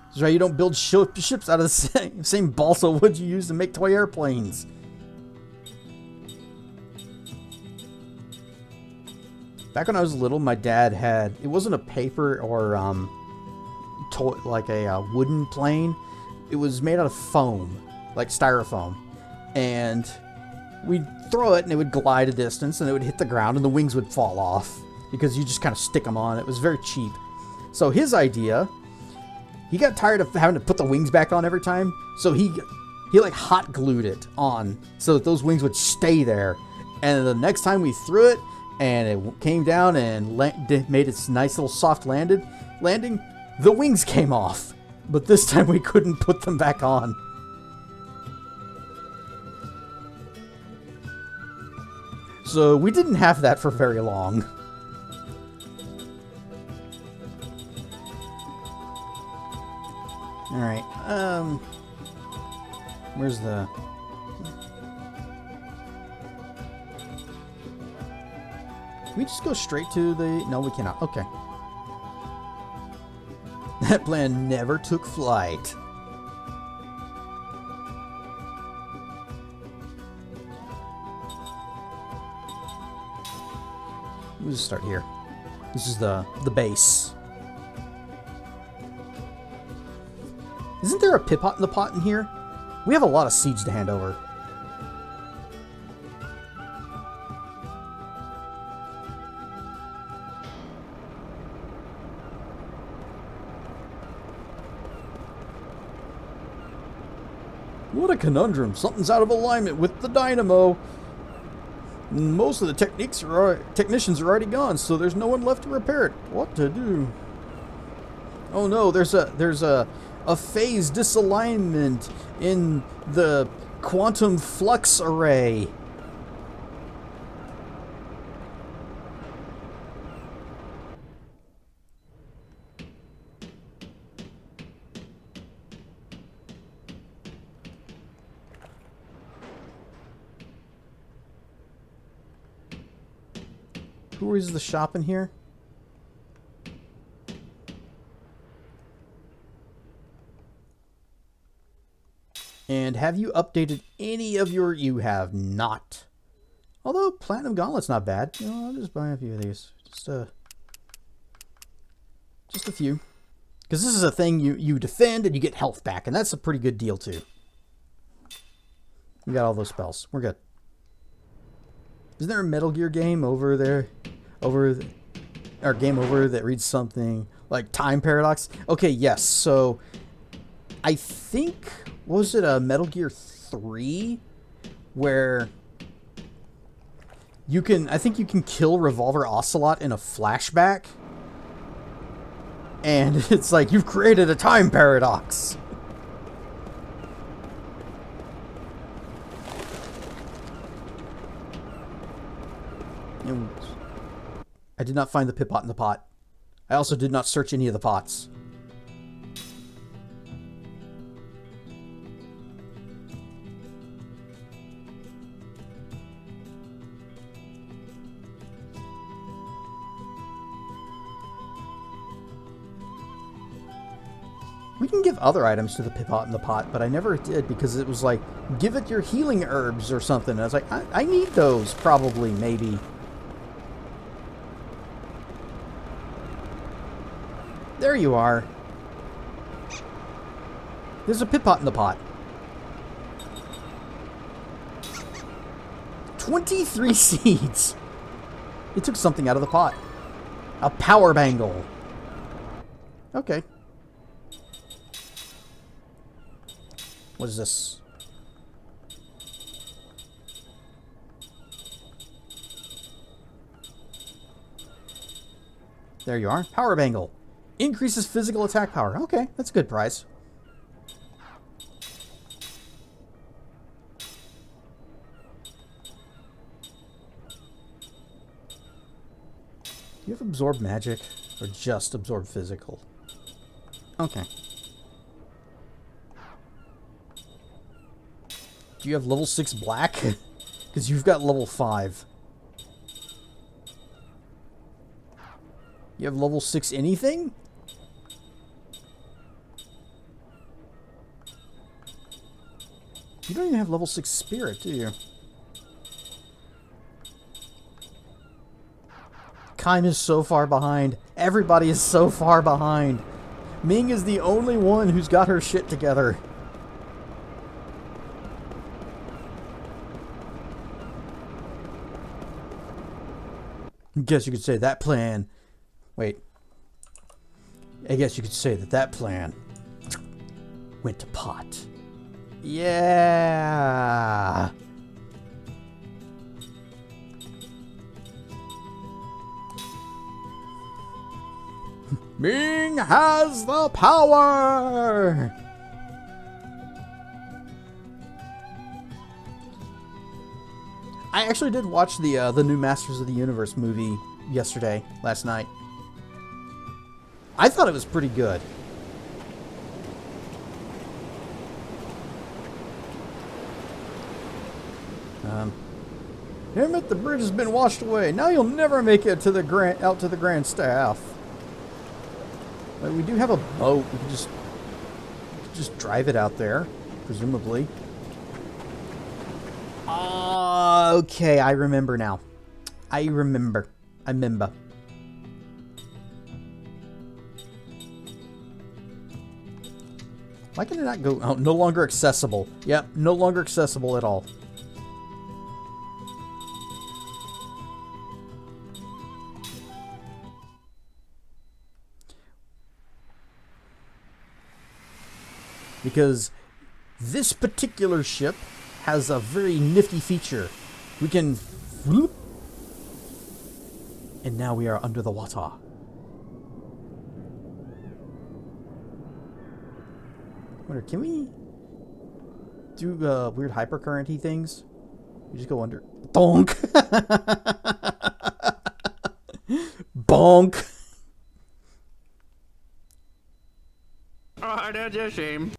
That's right, you don't build ships out of the same balsa wood you use to make toy airplanes. Back when I was little, my dad had... It wasn't a paper or like a wooden plane. It was made out of foam, like styrofoam. And we'd throw it and it would glide a distance and it would hit the ground and the wings would fall off because you just kind of stick them on. It was very cheap. So his idea, he got tired of having to put the wings back on every time. So he like hot glued it on so that those wings would stay there. And the next time we threw it and it came down and made its nice little soft landing, the wings came off. But this time we couldn't put them back on. So we didn't have that for very long. Alright, where's the... Can we just go straight to the... No, we cannot. Okay. That plan never took flight. We'll just start here. This is the base. Isn't there a pit-pot in the pot in here? We have a lot of seeds to hand over. What a conundrum. Something's out of alignment with the dynamo. Most of the technicians are already gone, so there's no one left to repair it. What to do? Oh no, there's a phase disalignment in the quantum flux array. Who is the shop in here? And have you updated any of your... You have not. Although, Platinum Gauntlet's not bad. You know, I'll just buy a few of these. Just a few. Because this is a thing you defend and you get health back. And that's a pretty good deal, too. We got all those spells. We're good. Isn't there a Metal Gear game over there? Or game over that reads something like Time Paradox? Okay, yes. So, I think... Was it a Metal Gear 3? Where... you can... I think you can kill Revolver Ocelot in a flashback. And it's like, you've created a time paradox. And I did not find the pit pot in the pot. I also did not search any of the pots. We can give other items to the pit pot in the pot, but I never did because it was like, give it your healing herbs or something. And I was like, I need those, probably, maybe. There you are. There's a pit pot in the pot. 23 seeds. It took something out of the pot. A power bangle. Okay. What is this? There you are. Power bangle. Increases physical attack power. Okay, that's a good prize. Do you have absorb magic or just absorb physical? Okay. Do you have level 6 black? Because you've got level 5. You have level 6 anything? You don't even have level 6 spirit, do you? Kime is so far behind. Everybody is so far behind. Ming is the only one who's got her shit together. I guess you could say that plan... Wait. I guess you could say that plan went to pot. Yeah. Ming has the power. I actually did watch the new Masters of the Universe movie last night. I thought it was pretty good. Damn it, the bridge has been washed away. Now you'll never make it to the out to the Grand Staff. But we do have a boat. We can just drive it out there, presumably. Okay, I remember now. I remember. Why can it not go? Oh, no longer accessible. Yep, no longer accessible at all. Because This particular ship has a very nifty feature. We can... whoop, and now we are under the water. Wonder, can we do weird hypercurrent-y things? We just go under. Bonk! Bonk! Oh, that's a shame.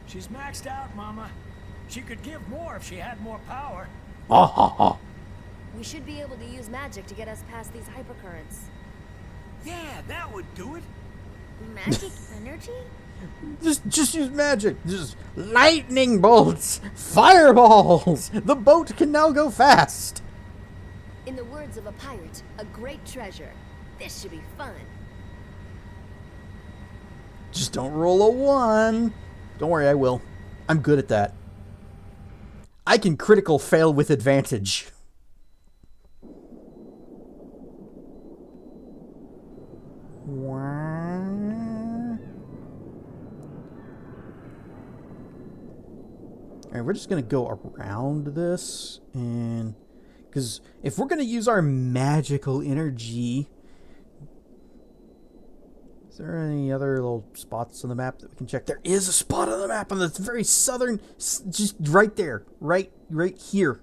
She's maxed out, Mama. She could give more if she had more power. Ah ha ha! We should be able to use magic to get us past these hypercurrents. Yeah, that would do it. Magic energy? Just use magic. Just lightning bolts, fireballs. The boat can now go fast. In the words of a pirate, a great treasure. This should be fun. Just don't roll a 1. Don't worry, I will. I'm good at that. I can critical fail with advantage. Alright, we're just going to go around this, and because if we're going to use our magical energy, is there any other little spots on the map that we can check? There is a spot on the map on the very southern, just right there, right here.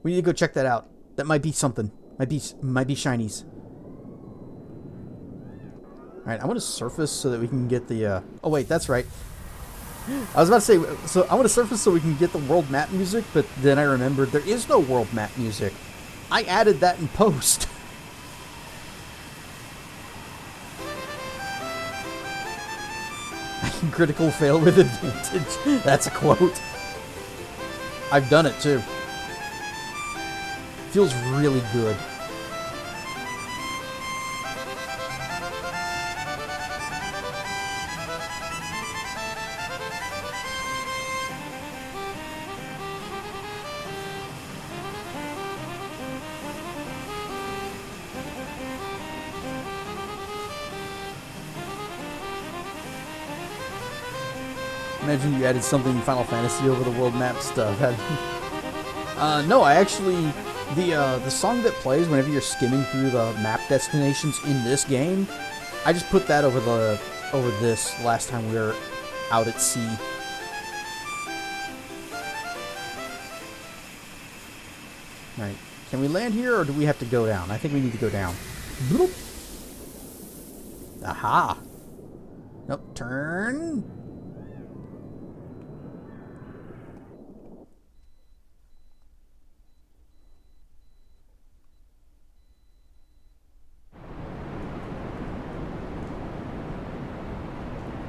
We need to go check that out. That might be something. Might be shinies. Alright, I want to surface so that we can get the, oh wait, that's right. I was about to say, so I want to surface so we can get the world map music, but then I remembered there is no world map music. I added that in post. I can critical fail with advantage. That's a quote. I've done it too. Feels really good. Imagine you added something in Final Fantasy over the world map stuff. No, I actually the song that plays whenever you're skimming through the map destinations in this game, I just put that over this last time we were out at sea. Alright, can we land here or do we have to go down? I think we need to go down. Bloop. Aha! Nope, turn.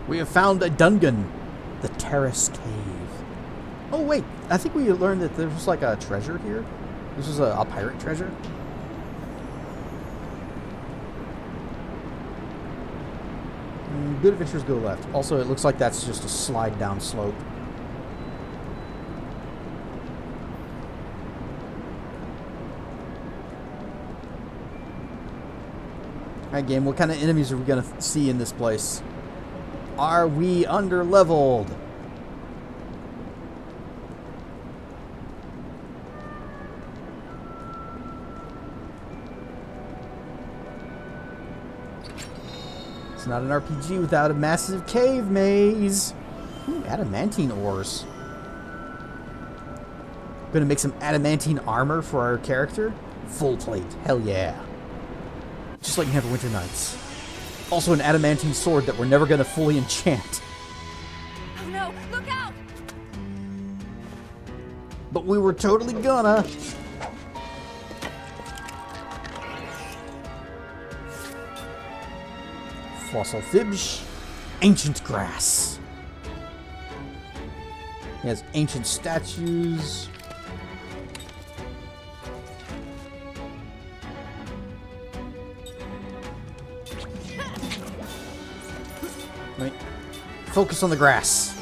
We have found a dungeon, the Terrace Cave. Oh wait, I think we learned that there was like a treasure here. This was a pirate treasure. Good adventures go left. Also, it looks like that's just a slide down slope. Alright game, what kind of enemies are we going to see in this place? Are we under-leveled? It's not an RPG without a massive cave maze. Ooh, adamantine ores. Gonna make some adamantine armor for our character. Full plate. Hell yeah. Just like in Neverwinter Nights. Also an adamantine sword that we're never gonna fully enchant. Oh no, look out! But we were totally gonna. Fossil fibs. Ancient grass. He has ancient statues. Wait. Focus on the grass.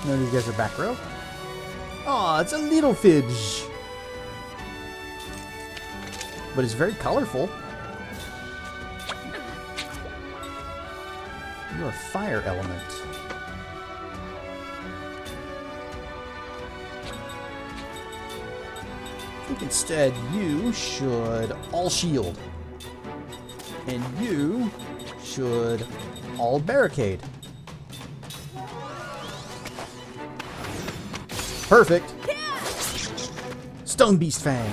None of these guys are back row. Aw, it's a little fidge. but it's very colorful. You're a fire element. I think instead you should all shield. And you should all barricade. Perfect. Stone Beast Fang.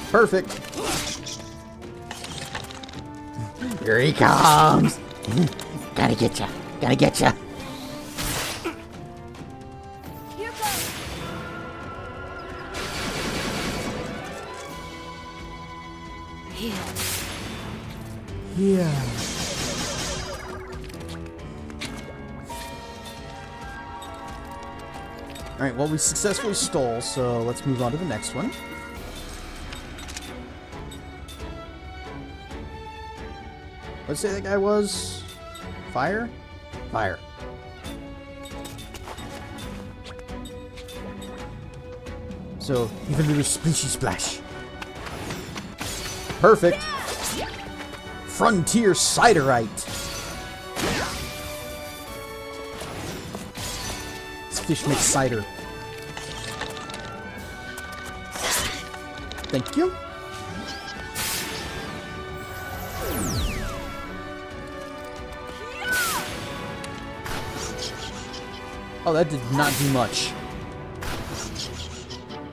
Perfect. Here he comes. Gotta get ya. Gotta get ya. Here goes. Yeah. Alright, well, we successfully stole, so let's move on to the next one. Let's say that guy was... Fire? Fire. So, even a little splishy splash. Perfect. Frontier Ciderite. It's fish mix cider. Thank you. Oh, that did not do much.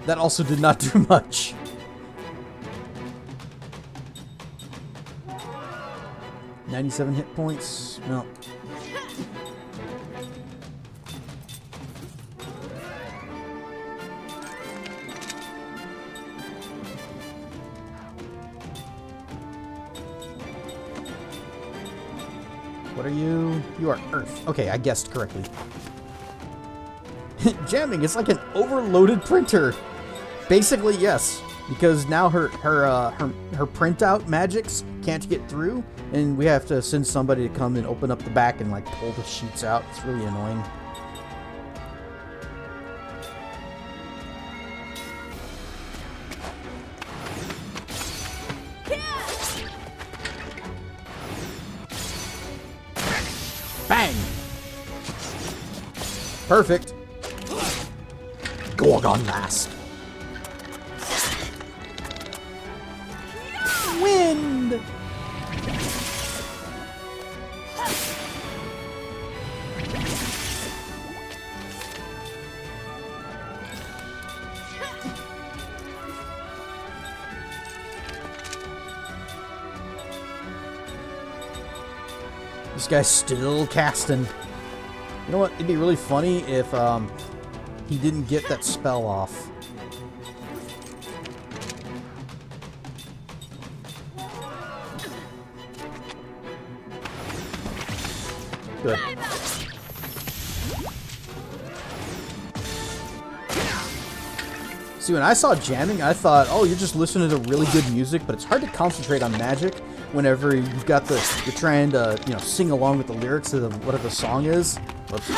That also did not do much. $97 hit points. No. What are you? You are Earth. Okay, I guessed correctly. Jamming, it's like an overloaded printer. Basically, yes. Because now her printout magics can't get through, and we have to send somebody to come and open up the back and like pull the sheets out. It's really annoying. Bang! Perfect. Gorgon Mask. Wind! This guy's still casting. You know what? It'd be really funny if he didn't get that spell off. Good. See, when I saw jamming, I thought, oh, you're just listening to really good music, but it's hard to concentrate on magic whenever you've got you're trying to, you know, sing along with the lyrics of whatever the song is. Whoops.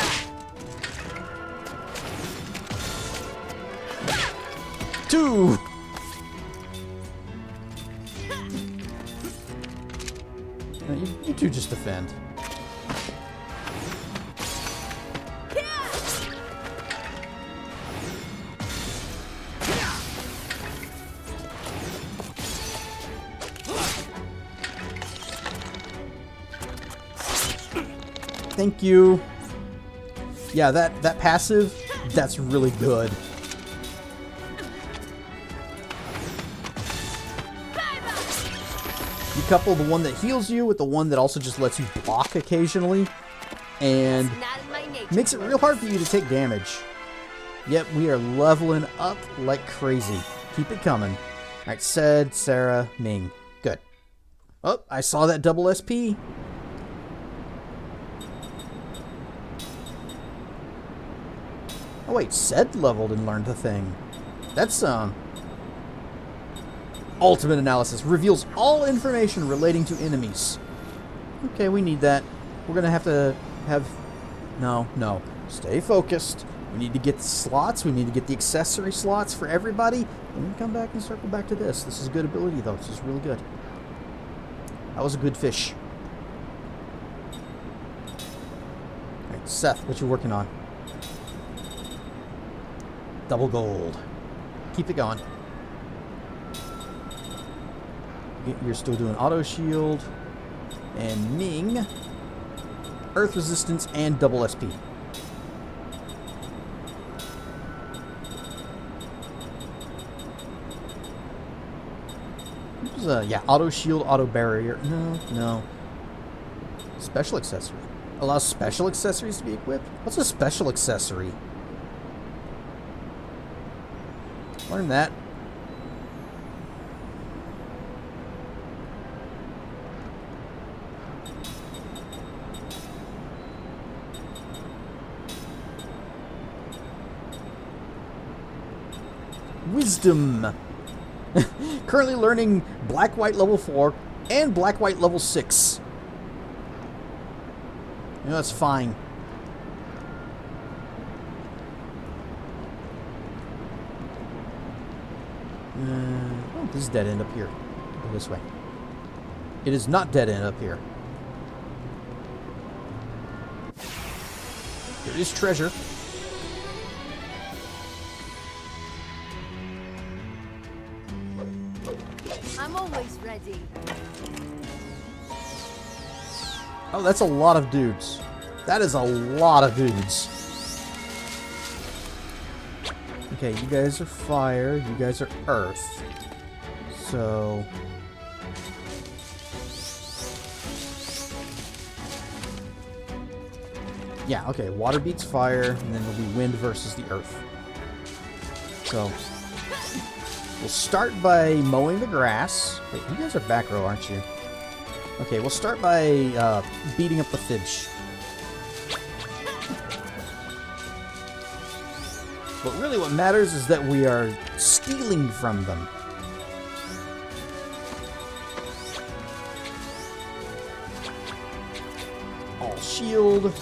2! You two just defend. Thank you. Yeah, that passive, that's really good. You couple the one that heals you with the one that also just lets you block occasionally, and makes it real hard for you to take damage. Yep, we are leveling up like crazy. Keep it coming. Alright, Ced, Sarah, Ming. Good. Oh, I saw that double SP. Oh wait, Ced leveled and learned the thing. That's ultimate analysis. Reveals all information relating to enemies. Okay, we need that. We're gonna have to have... No. Stay focused. We need to get the slots. We need to get the accessory slots for everybody. And then come back and circle back to this. This is a good ability, though. This is really good. That was a good fish. All right, Seth, what you working on? Double gold. Keep it going. You're still doing auto shield. And Ming, earth resistance and double SP. Yeah, auto shield, auto barrier. No. Special accessory. Allows special accessories to be equipped? What's a special accessory? Learn that. Wisdom. Currently learning Black-White level 4 and Black-White level 6. You know, that's fine. Oh, this is dead end up here. Go this way. It is not dead end up here. There is treasure. I'm always ready. Oh, that's a lot of dudes. That is a lot of dudes. Okay, you guys are fire. You guys are earth. So... yeah, okay. Water beats fire, and then it'll be wind versus the earth. So... we'll start by mowing the grass. Wait, you guys are back row, aren't you? Okay, we'll start by beating up the fish. But really what matters is that we are stealing from them. All shield.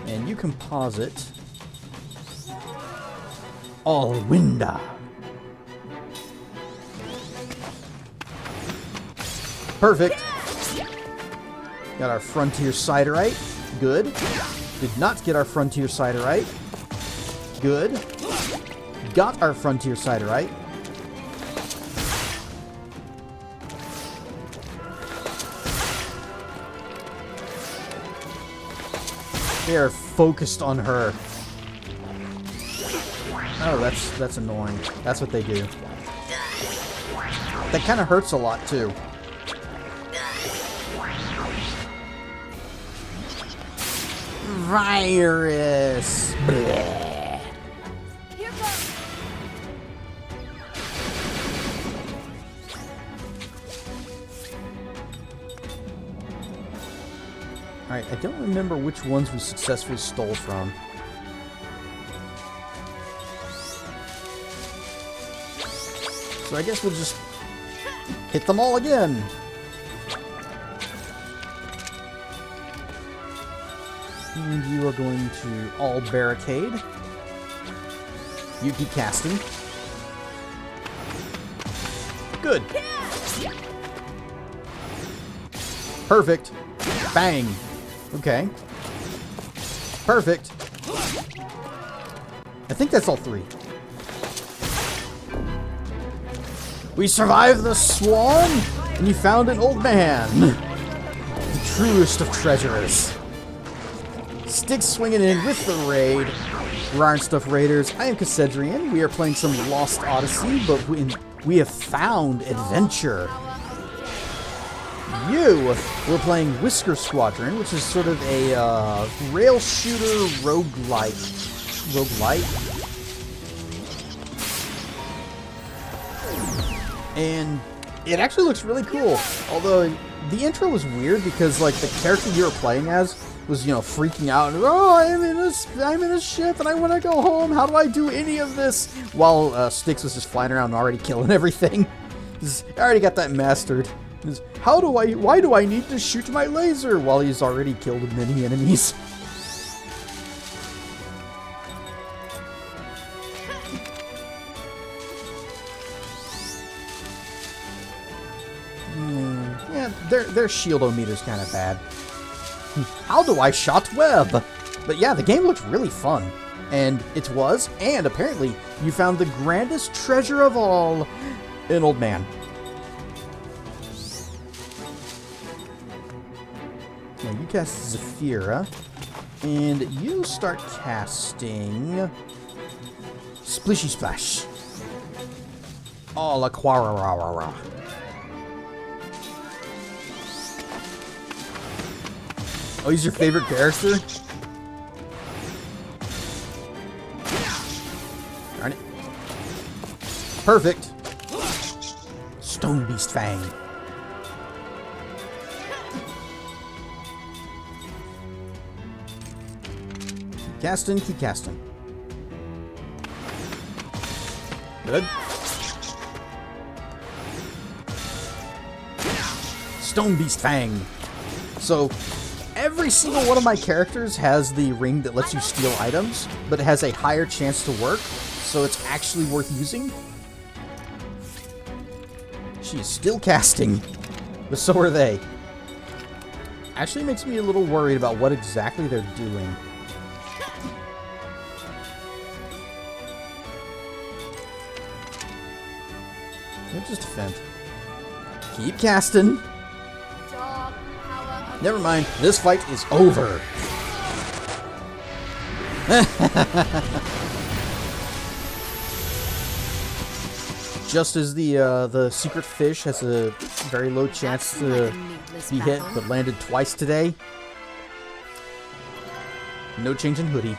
And you composite. All winda. Perfect. Got our frontier siderite. Good. Did not get our frontier siderite. Good. Got our frontier siderite. They are focused on her. Oh, that's annoying. That's what they do. That kind of hurts a lot, too. Virus. Bleh. Here goes. Alright, I don't remember which ones we successfully stole from. So I guess we'll just hit them all again. And you are going to all barricade. You keep casting. Good. Perfect. Bang. Okay. Perfect. I think that's all three. We survived the swarm, and you found an old man. The truest of treasurers. Sticks swinging in with the raid. Rarn Stuff Raiders. I am Cassedrian. We are playing some Lost Odyssey, but we have found adventure. You were playing Whisker Squadron, which is sort of a rail shooter roguelite. And it actually looks really cool. Although the intro was weird because like the character you were playing as was, you know, freaking out and, oh, I'm in a ship and I want to go home. How do I do any of this? While Styx was just flying around and already killing everything. I already got that mastered. Why do I need to shoot my laser while he's already killed many enemies? Yeah, their shield-o-meter's kind of bad. How do I shot web? But yeah, the game looked really fun. And it was, and apparently you found the grandest treasure of all, an old man. Now you cast Zafira, and you start casting Splishy Splash. Oh, la Quararara. Oh, he's your favorite character? Darn it. Perfect. Stone Beast Fang. Keep casting. Good. Stone Beast Fang. So, every single one of my characters has the ring that lets you steal items, but it has a higher chance to work, so it's actually worth using. She's still casting, but so are they. Actually makes me a little worried about what exactly they're doing. They're just a vent. Keep casting. Never mind, this fight is over. Just as the secret fish has a very low chance to be hit, but landed twice today. No change in hoodie.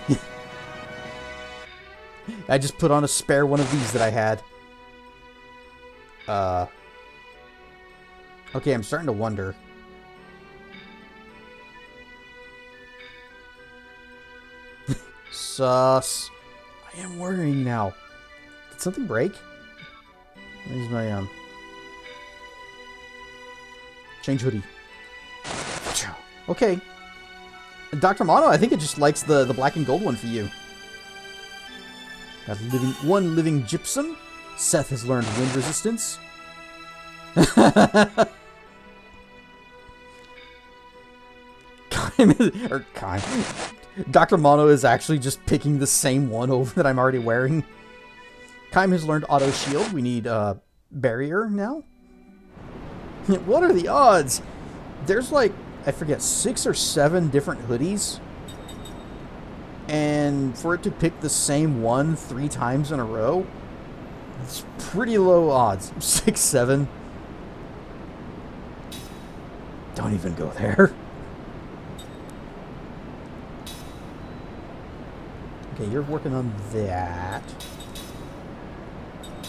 I just put on a spare one of these that I had. Okay, I'm starting to wonder. Sus. I am worrying now. Did something break? Where's my, change hoodie. Okay. Dr. Mono, I think it just likes the black and gold one for you. Got one living gypsum. Seth has learned wind resistance. Dr. Mono is actually just picking the same one over that I'm already wearing. Kaim has learned auto shield. We need barrier now. What are the odds? There's like, I forget, 6 or 7 different hoodies. And for it to pick the same one 3 times in a row, it's pretty low odds. 6, 7. Don't even go there. Okay, you're working on that.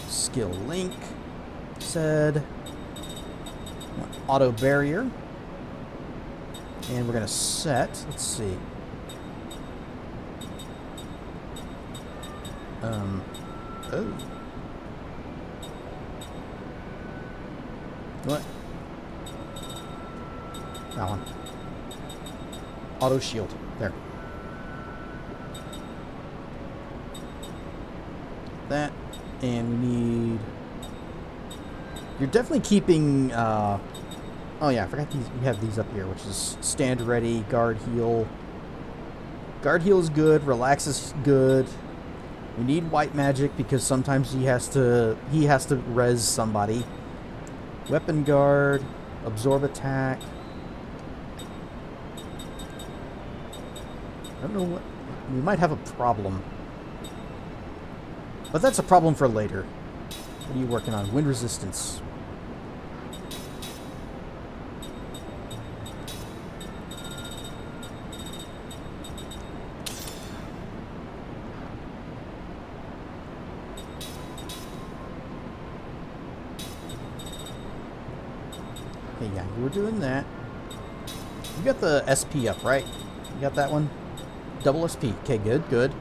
Skill link. Said. Auto barrier. And we're going to set. Let's see. Oh. What? That one. Auto shield. There. That. And we need... You're definitely keeping... Oh yeah, I forgot these. We have these up here, which is stand ready, guard heal. Guard heal is good. Relax is good. We need white magic because sometimes he has to res somebody. Weapon guard, absorb attack. I don't know what... We might have a problem. But that's a problem for later. What are you working on? Wind resistance. Okay, yeah, you were doing that. You got the SP up, right? You got that one? Double SP. Okay, good, good.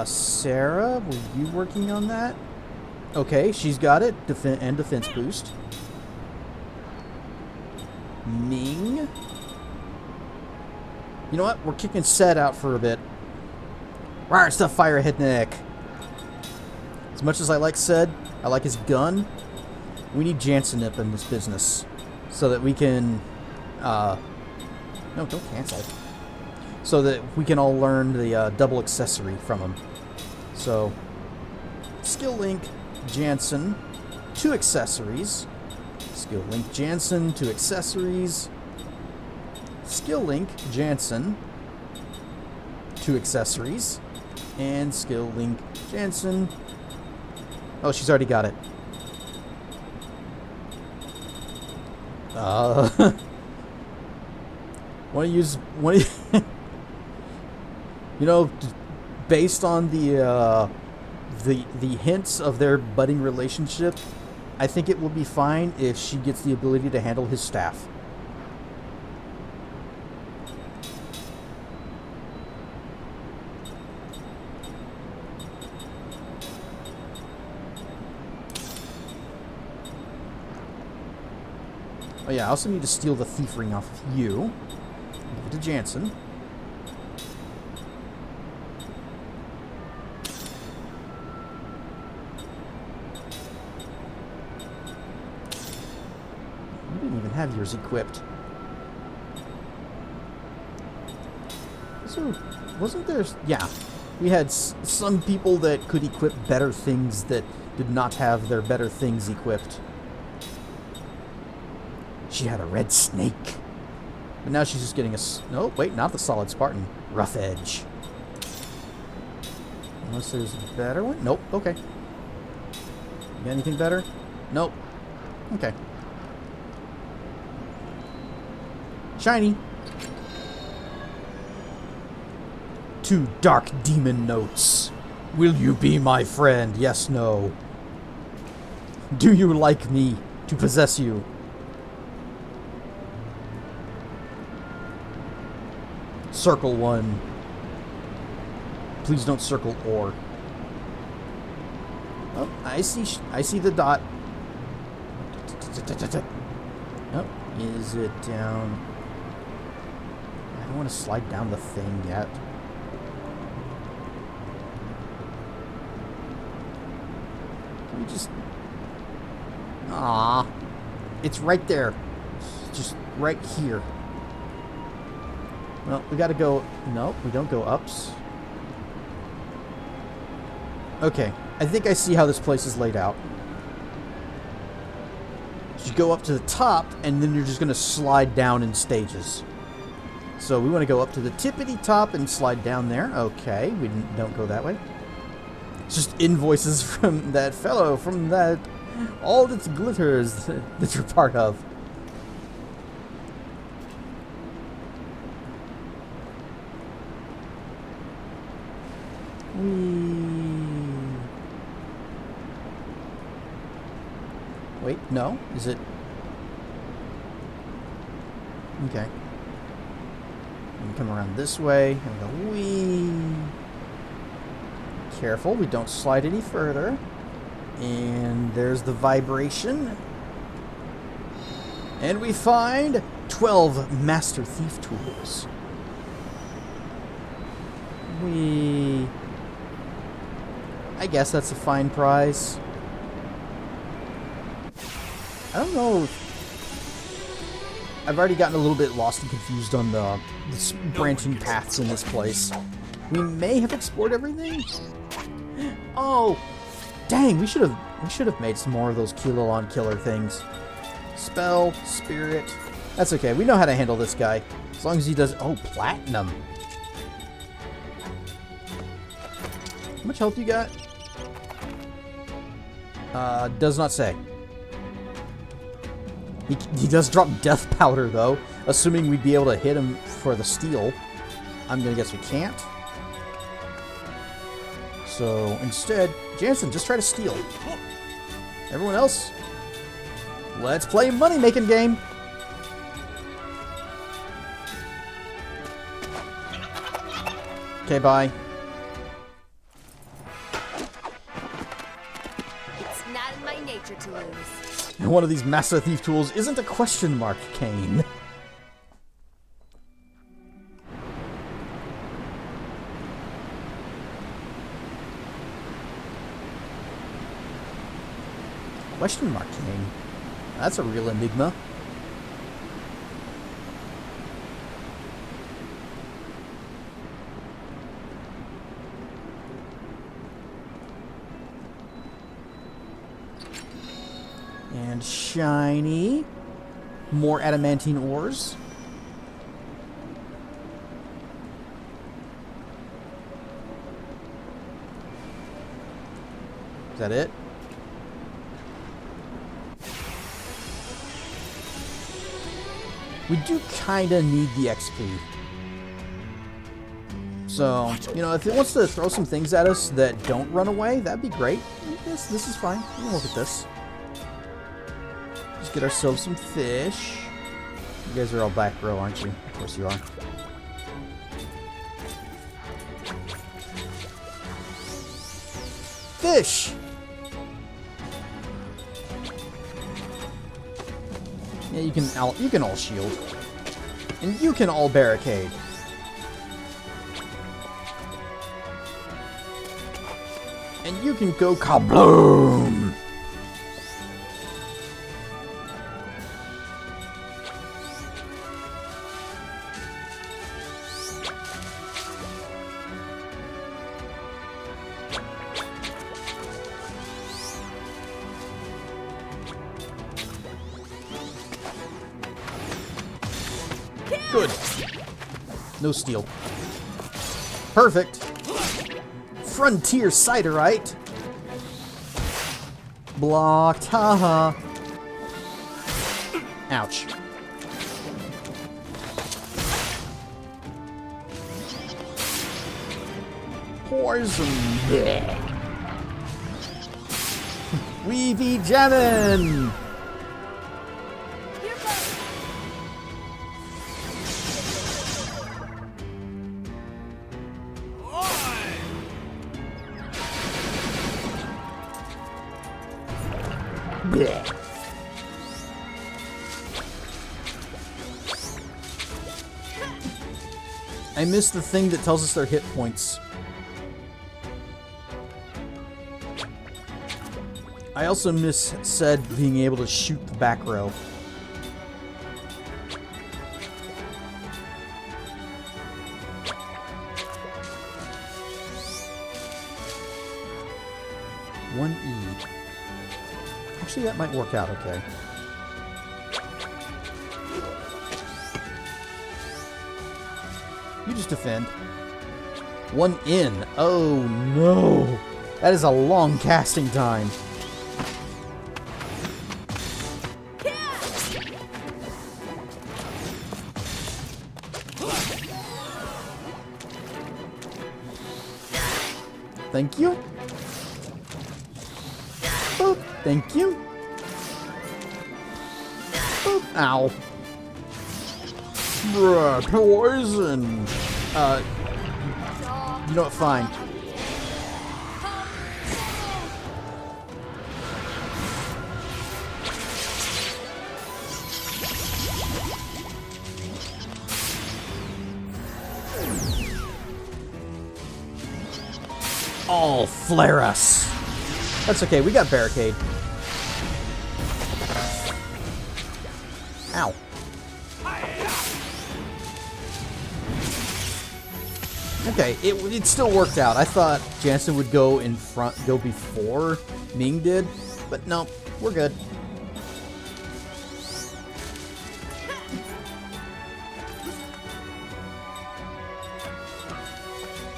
Sarah, were you working on that? Okay, she's got it. And defense boost. Ning. You know what? We're kicking Set out for a bit. Rawr, stuff Firehead Nick. As much as I like Sed, I like his gun. We need Jansen up in this business so that we can. No, don't cancel. So that we can all learn the double accessory from him. So, skill link Jansen, 2 accessories. Skill link Jansen, 2 accessories. Skill link Jansen, 2 accessories. And skill link Jansen. Oh, she's already got it. Want to use you know, based on the hints of their budding relationship, I think it will be fine if she gets the ability to handle his staff. Oh yeah, I also need to steal the thief ring off of you. Give it to Jansen. You didn't even have yours equipped. So, wasn't there... Yeah, we had some people that could equip better things that did not have their better things equipped. She had a red snake. But now she's just getting a... No, wait, not the solid Spartan. Rough edge. Unless there's a better one? Nope, okay. You got anything better? Nope. Okay. Shiny. 2 dark demon notes. Will you be my friend? Yes, no. Do you like me to possess you? Circle 1. Please don't circle or. Oh, I see the dot. Oh, is it down? I don't want to slide down the thing yet. Can we just... Ah, it's right there. It's just right here. Well, we gotta go... No, we don't go ups. Okay, I think I see how this place is laid out. You go up to the top, and then you're just gonna slide down in stages. So we want to go up to the tippity top and slide down there. Okay, we don't go that way. It's just invoices from that fellow, from that... all that glitters that you're part of. Wait, no? Is it... Okay. We come around this way, and go wee. Careful, we don't slide any further. And there's the vibration. And we find 12 Master Thief tools. I guess that's a fine prize. I don't know. I've already gotten a little bit lost and confused on the branching paths in this place. We may have explored everything. Oh, dang! We should have made some more of those Kilolon killer things. Spell, spirit. That's okay. We know how to handle this guy as long as he does. Oh, platinum. How much health you got? Does not say. He does drop death powder, though, assuming we'd be able to hit him for the steal. I'm gonna guess we can't. So, instead, Jansen, just try to steal. Everyone else, let's play a money-making game. Okay, bye. It's not in my nature to lose. One of these Master Thief tools isn't a question mark, Kane. Question mark king. That's a real enigma. And shiny. More adamantine ores. Is that it? We do kind of need the XP. So, you know, if it wants to throw some things at us that don't run away, that'd be great. This is fine. We can look at this. Just get ourselves some fish. You guys are all back row, aren't you? Of course you are. Fish! Yeah, you can all shield. And you can all barricade. And you can go kabloom! Good. No steel. Perfect. Frontier Ciderite. Blocked. Haha. Ouch. Poison. Yeah. We be jammin'. Blech. I missed the thing that tells us their hit points. I also said being able to shoot the back row. One E. Actually, that might work out okay. You just defend. One in. Oh no! That is a long casting time. Thank you. Boop. Thank you. Boop. Ow. Bruh, poison. You know what? Fine. All flare us. That's okay, we got barricade. Ow. Okay, it still worked out. I thought Jansen would go in front, go before Ming did, but no, we're good.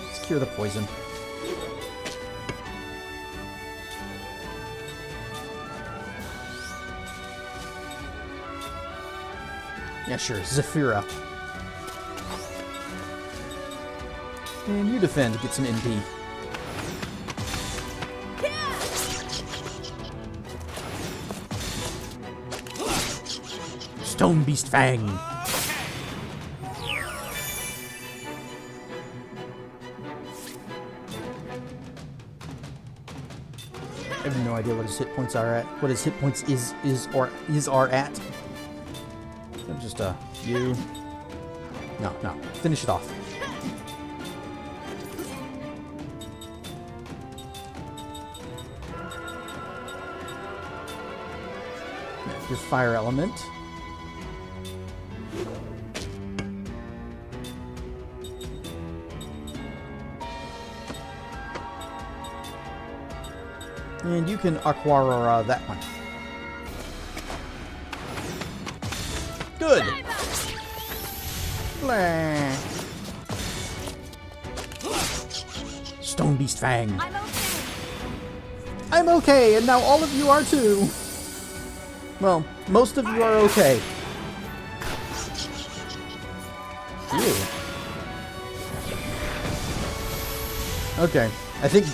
Let's cure the poison. Yeah, sure, Zafira. And you defend, get some NP. Stone Beast Fang. I have no idea what his hit points are at. What his hit points are at. Just you. No. Finish it off. your fire element. And you can Aquarora that one. Good. Blah. Stone Beast Fang. I'm okay. I'm okay, and now all of you are too. Well, most of you are okay. Ew. Okay, I think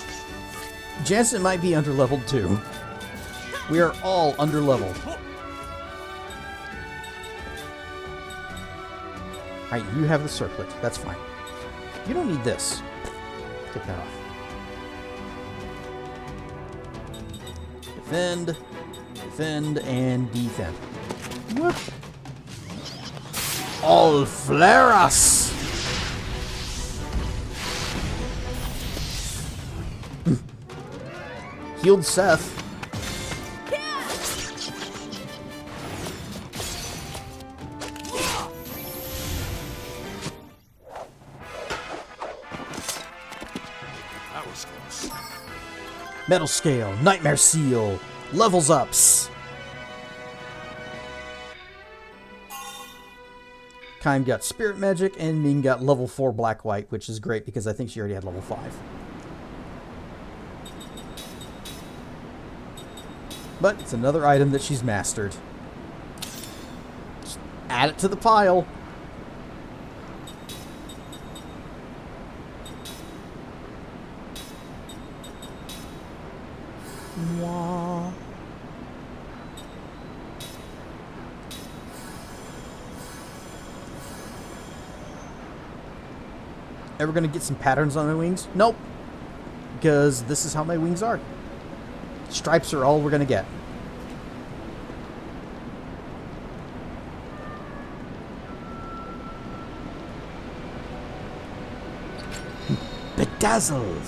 Jansen might be underleveled too. We are all underleveled. Alright, you have the circlet. That's fine. You don't need this. Take that off. Defend, defend, and defend. Whoop. All flare us! Healed Seth. That was close. Metal Scale, Nightmare Seal, levels ups. Kaim got Spirit Magic, and Ming got level 4 Black-White, which is great because I think she already had level 5. But it's another item that she's mastered. Just add it to the pile. Mwah. Ever gonna get some patterns on my wings? Nope. Because this is how my wings are. Stripes are all we're gonna get. Bedazzled.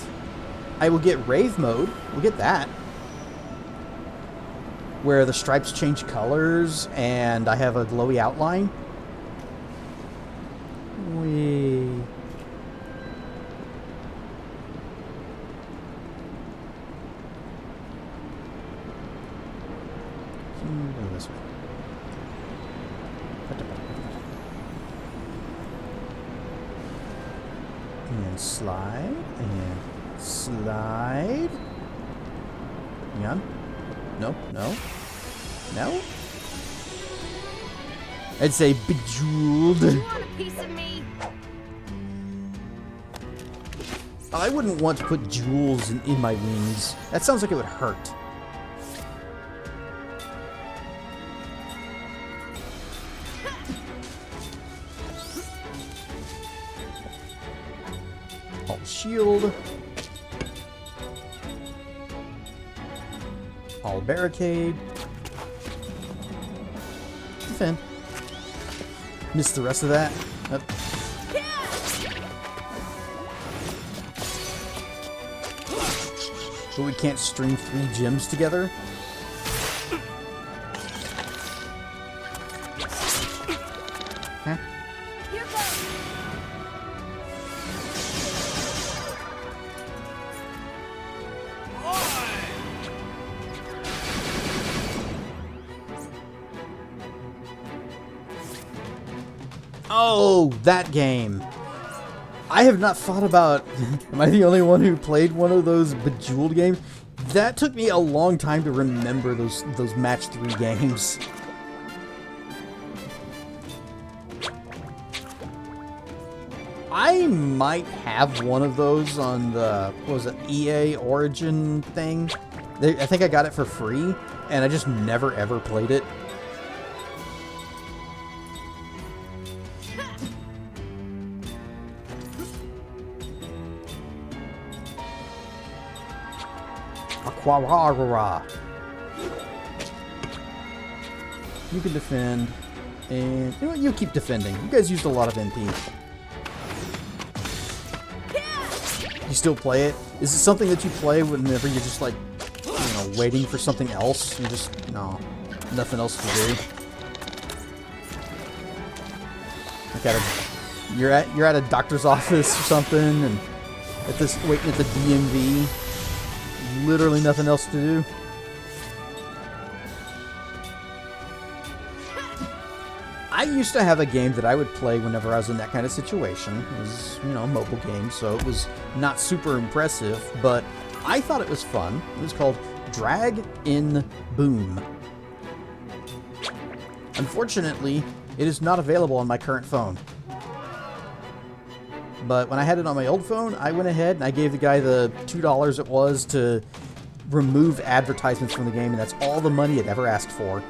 I will get Rave Mode. We'll get that. Where the stripes change colors and I have a glowy outline. Wee. Go this way. And slide, and slide. Hang on. No, no. No? I'd say bejeweled. You want a piece of me? I wouldn't want to put jewels in my wings. That sounds like it would hurt. Alt shield. All barricade. Defend. Missed the rest of that. Yep. But we can't string 3 gems together. Huh? Here goes. Oh, that game. I have not thought about, am I the only one who played one of those Bejeweled games? That took me a long time to remember those match 3 games. I might have one of those on the, what was it, EA Origin thing. I think I got it for free, and I just never ever played it. Aquarara. You can defend, and you know what? You keep defending. You guys used a lot of MP. You still play it? Is it something that you play whenever you're just like, you know, waiting for something else? You just no. Nothing else to do. Like you're at a doctor's office or something, and waiting at the DMV. Literally nothing else to do. I used to have a game that I would play whenever I was in that kind of situation. It was, a mobile game, so it was not super impressive, but I thought it was fun. It was called Drag in Boom. Unfortunately, it is not available on my current phone. But when I had it on my old phone, I went ahead and I gave the guy the $2 it was to remove advertisements from the game, and that's all the money it ever asked for.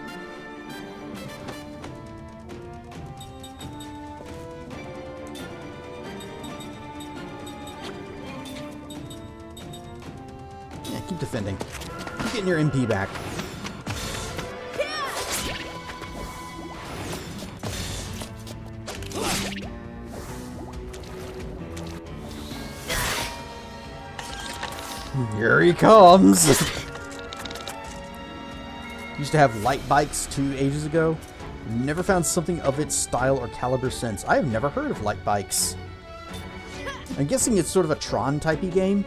Yeah, keep defending. Keep getting your MP back. Here he comes! Used to have light bikes 2 ages ago. Never found something of its style or caliber since. I have never heard of light bikes. I'm guessing it's sort of a Tron-typey game.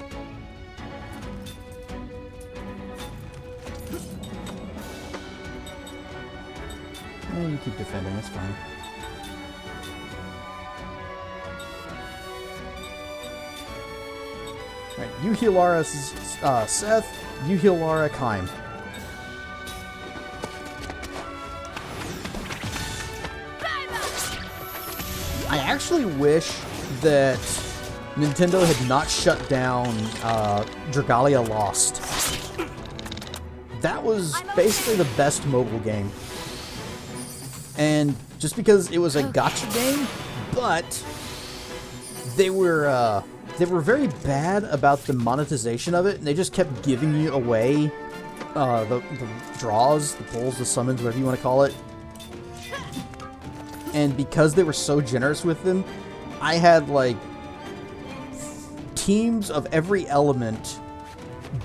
You keep defending, that's fine. Alright, you heal Lara, Seth. You heal Lara, Kime. I actually wish that Nintendo had not shut down Dragalia Lost. That was basically the best mobile game. And just because it was a gacha game, but they were very bad about the monetization of it, and they just kept giving you away the draws, the pulls, the summons, whatever you want to call it. And because they were so generous with them, I had like teams of every element,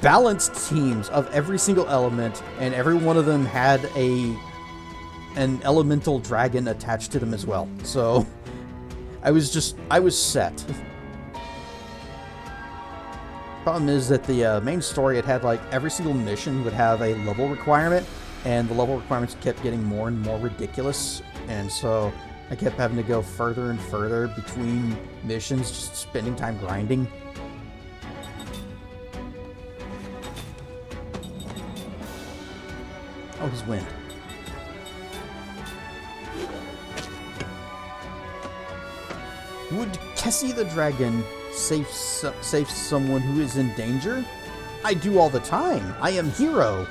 balanced teams of every single element, and every one of them had an elemental dragon attached to them as well. So I was set. Problem is that the main story, it had like every single mission would have a level requirement, and the level requirements kept getting more and more ridiculous, and so I kept having to go further and further between missions, just spending time grinding. Oh, his wind. Would Kessie the Dragon save someone who is in danger? I do all the time. I am hero.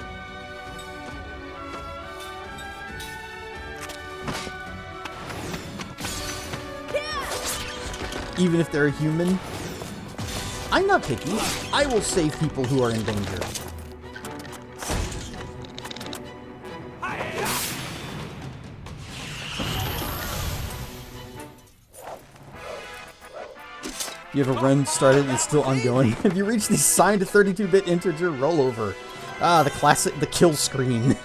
Even if they're a human. I'm not picky. I will save people who are in danger. You have a run started and it's still ongoing. Have you reached the signed 32-bit integer rollover? Ah, the classic, the kill screen.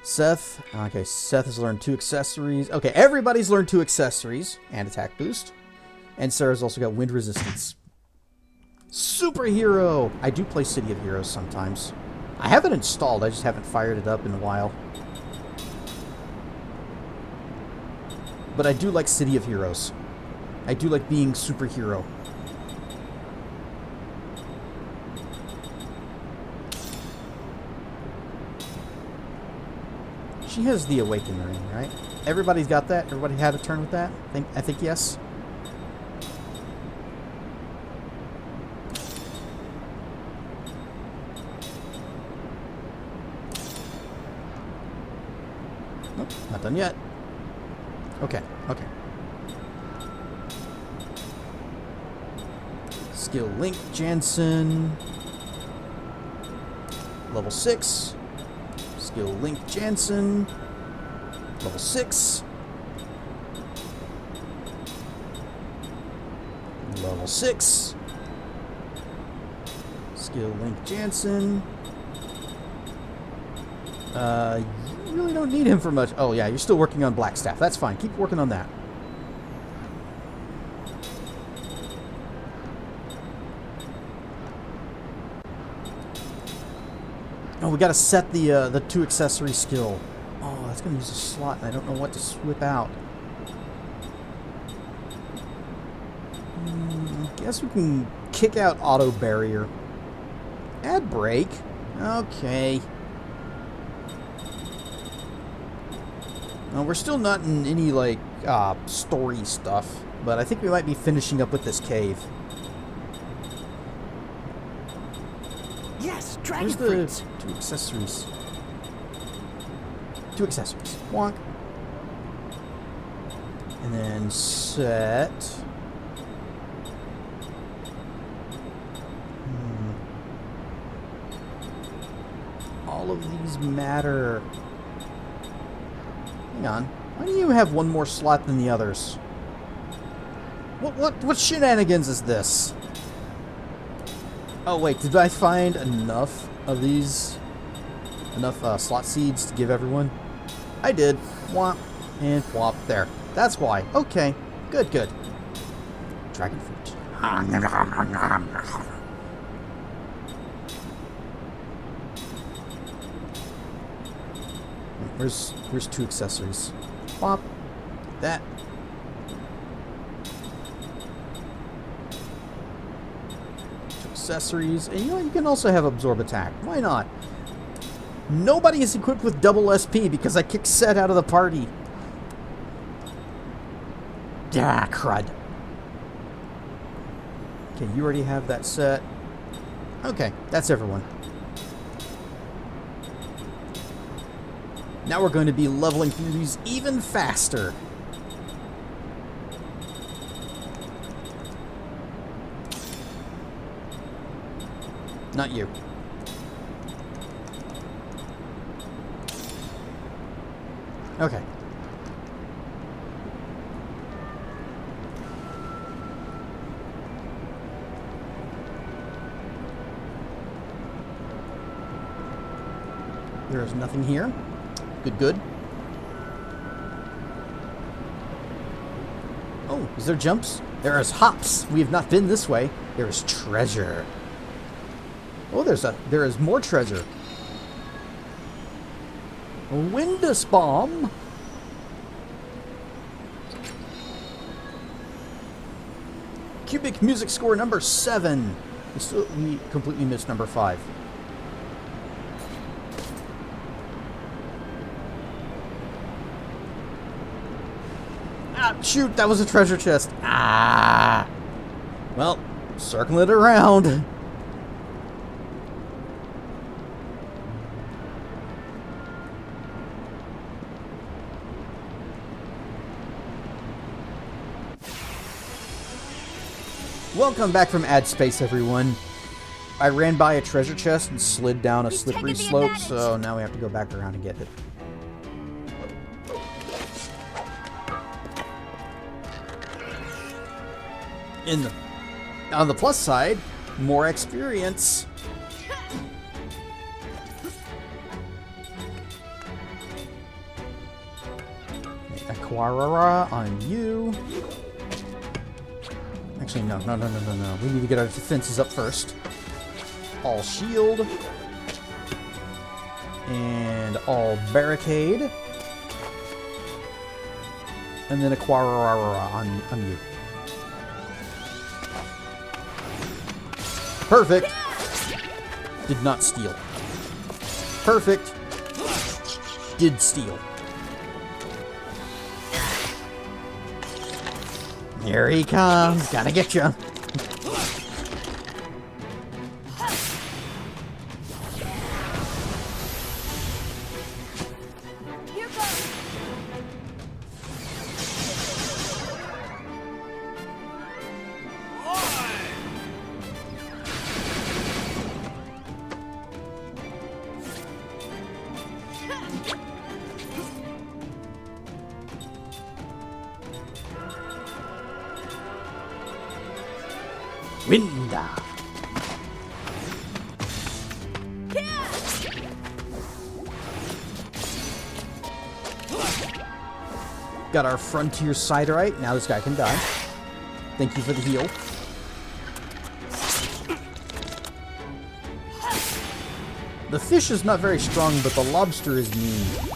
Seth. Okay, Seth has learned 2 accessories. Okay, everybody's learned 2 accessories and attack boost. And Sarah's also got wind resistance. Superhero! I do play City of Heroes sometimes. I have it installed, I just haven't fired it up in a while. But I do like City of Heroes. I do like being superhero. She has the Awaken Ring, right? Everybody's got that? Everybody had a turn with that? I think yes. Nope, not done yet. Okay, okay. Skill Link Jansen. Level 6. Skill Link Jansen. Level 6. Level 6. Skill Link Jansen. You really don't need him for much. Oh, yeah, you're still working on Blackstaff. That's fine. Keep working on that. Oh, we gotta set the 2 accessory skill. Oh, that's gonna use a slot, and I don't know what to swip out. Guess we can kick out auto barrier. Add brake. Okay. Well, we're still not in any, like, story stuff, but I think we might be finishing up with this cave. Yes, dragon Where's the fruits. 2 accessories? 2 accessories. Wonk. And then set. All of these matter. Hang on. Why do you have one more slot than the others? What shenanigans is this? Oh wait, did I find enough of these? Enough slot seeds to give everyone? I did. Womp and flop. There. That's why. Okay. Good, good. Dragon fruit. Where's 2 accessories? Pop. That. Accessories, and you know, you can also have absorb attack. Why not? Nobody is equipped with double SP because I kicked Set out of the party. Ah, crud. Okay, you already have that set. Okay, that's everyone. Now we're going to be leveling through these even faster. Not you. Okay. There is nothing here. Good, good. Oh, is there jumps? There is hops. We have not been this way. There is treasure. Oh, there is more treasure. A Windus bomb. Cubic music score number 7. We completely missed number 5. Ah, shoot, that was a treasure chest. Ah. Well, circle it around. Welcome back from ad space, everyone. I ran by a treasure chest and slid down a slippery slope, so now we have to go back around and get it. On the plus side, more experience. Aquarara on you. Actually, no. We need to get our defenses up first. All shield. And all barricade. And then Aquarara on you. Perfect. Did not steal. Perfect. Did steal. Here he comes. Gotta get you. Here goes. Winda. Got our frontier siderite. Now this guy can die. Thank you for the heal. The fish is not very strong, but the lobster is mean.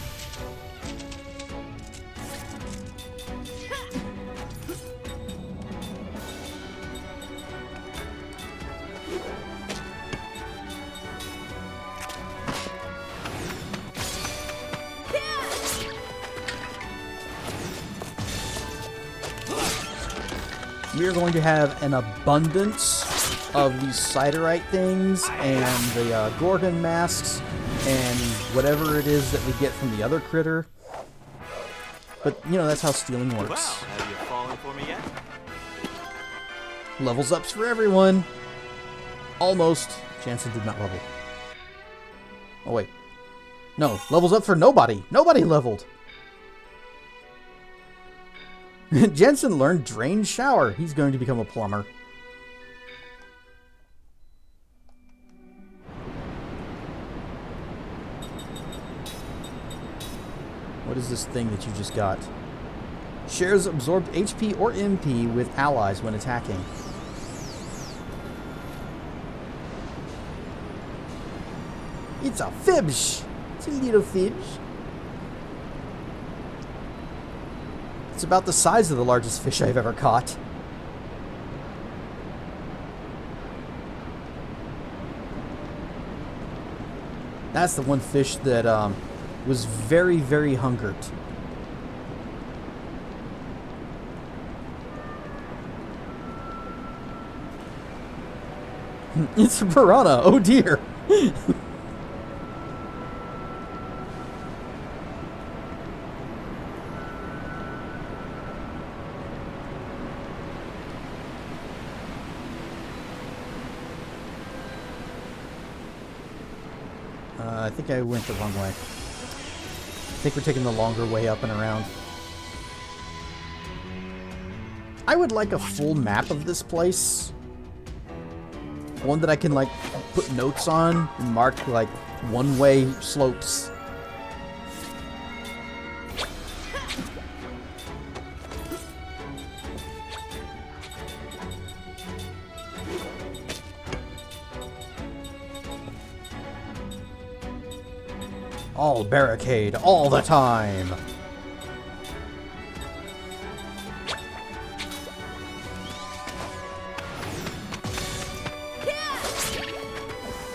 We are going to have an abundance of these siderite things and the Gorgon masks and whatever it is that we get from the other critter. But, you know, that's how stealing works. Well, have you fallen for me yet? Levels ups for everyone. Almost. Jansen did not level. Oh, wait. No, levels up for nobody. Nobody leveled. Jensen learned Drain Shower. He's going to become a plumber. What is this thing that you just got? Shares absorbed HP or MP with allies when attacking. It's a fibs. It's a little fibs. It's about the size of the largest fish I've ever caught. That's the one fish that was very, very hungered. It's a piranha. Oh dear. I think I went the wrong way. I think we're taking the longer way up and around. I would like a full map of this place. One that I can, like, put notes on and mark, like, one-way slopes. All barricade, all the time.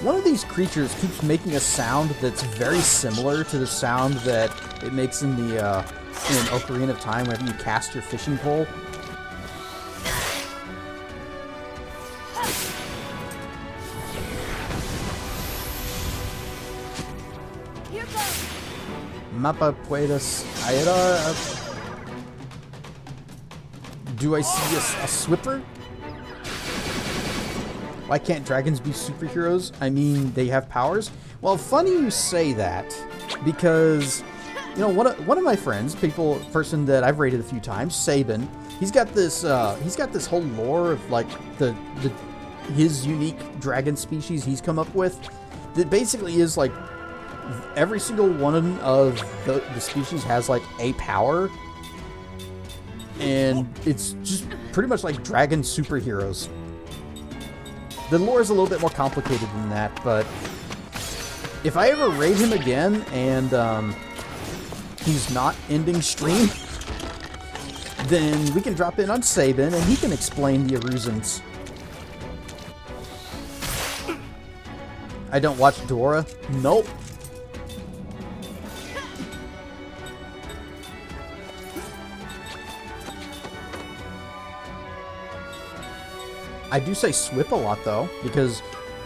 One of these creatures keeps making a sound that's very similar to the sound that it makes in the in an Ocarina of Time whenever you cast your fishing pole. Mapa puedes ayudar. Do I see a swipper? Why can't dragons be superheroes? I mean, they have powers. Well, funny you say that, because you know one of my friends, person that I've rated a few times, Sabin. He's got this whole lore of like his unique dragon species he's come up with that basically is like every single one of the species has like a power, and it's just pretty much like dragon superheroes. The lore is a little bit more complicated than that, but if I ever raid him again and he's not ending stream, then we can drop in on Sabin and he can explain the Arusans. I don't watch Dora? Nope. I do say swip a lot, though, because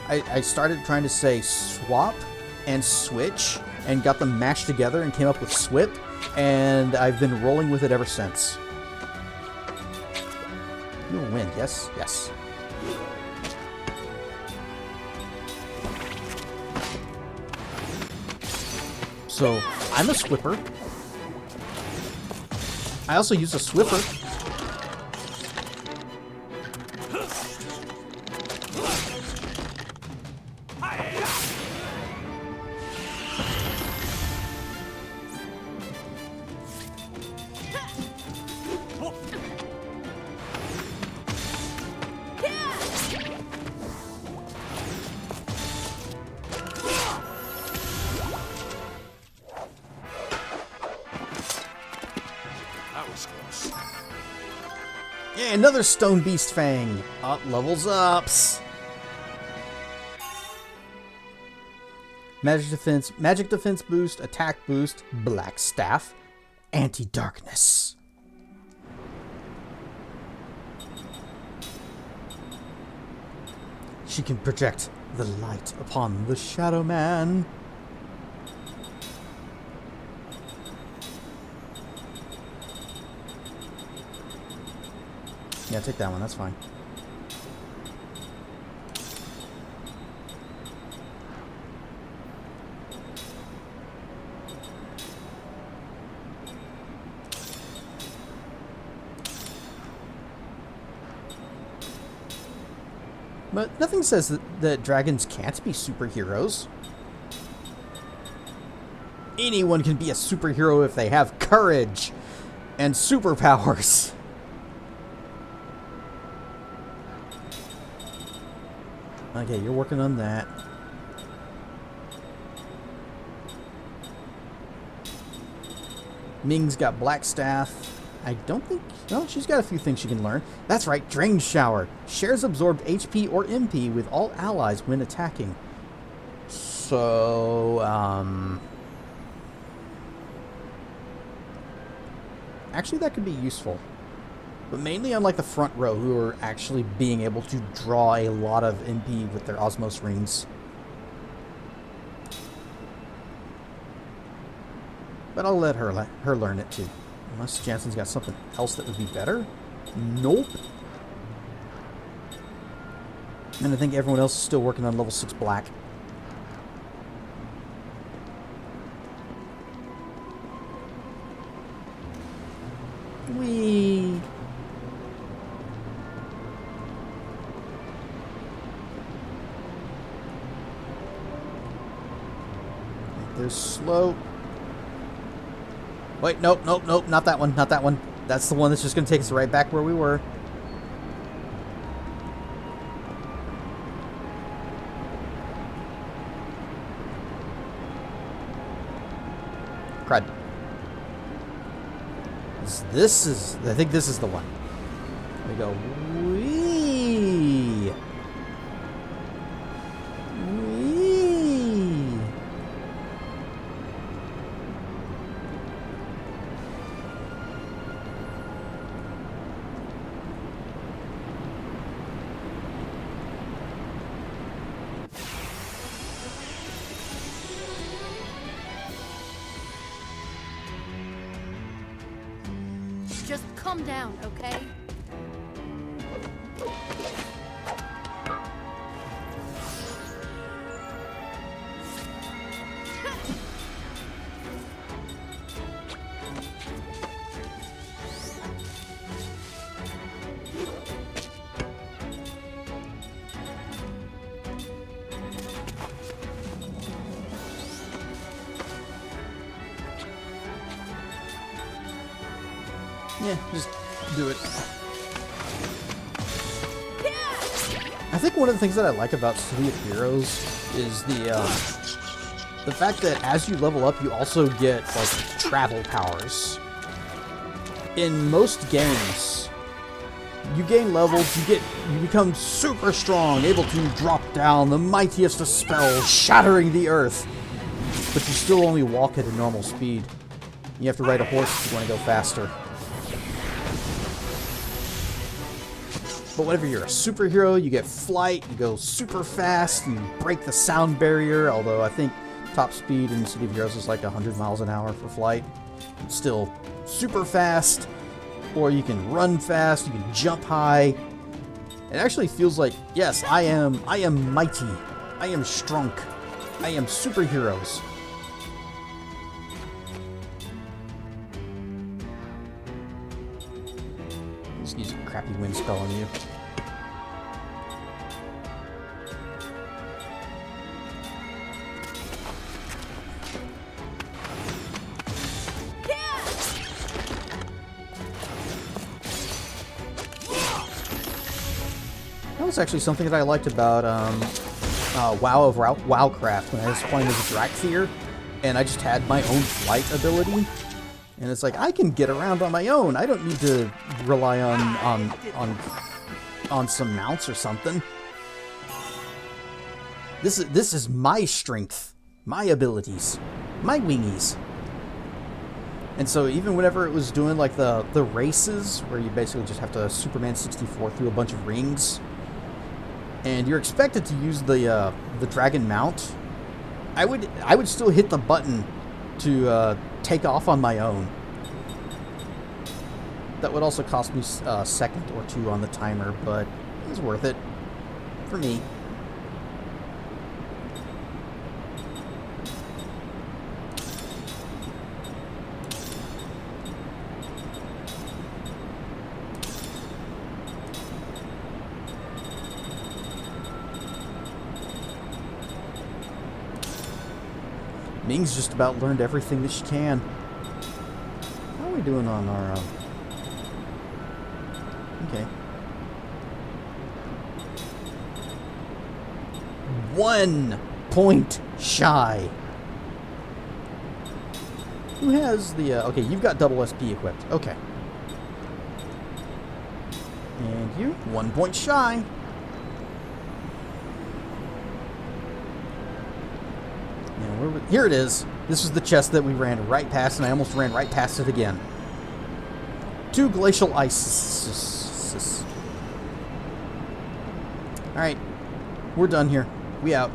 I started trying to say swap and switch and got them mashed together and came up with swip, and I've been rolling with it ever since. You'll win, yes? Yes. So, I'm a swipper. I also use a swipper. Hey, another Stone Beast Fang. Levels ups. Magic defense boost, attack boost, black staff, anti-darkness. She can project the light upon the Shadow Man. Yeah, take that one, that's fine. But nothing says that dragons can't be superheroes. Anyone can be a superhero if they have courage and superpowers. Okay, you're working on that. Ming's got Black Staff. I don't think... No, she's got a few things she can learn. That's right, Drain Shower. Shares absorbed HP or MP with all allies when attacking. So, actually, that could be useful. But mainly on like the front row, who are actually being able to draw a lot of MP with their Osmos Rings. But I'll let her learn it too. Unless Jansen's got something else that would be better. Nope. And I think everyone else is still working on level 6 black. Whee! There's slope. Wait, nope, nope, nope, not that one, not that one. That's the one that's just going to take us right back where we were. Crud. This is, I think this is the one. There we go. Whee! Whee! Just calm down, okay? Yeah, just do it. I think one of the things that I like about City of Heroes is the fact that as you level up, you also get like travel powers. In most games, you gain levels, you become super strong, able to drop down the mightiest of spells, shattering the earth. But you still only walk at a normal speed. You have to ride a horse if you want to go faster. But whenever you're a superhero, you get flight, you go super fast, you break the sound barrier, although I think top speed in City of Heroes is like 100 miles an hour for flight. It's still super fast, or you can run fast, you can jump high. It actually feels like, yes, I am mighty, I am strong, I am superheroes. Just use a crappy wind spell on you. That was actually something that I liked about WoW of Wowcraft when I was playing as a Drakthir, and I just had my own flight ability. And it's like, I can get around on my own. I don't need to rely on some mounts or something. This is my strength, my abilities, my wingies. And so even whenever it was doing like the races, where you basically just have to Superman 64 through a bunch of rings, and you're expected to use the dragon mount, I would still hit the button to take off on my own. That would also cost me a second or two on the timer, but it was worth it for me. Ming's just about learned everything that she can. How are we doing on our... Okay. 1 point shy. Who has the... okay, you've got double SP equipped. Okay. And you, 1 point shy. Here it is. This is the chest that we ran right past, and I almost ran right past it again. 2 glacial ices. Alright. We're done here. We out.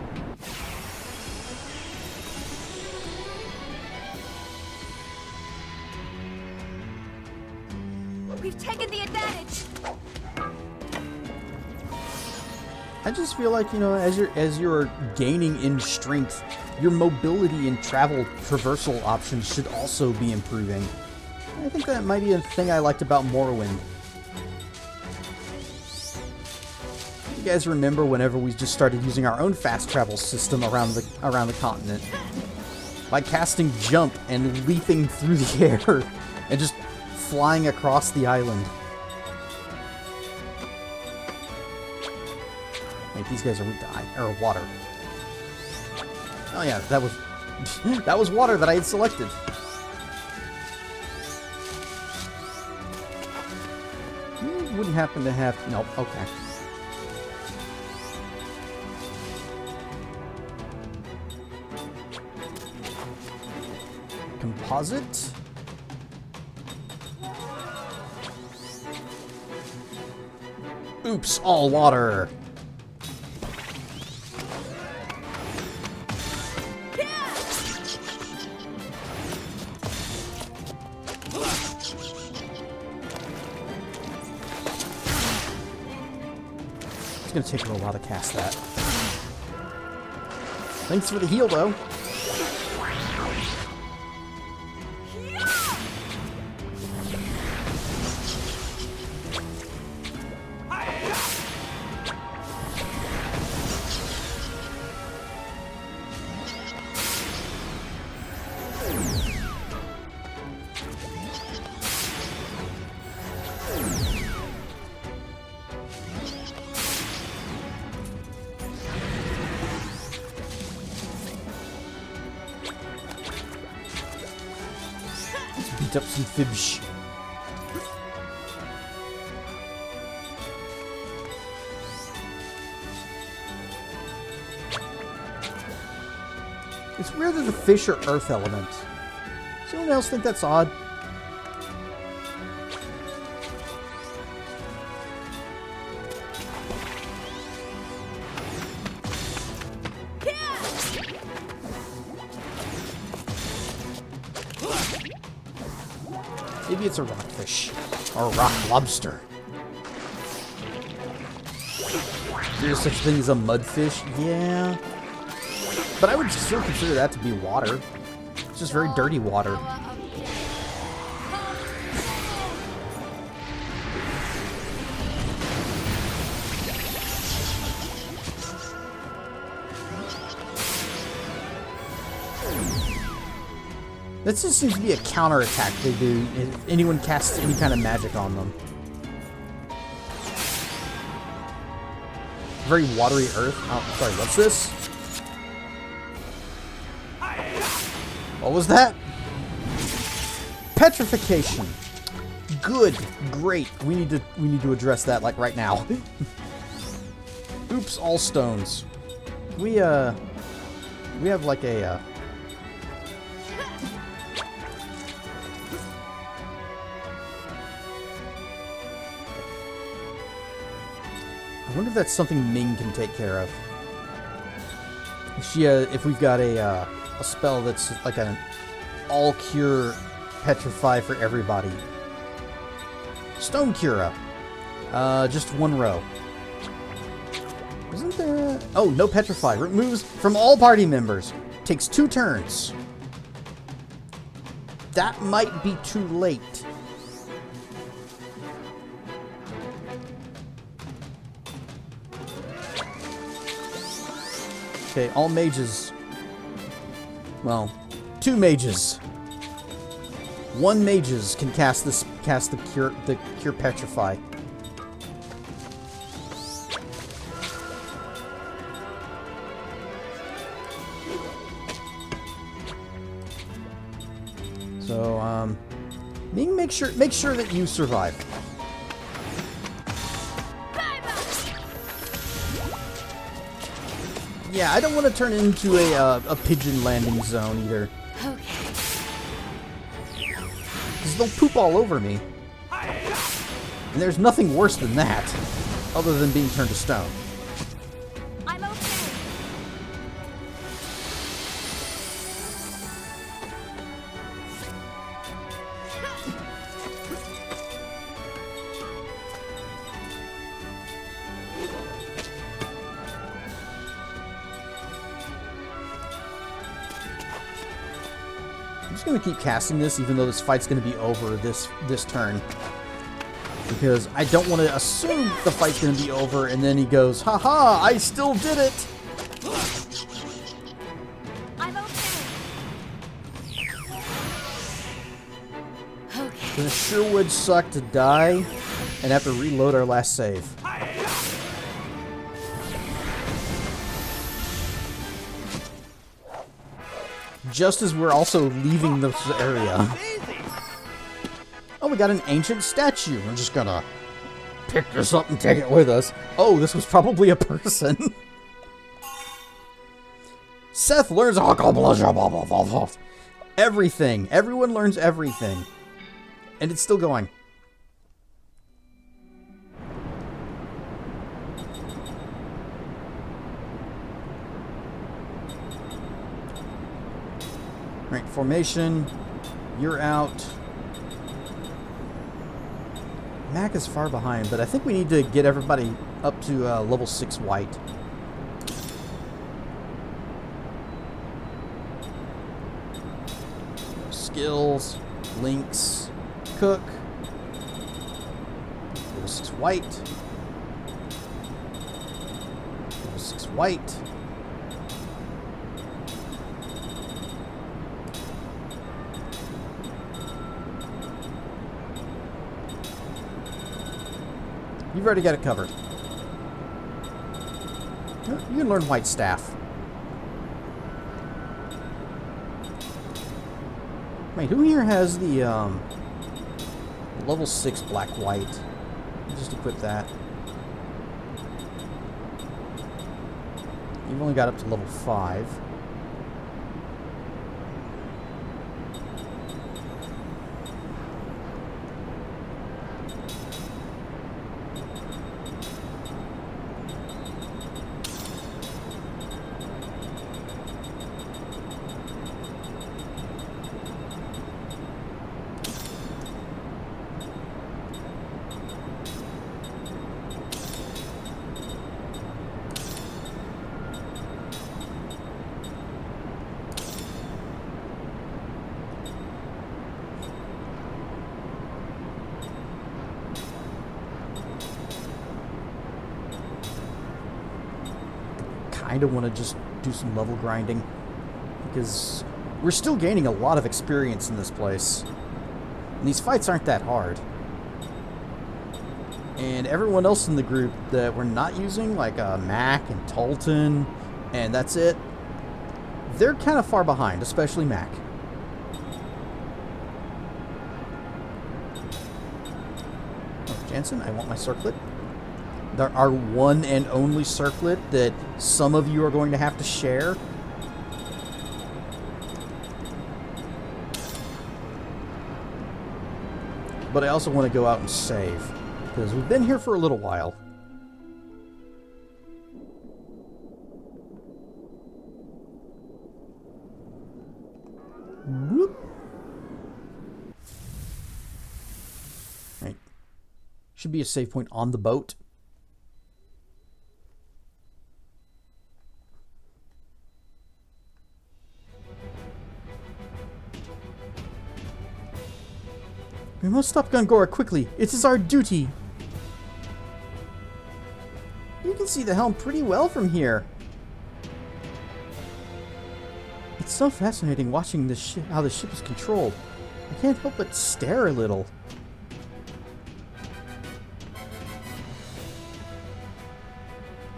We've taken the advantage. I just feel like, you know, as you're gaining in strength, your mobility and travel traversal options should also be improving. I think that might be a thing I liked about Morrowind. You guys remember whenever we just started using our own fast travel system around the continent? By casting jump and leaping through the air and just flying across the island. Wait, these guys are weak to water. Oh yeah, that was that was water that I had selected. You wouldn't happen to have... Nope, okay. Composite. Oops, all water. It's gonna take her a while to cast that. Thanks for the heal, though. Beat up some fibs. It's weird that the fish are earth elements. Does anyone else think that's odd? Maybe it's a rockfish. Or a rock lobster. There's such thing as a mudfish? Yeah. But I would still consider that to be water. It's just very dirty water. This just seems to be a counterattack they do if anyone casts any kind of magic on them. Very watery earth. Oh, sorry, what's this? What was that? petrification. Good, great. We need to address that like right now. Oops, all stones. We have like a I wonder if that's something Ming can take care of. If we've got a spell that's like an all cure petrify for everybody. Stone Cura. Just one row. Isn't there... Oh, no petrify. Removes from all party members. Takes 2 turns. That might be too late. Okay, all mages. Well, 2 mages. 1 mages can cast the cure petrify. So, Ming, make sure that you survive. Yeah, I don't want to turn into a pigeon landing zone either. Okay. Because they'll poop all over me. And there's nothing worse than that, other than being turned to stone. I'm okay. I'm just going to keep casting this, even though this fight's going to be over this turn. Because I don't want to assume the fight's going to be over, and then he goes, haha, I still did it! I'm okay. Okay. It sure would suck to die and have to reload our last save. Just as we're also leaving this area. Oh, we got an ancient statue. We're just gonna pick this up and take it with us. Oh, this was probably a person. Seth learns everything. Everyone learns everything. And it's still going. Right, formation. You're out. Mac is far behind, but I think we need to get everybody up to level 6 white. Skills, links, cook, level 6 white, level 6 white. You've already got it covered. You can learn white staff. Wait, who here has the level 6 black white? Just equip that. You've only got up to level 5. I kind of want to just do some level grinding because we're still gaining a lot of experience in this place. And these fights aren't that hard. And everyone else in the group that we're not using, like Mac and Talton, and that's it, they're kind of far behind, especially Mac. Jansen, I want my circlet. Our one and only circlet that some of you are going to have to share. But I also want to go out and save, because we've been here for a little while. Whoop. Right. Should be a save point on the boat. We must stop Gongora quickly. It is our duty. You can see the helm pretty well from here. It's so fascinating watching this how the ship is controlled. I can't help but stare a little.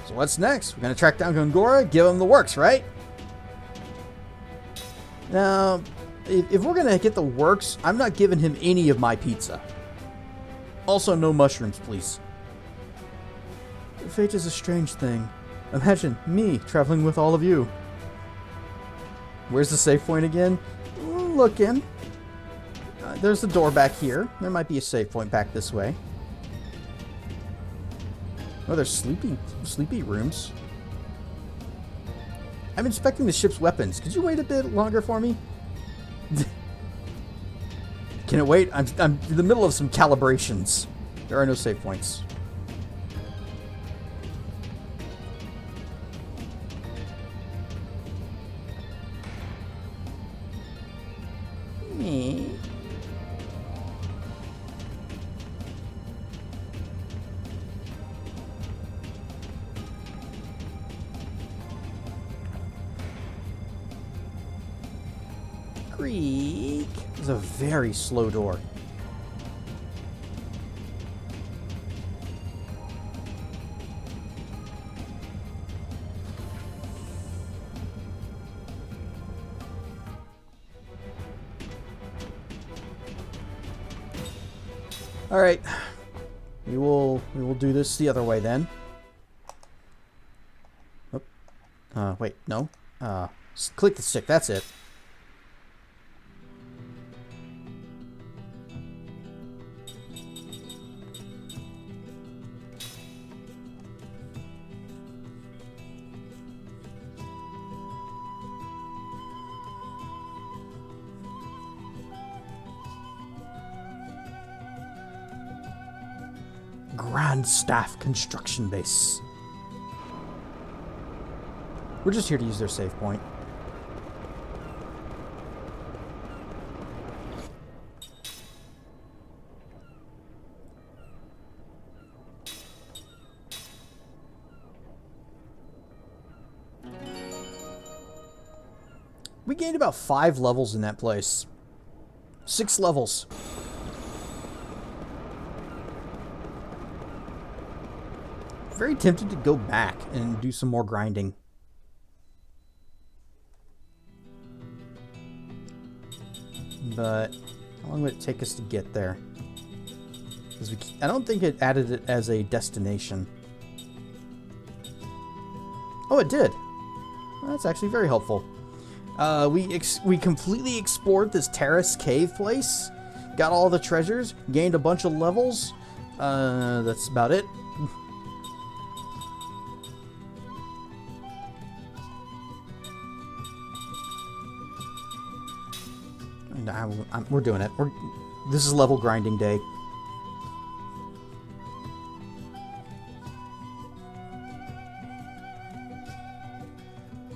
So what's next? We're gonna track down Gongora, give him the works, right? Now, if we're gonna get the works, I'm not giving him any of my pizza. Also, no mushrooms, please. Fate is a strange thing. Imagine me traveling with all of you. Where's the save point again? Looking. There's the door back here. There might be a save point back this way. Oh, there's sleepy rooms. I'm inspecting the ship's weapons. Could you wait a bit longer for me? Can it wait? I'm in the middle of some calibrations. There are no save points. Creak. This is a very slow door. All right, we will do this the other way then. Oh. Wait, no. Click the stick. That's it. Grand Staff Construction Base. We're just here to use their save point. We gained about 5 levels in that place. 6 levels. Very tempted to go back and do some more grinding. But how long would it take us to get there? Because I don't think it added it as a destination. Oh, it did. Well, that's actually very helpful. We completely explored this Terrace Cave place. Got all the treasures. Gained a bunch of levels. That's about it. We're doing it. This is level grinding day.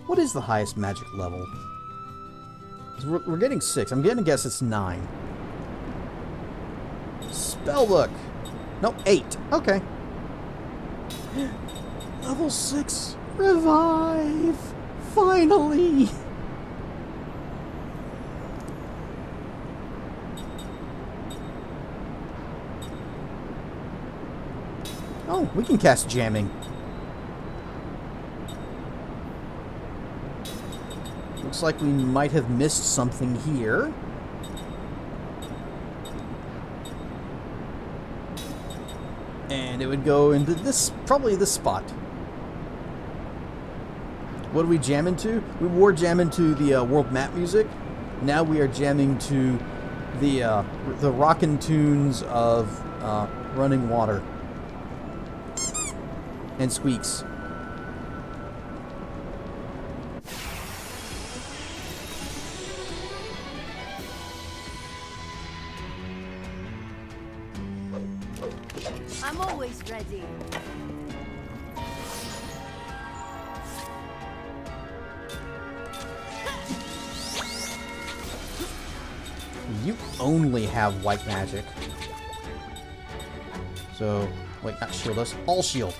What is the highest magic level? We're getting 6. I'm gonna guess it's 9. Spellbook. No, 8. Okay. Level 6. Revive. Finally. Oh, we can cast jamming. Looks like we might have missed something here. And it would go into this, probably this spot. What do we jam into? We wore jam into the world map music. Now we are jamming to the rockin' tunes of running water and squeaks. I'm always ready. You only have white magic. So, wait, not shield us, all shield.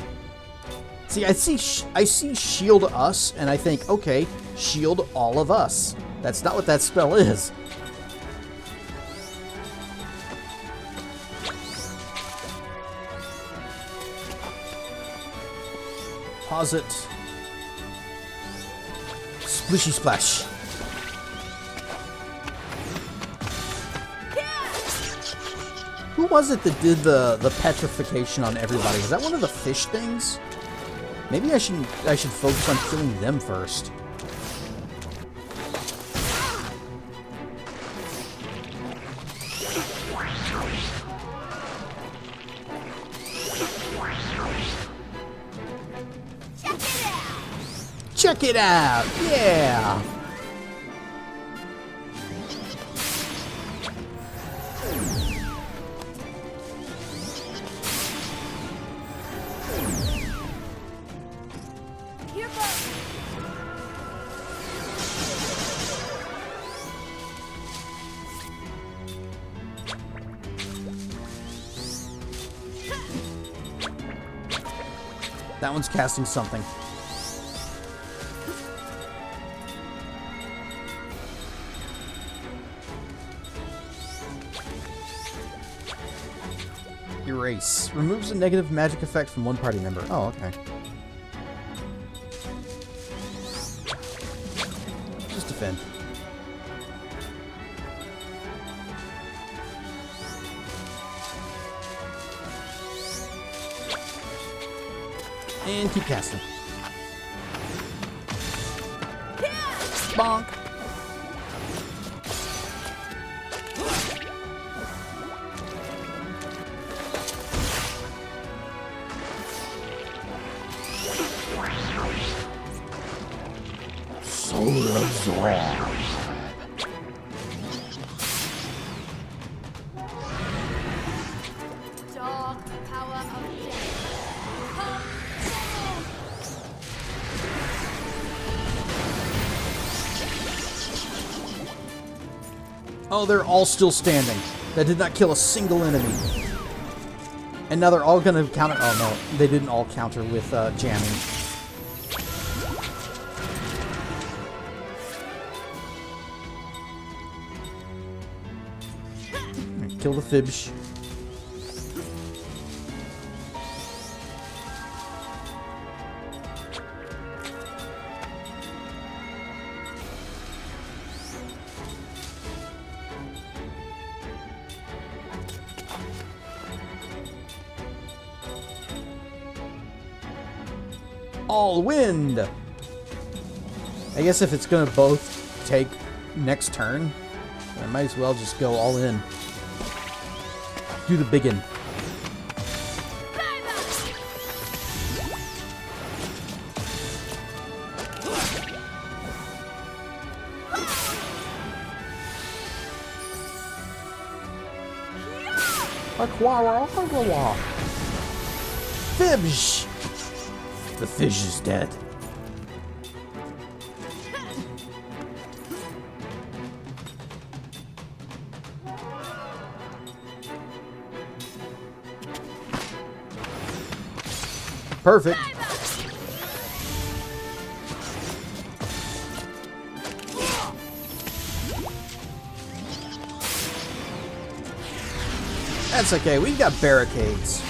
See, I see shield us, and I think, okay, shield all of us. That's not what that spell is. Pause it. Splishy splash. Who was it that did the petrification on everybody? Was that one of the fish things? Maybe I should focus on killing them first. Check it out! Yeah! Here goes. That one's casting something. Erase. Removes a negative magic effect from one party member. Oh, okay. Just defend. And keep casting. Bonk. Soul absorb. Dark power of death. Come down. Oh, they're all still standing. That did not kill a single enemy. And now they're all going to counter... Oh, no. They didn't all counter with jamming. Kill the Fibsh. All wind! I guess if it's gonna both take next turn, I might as well just go all in. Do the biggin. Fibsh! The fish is dead. Perfect. That's okay, we've got barricades.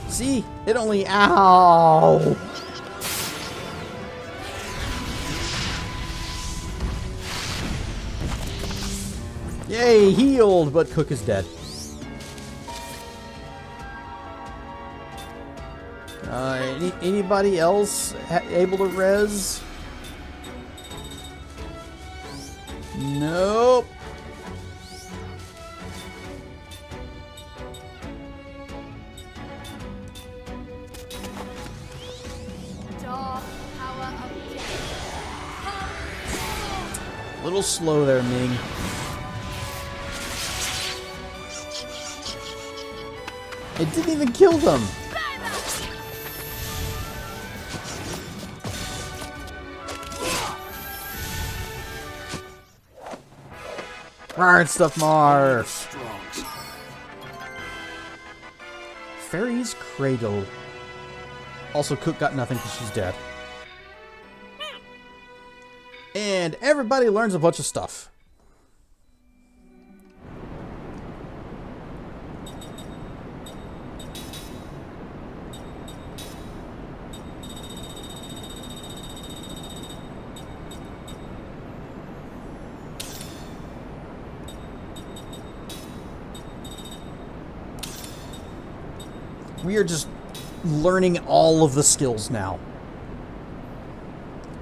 See? It only... Ow! Yay, healed, but Cook is dead. Anybody else able to res? Nope. Dark power of death. Little slow there, Ming. It didn't even kill them. Hard stuff, Marv. Fairy's Cradle. Also, Cook got nothing because she's dead. And everybody learns a bunch of stuff. We are just learning all of the skills now.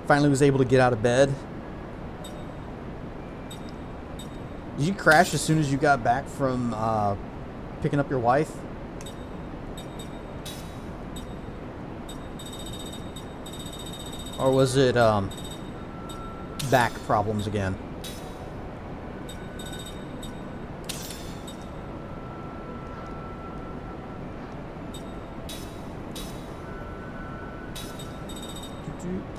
Finally was able to get out of bed. Did you crash as soon as you got back from picking up your wife? Or was it back problems again?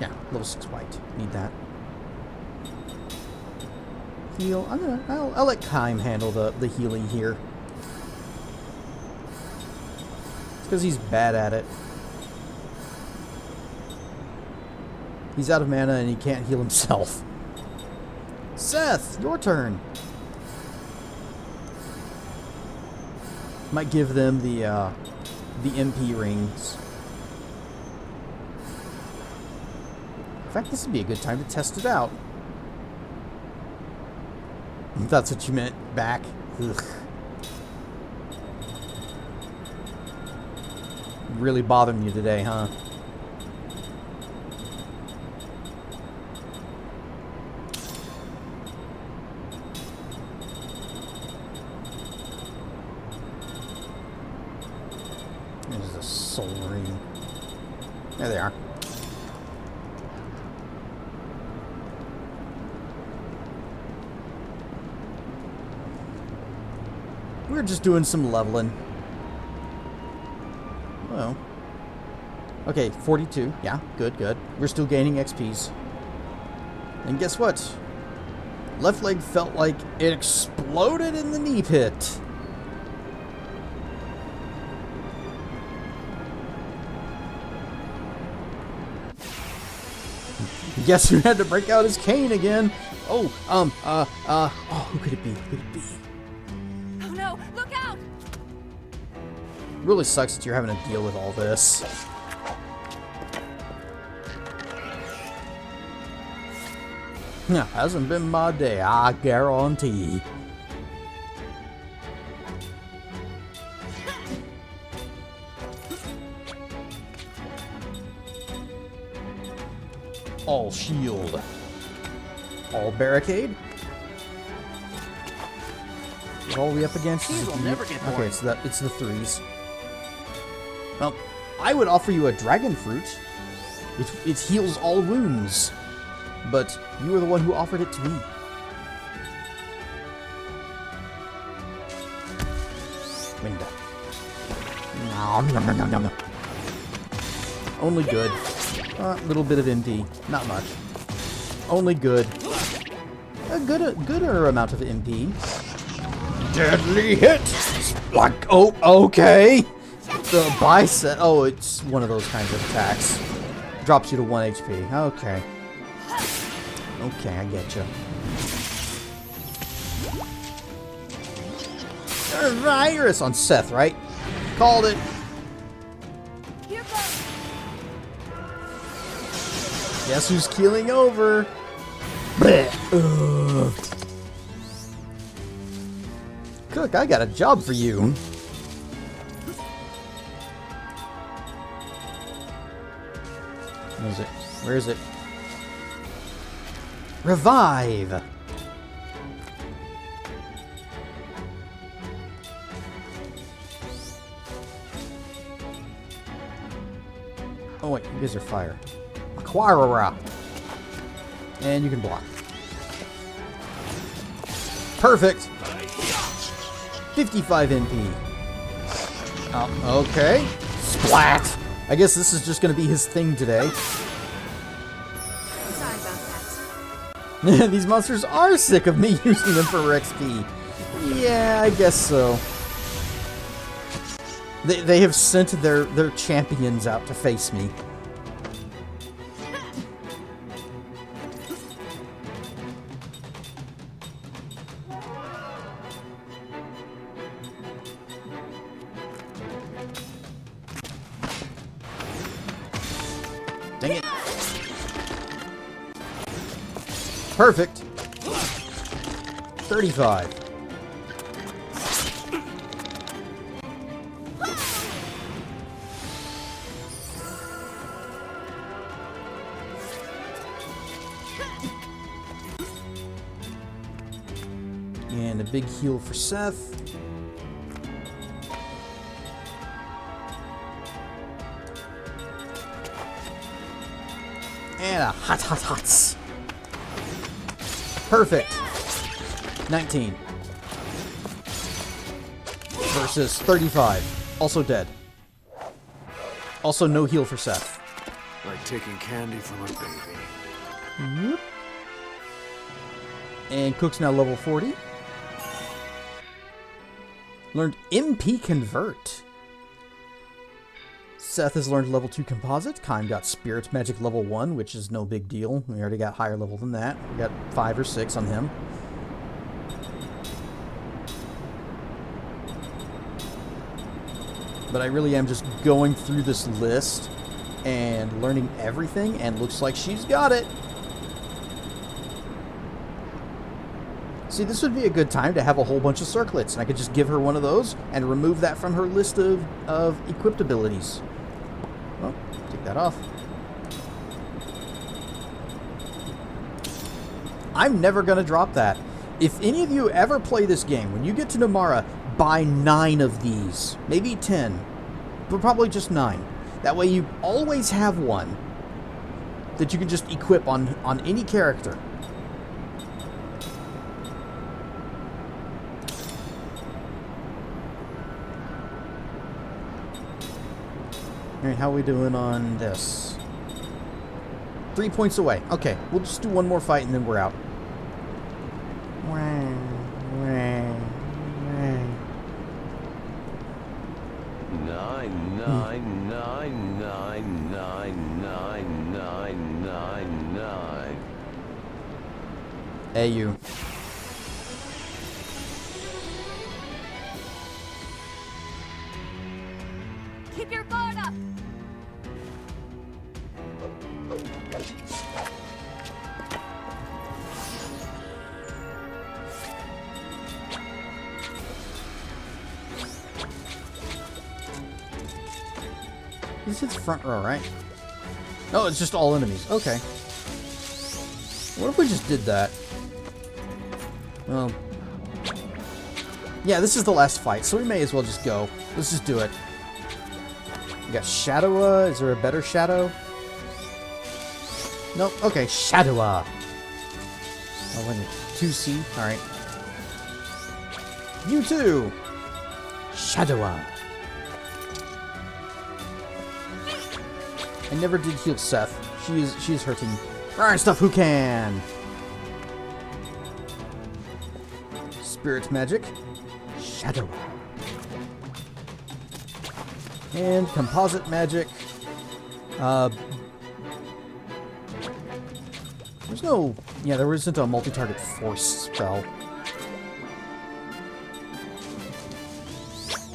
Yeah, level 6 white. Need that. Heal. I'll let Kime handle the healing here. It's because he's bad at it. He's out of mana and he can't heal himself. Seth, your turn. Might give them the MP rings. In fact, this would be a good time to test it out. If that's what you meant, back. Ugh. Really bothering you today, huh? There's a soul ring. There they are. We're just doing some leveling. Well. Okay, 42. Yeah, good, good. We're still gaining XPs. And guess what? Left leg felt like it exploded in the knee pit. Guess who had to break out his cane again? Oh, who could it be? Who could it be? Oh no, look out! Really sucks that you're having to deal with all this. Hasn't been my day, I guarantee. All shield. All barricade. What are we up against? These will never get boring. Okay, so it's the threes. Well, I would offer you a dragon fruit. It heals all wounds. But you were the one who offered it to me. Winda. Nom, nom, nom, nom, nom. Only good. A little bit of MP. Not much. Only good. A gooder amount of MP. Deadly hit! Like, oh, okay. The bicep. Oh, it's one of those kinds of attacks. Drops you to 1 HP. Okay. Okay, I get you. Virus on Seth, right? Called it. Here goes. Guess who's keeling over? Blech. Ugh. Cook, I got a job for you. Where is it? Where is it? Revive! Oh wait, you guys are fire. Aquarara! And you can block. Perfect! 55 NP. Oh, okay. Splat! I guess this is just going to be his thing today. Sorry about that. These monsters are sick of me using them for XP. Yeah, I guess so. They have sent their champions out to face me. Dang it. Perfect. 35. And a big heal for Seth. And a hots. Perfect. 19. Versus 35. Also dead. Also no heal for Seth. Like taking candy from a baby. Yep. And Cook's now level 40. Learned MP Convert. Seth has learned level 2 Composite. Kime got Spirit Magic level 1, which is no big deal. We already got higher level than that. We got 5 or 6 on him. But I really am just going through this list and learning everything, and looks like she's got it. See, this would be a good time to have a whole bunch of circlets, and I could just give her one of those and remove that from her list of equipped abilities. Well, take that off. I'm never going to drop that. If any of you ever play this game, when you get to Nomara, buy 9 of these. Maybe 10. But probably just 9. That way you always have one that you can just equip on any character. Alright, how are we doing on this? 3 points away. Okay, we'll just do one more fight and then we're out. Nine. Hey, you. Keep your guard up! This is front row, right? Oh, it's just all enemies. Okay. What if we just did that? Well... yeah, this is the last fight, so we may as well just go. Let's just do it. We got Shadowa. Is there a better Shadow? Nope. Okay, Shadowa. Oh, wait. 2C. Alright. You too! Shadowa. I never did heal Seth. She's hurting. Alright, stuff who can. Spirit Magic. Shadow. And Composite Magic. There's no... yeah, there isn't a multi-target force spell.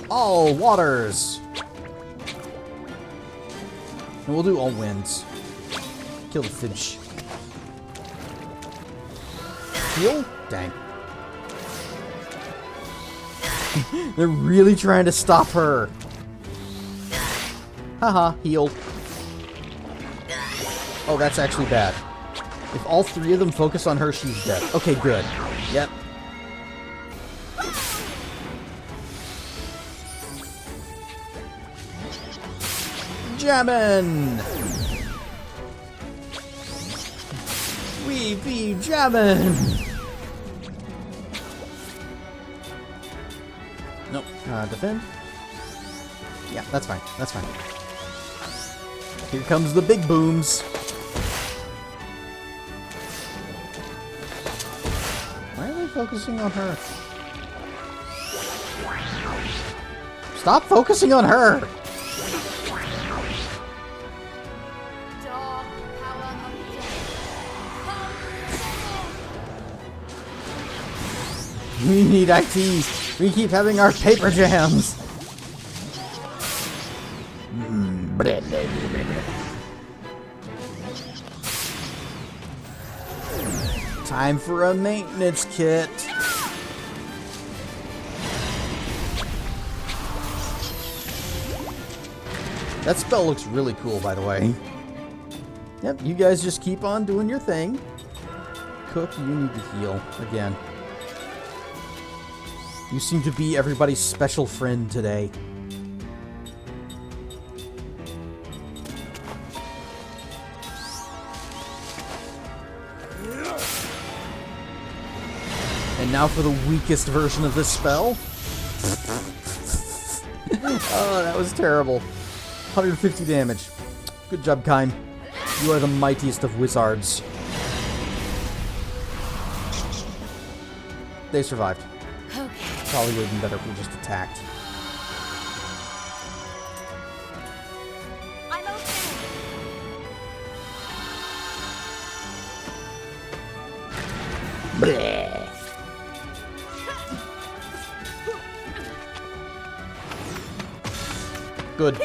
All waters! And we'll do all winds. Kill the fish. Heal? Dang. They're really trying to stop her. Haha, healed. Oh, that's actually bad. If all three of them focus on her, she's dead. Okay, good. Yep. Jammin'! We be jammin'! Nope. Defend? Yeah, that's fine. That's fine. Here comes the big booms. Why are they focusing on her? Stop focusing on her! Dark power of death. We need ITs. We keep having our paper jams. Time for a maintenance kit. That spell looks really cool, by the way. Yep, you guys just keep on doing your thing. Cook, you need to heal again. You seem to be everybody's special friend today. And now for the weakest version of this spell. Oh, that was terrible. 150 damage. Good job, Kaim. You are the mightiest of wizards. They survived. Okay. Probably would have been better if we just attacked. I'm okay. Bleh. Good.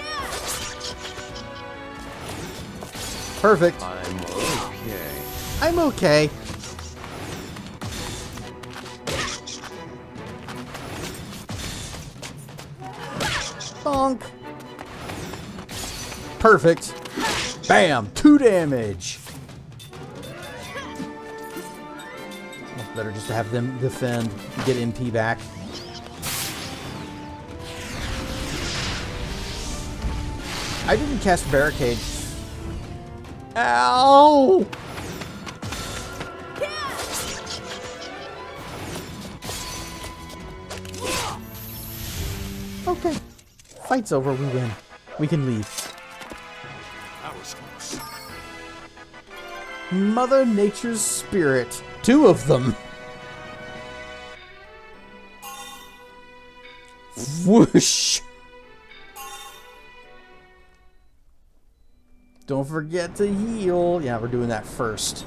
Perfect. I'm okay. I'm okay. Bonk. Perfect. Bam! 2 damage. Much better just to have them defend, get MP back. I didn't cast Barricade. Ow! Okay. Fight's over, we win. We can leave. That was close. Mother Nature's spirit. 2 of them. Whoosh! Don't forget to heal. Yeah, we're doing that first.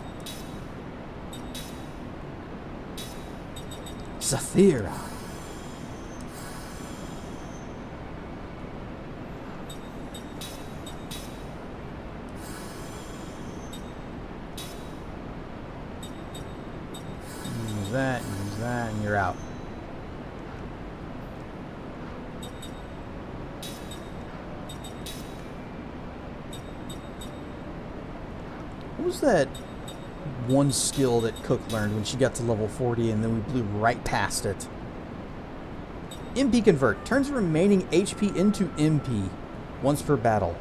Saphira. Use that, and you're out. What was that one skill that Cook learned when she got to level 40 and then we blew right past it? MP Convert. Turns remaining HP into MP once per battle.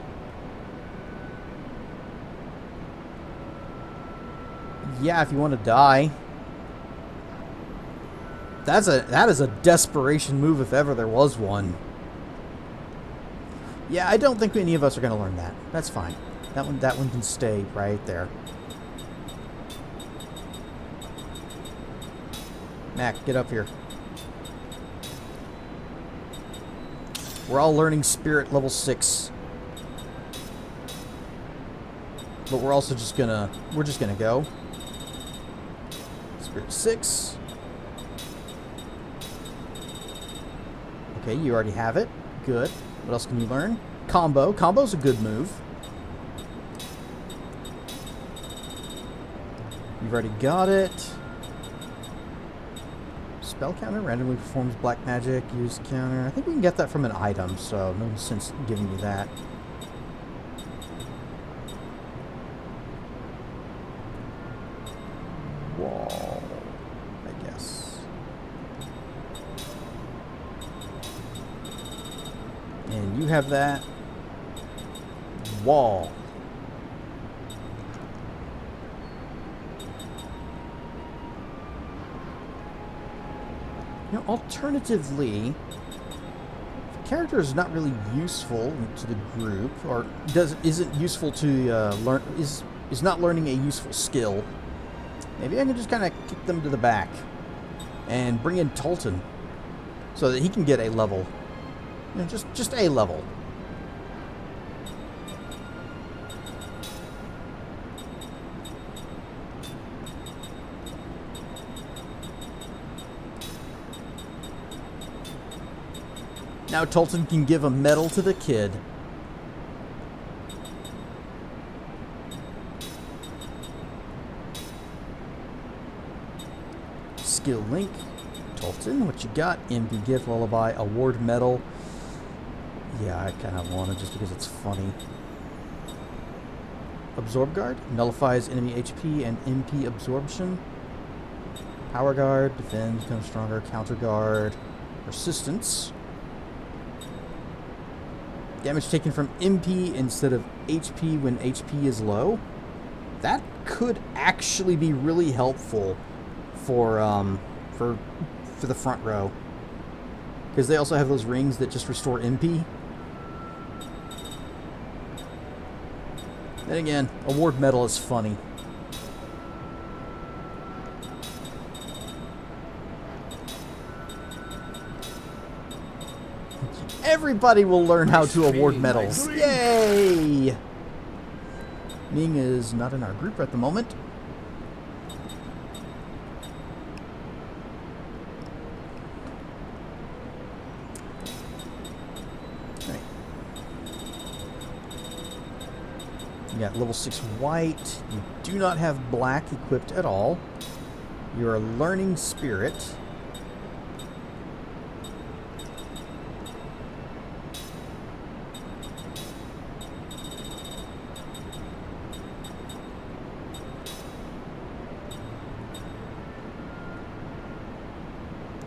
Yeah, if you want to die. That is a desperation move if ever there was one. Yeah, I don't think any of us are going to learn that. That's fine. That one can stay right there. Mac, get up here. We're all learning Spirit level 6. But we're also just gonna go. Spirit 6. Okay, you already have it. Good. What else can you learn? Combo. Combo's a good move. You've already got it. Spell counter randomly performs black magic. Use counter. I think we can get that from an item, so no sense giving you that. wall, I guess. And you have that wall. You know, alternatively, if a character is not really useful to the group, or isn't useful to learn, is not learning a useful skill, maybe I can just kind of kick them to the back and bring in Tolton so that he can get a level. You know, just a level. Now Tolton can give a medal to the kid. Skill link. Tolton, what you got? MP gift, lullaby, award medal. Yeah, I kind of want it just because it's funny. Absorb guard. Nullifies enemy HP and MP absorption. Power guard. Defend, become stronger. Counter guard. Persistence. Damage taken from MP instead of HP when HP is low. That could actually be really helpful for the front row, because they also have those rings that just restore MP. Then again, award medal is funny. Everybody will learn how to award medals. Yay! Ming is not in our group at the moment. Right. You got level 6 white. You do not have black equipped at all. You're a learning spirit.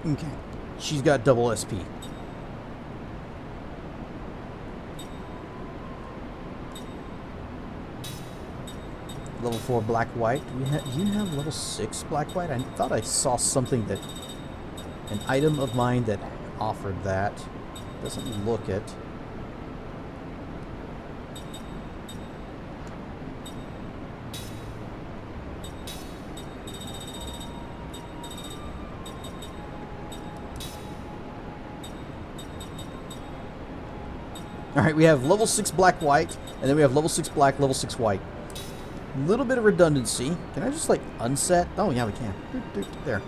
Okay. She's got double SP. Level 4 black white. Do you have level 6 black white? I thought I saw something that... an item of mine that offered that. Doesn't look it. Alright, we have level 6 black white, and then we have level 6 black, level 6 white. Little bit of redundancy. Can I just, like, unset? Oh, yeah, we can. There.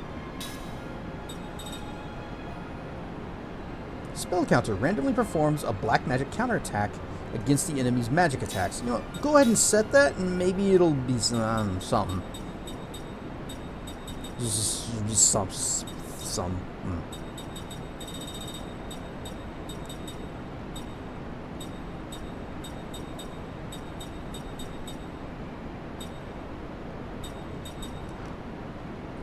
Spell counter randomly performs a black magic counterattack against the enemy's magic attacks. You know what? Go ahead and set that, and maybe it'll be something. Just some.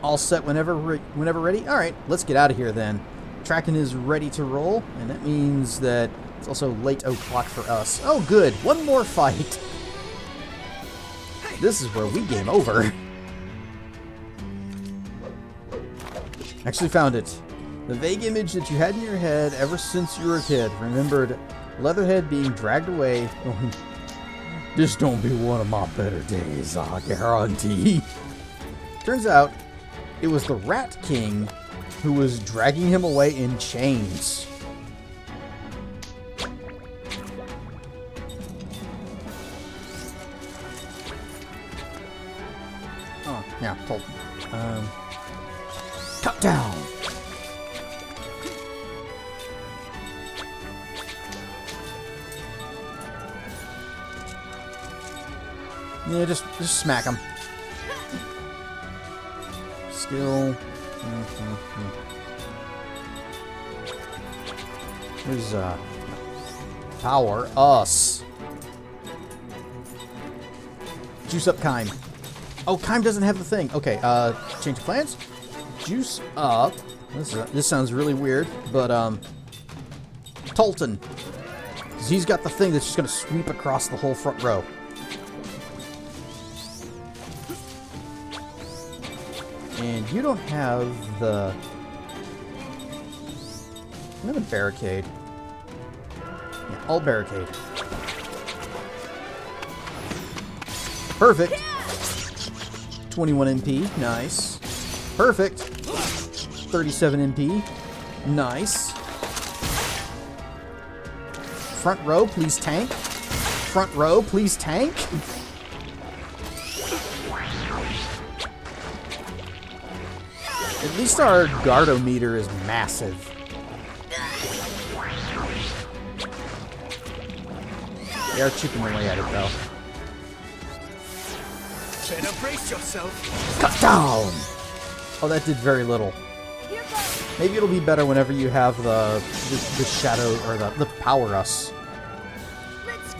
All set whenever ready. All right, let's get out of here then. Tracking is ready to roll, and that means that it's also late o'clock for us. Oh, good. One more fight. This is where we game over. Actually found it. The vague image that you had in your head ever since you were a kid remembered Leatherhead being dragged away. This don't be one of my better days, I guarantee. Turns out, it was the Rat King who was dragging him away in chains. Oh, yeah, told me. Cut down! Yeah, just smack him. Skill. Where's power us? Juice up kind. Oh, Kime doesn't have the thing. Okay, change of plans. Juice up. This sounds really weird, but, Tolton. 'Cause he's got the thing that's just gonna sweep across the whole front row. And you don't have the... Another barricade. Yeah, all barricade. Perfect. 21 MP. Nice. Perfect. 37 MP. Nice. Front row, please tank. Front row, please tank. At least our Gardometer is massive. They are chipping away at it, though. Better brace yourself. Cut down! Oh, that did very little. Maybe it'll be better whenever you have the shadow, or the power us.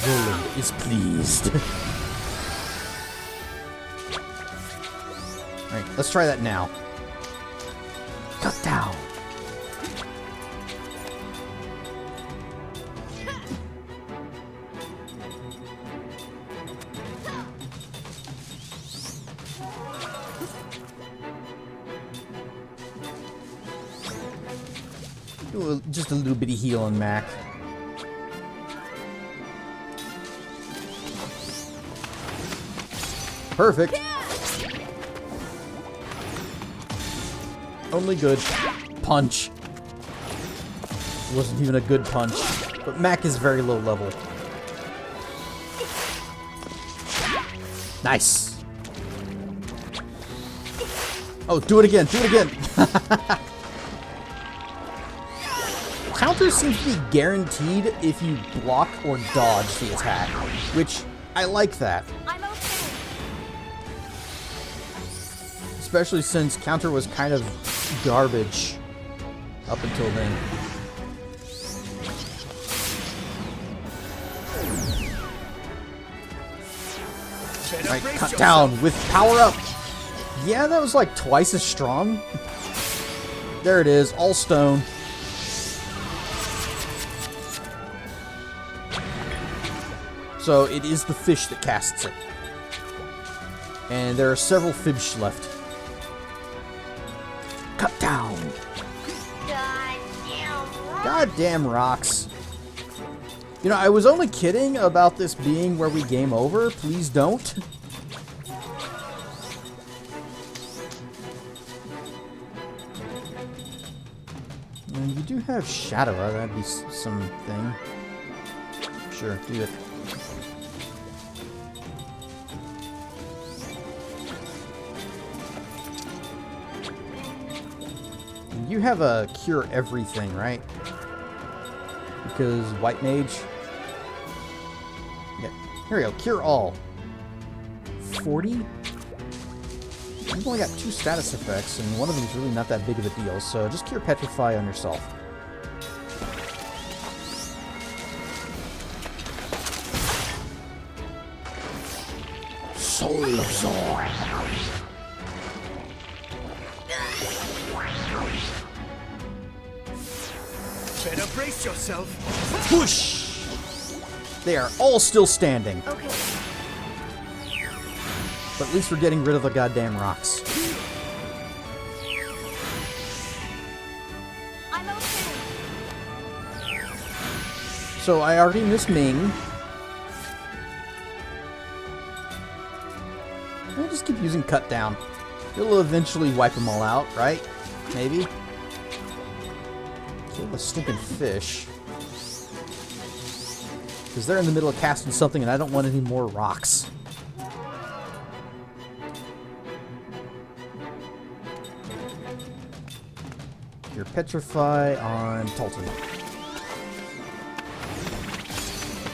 Roland is pleased. Alright, let's try that now. Cut down! Just a little bitty heal on Mac. Perfect. Only good. Punch. It wasn't even a good punch. But Mac is very low level. Nice. Oh, do it again. Do it again. Counter seems to be guaranteed if you block or dodge the attack, which I like that. I'm okay. Especially since counter was kind of garbage up until then. Alright, cut down with power up. Yeah, that was like twice as strong. There it is, all stone. So it is the fish that casts it. And there are several fish left. Cut down. Goddamn rocks. You know, I was only kidding about this being where we game over. Please don't. And you do have Shadow. That'd be something. Sure, do it. You have a cure everything, right? Because White Mage... Yeah, here we go. Cure all. 40? You've only got 2 status effects, and one of them is really not that big of a deal, so just cure Petrify on yourself. Soul Absorb. Better brace yourself. Push! They are all still standing. Okay. But at least we're getting rid of the goddamn rocks. I'm okay. So I already missed Ming. I'll just keep using Cut Down. It'll eventually wipe them all out, right? Maybe? Kill the stinking fish. Because they're in the middle of casting something and I don't want any more rocks. Your Petrify on Tolton.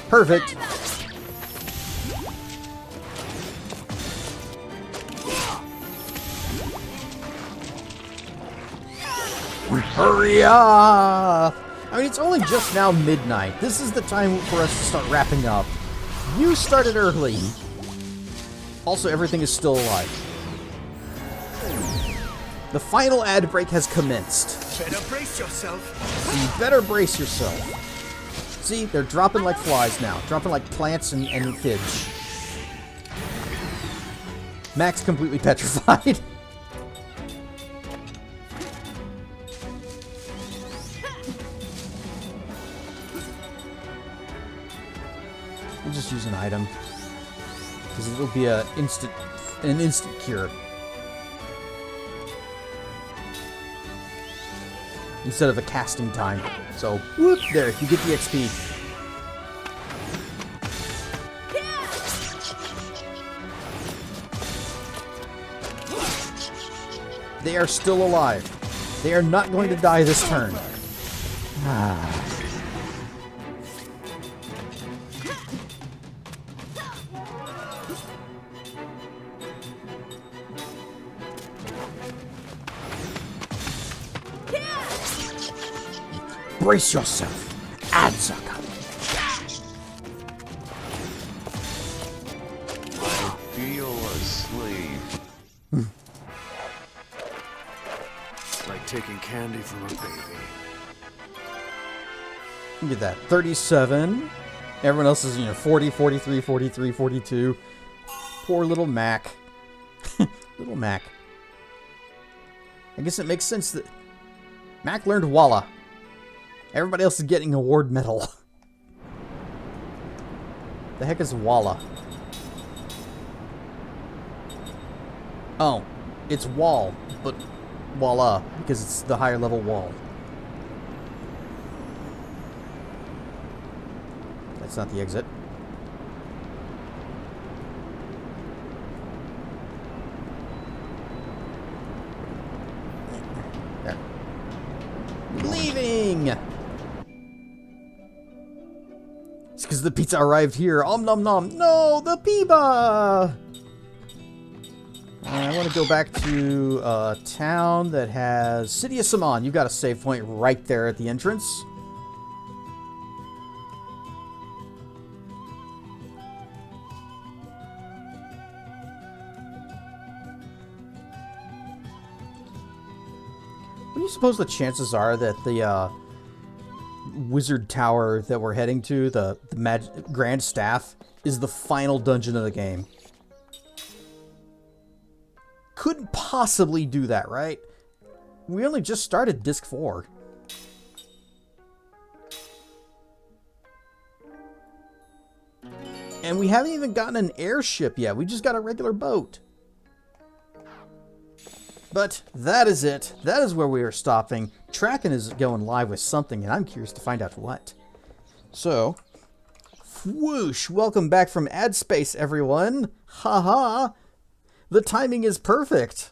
Perfect! Hurry up! I mean, it's only just now midnight. This is the time for us to start wrapping up. You started early. Also, everything is still alive. The final ad break has commenced. Better brace yourself. So you better brace yourself. See, they're dropping like flies now. Dropping like plants and kids. Mac's completely petrified. We'll just use an item. Because it'll be an instant cure. Instead of a casting time. So, whoop, there, you get the XP. They are still alive. They are not going to die this turn. Ah. Brace yourself. Ads are coming. I feel a slave. Like taking candy from a baby. Look at that. 37. Everyone else is, 40, 43, 43, 42. Poor little Mac. Little Mac. I guess it makes sense that Mac learned Walla. Everybody else is getting a award medal. The heck is Walla? Oh, it's wall, but voila, because it's the higher level wall. That's not the exit. There. Leaving! It's because the pizza arrived here. Om nom nom. No, the Peeba! I want to go back to a town that has City of Saman. You've got a save point right there at the entrance. What do you suppose the chances are that the wizard tower that we're heading to, the Grand Staff, is the final dungeon of the game? Couldn't possibly do that, right? We only just started Disc 4. And we haven't even gotten an airship yet. We just got a regular boat. But that is it. That is where we are stopping. Tracken is going live with something, and I'm curious to find out what. So, whoosh! Welcome back from ad space, everyone. Haha! The timing is perfect.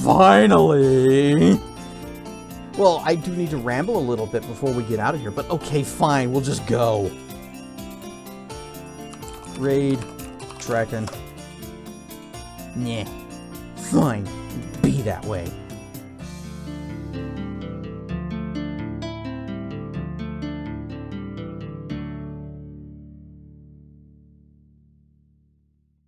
Finally! Well, I do need to ramble a little bit before we get out of here, but okay, fine, we'll just go. Raid, Tracken. Nah, fine, be that way.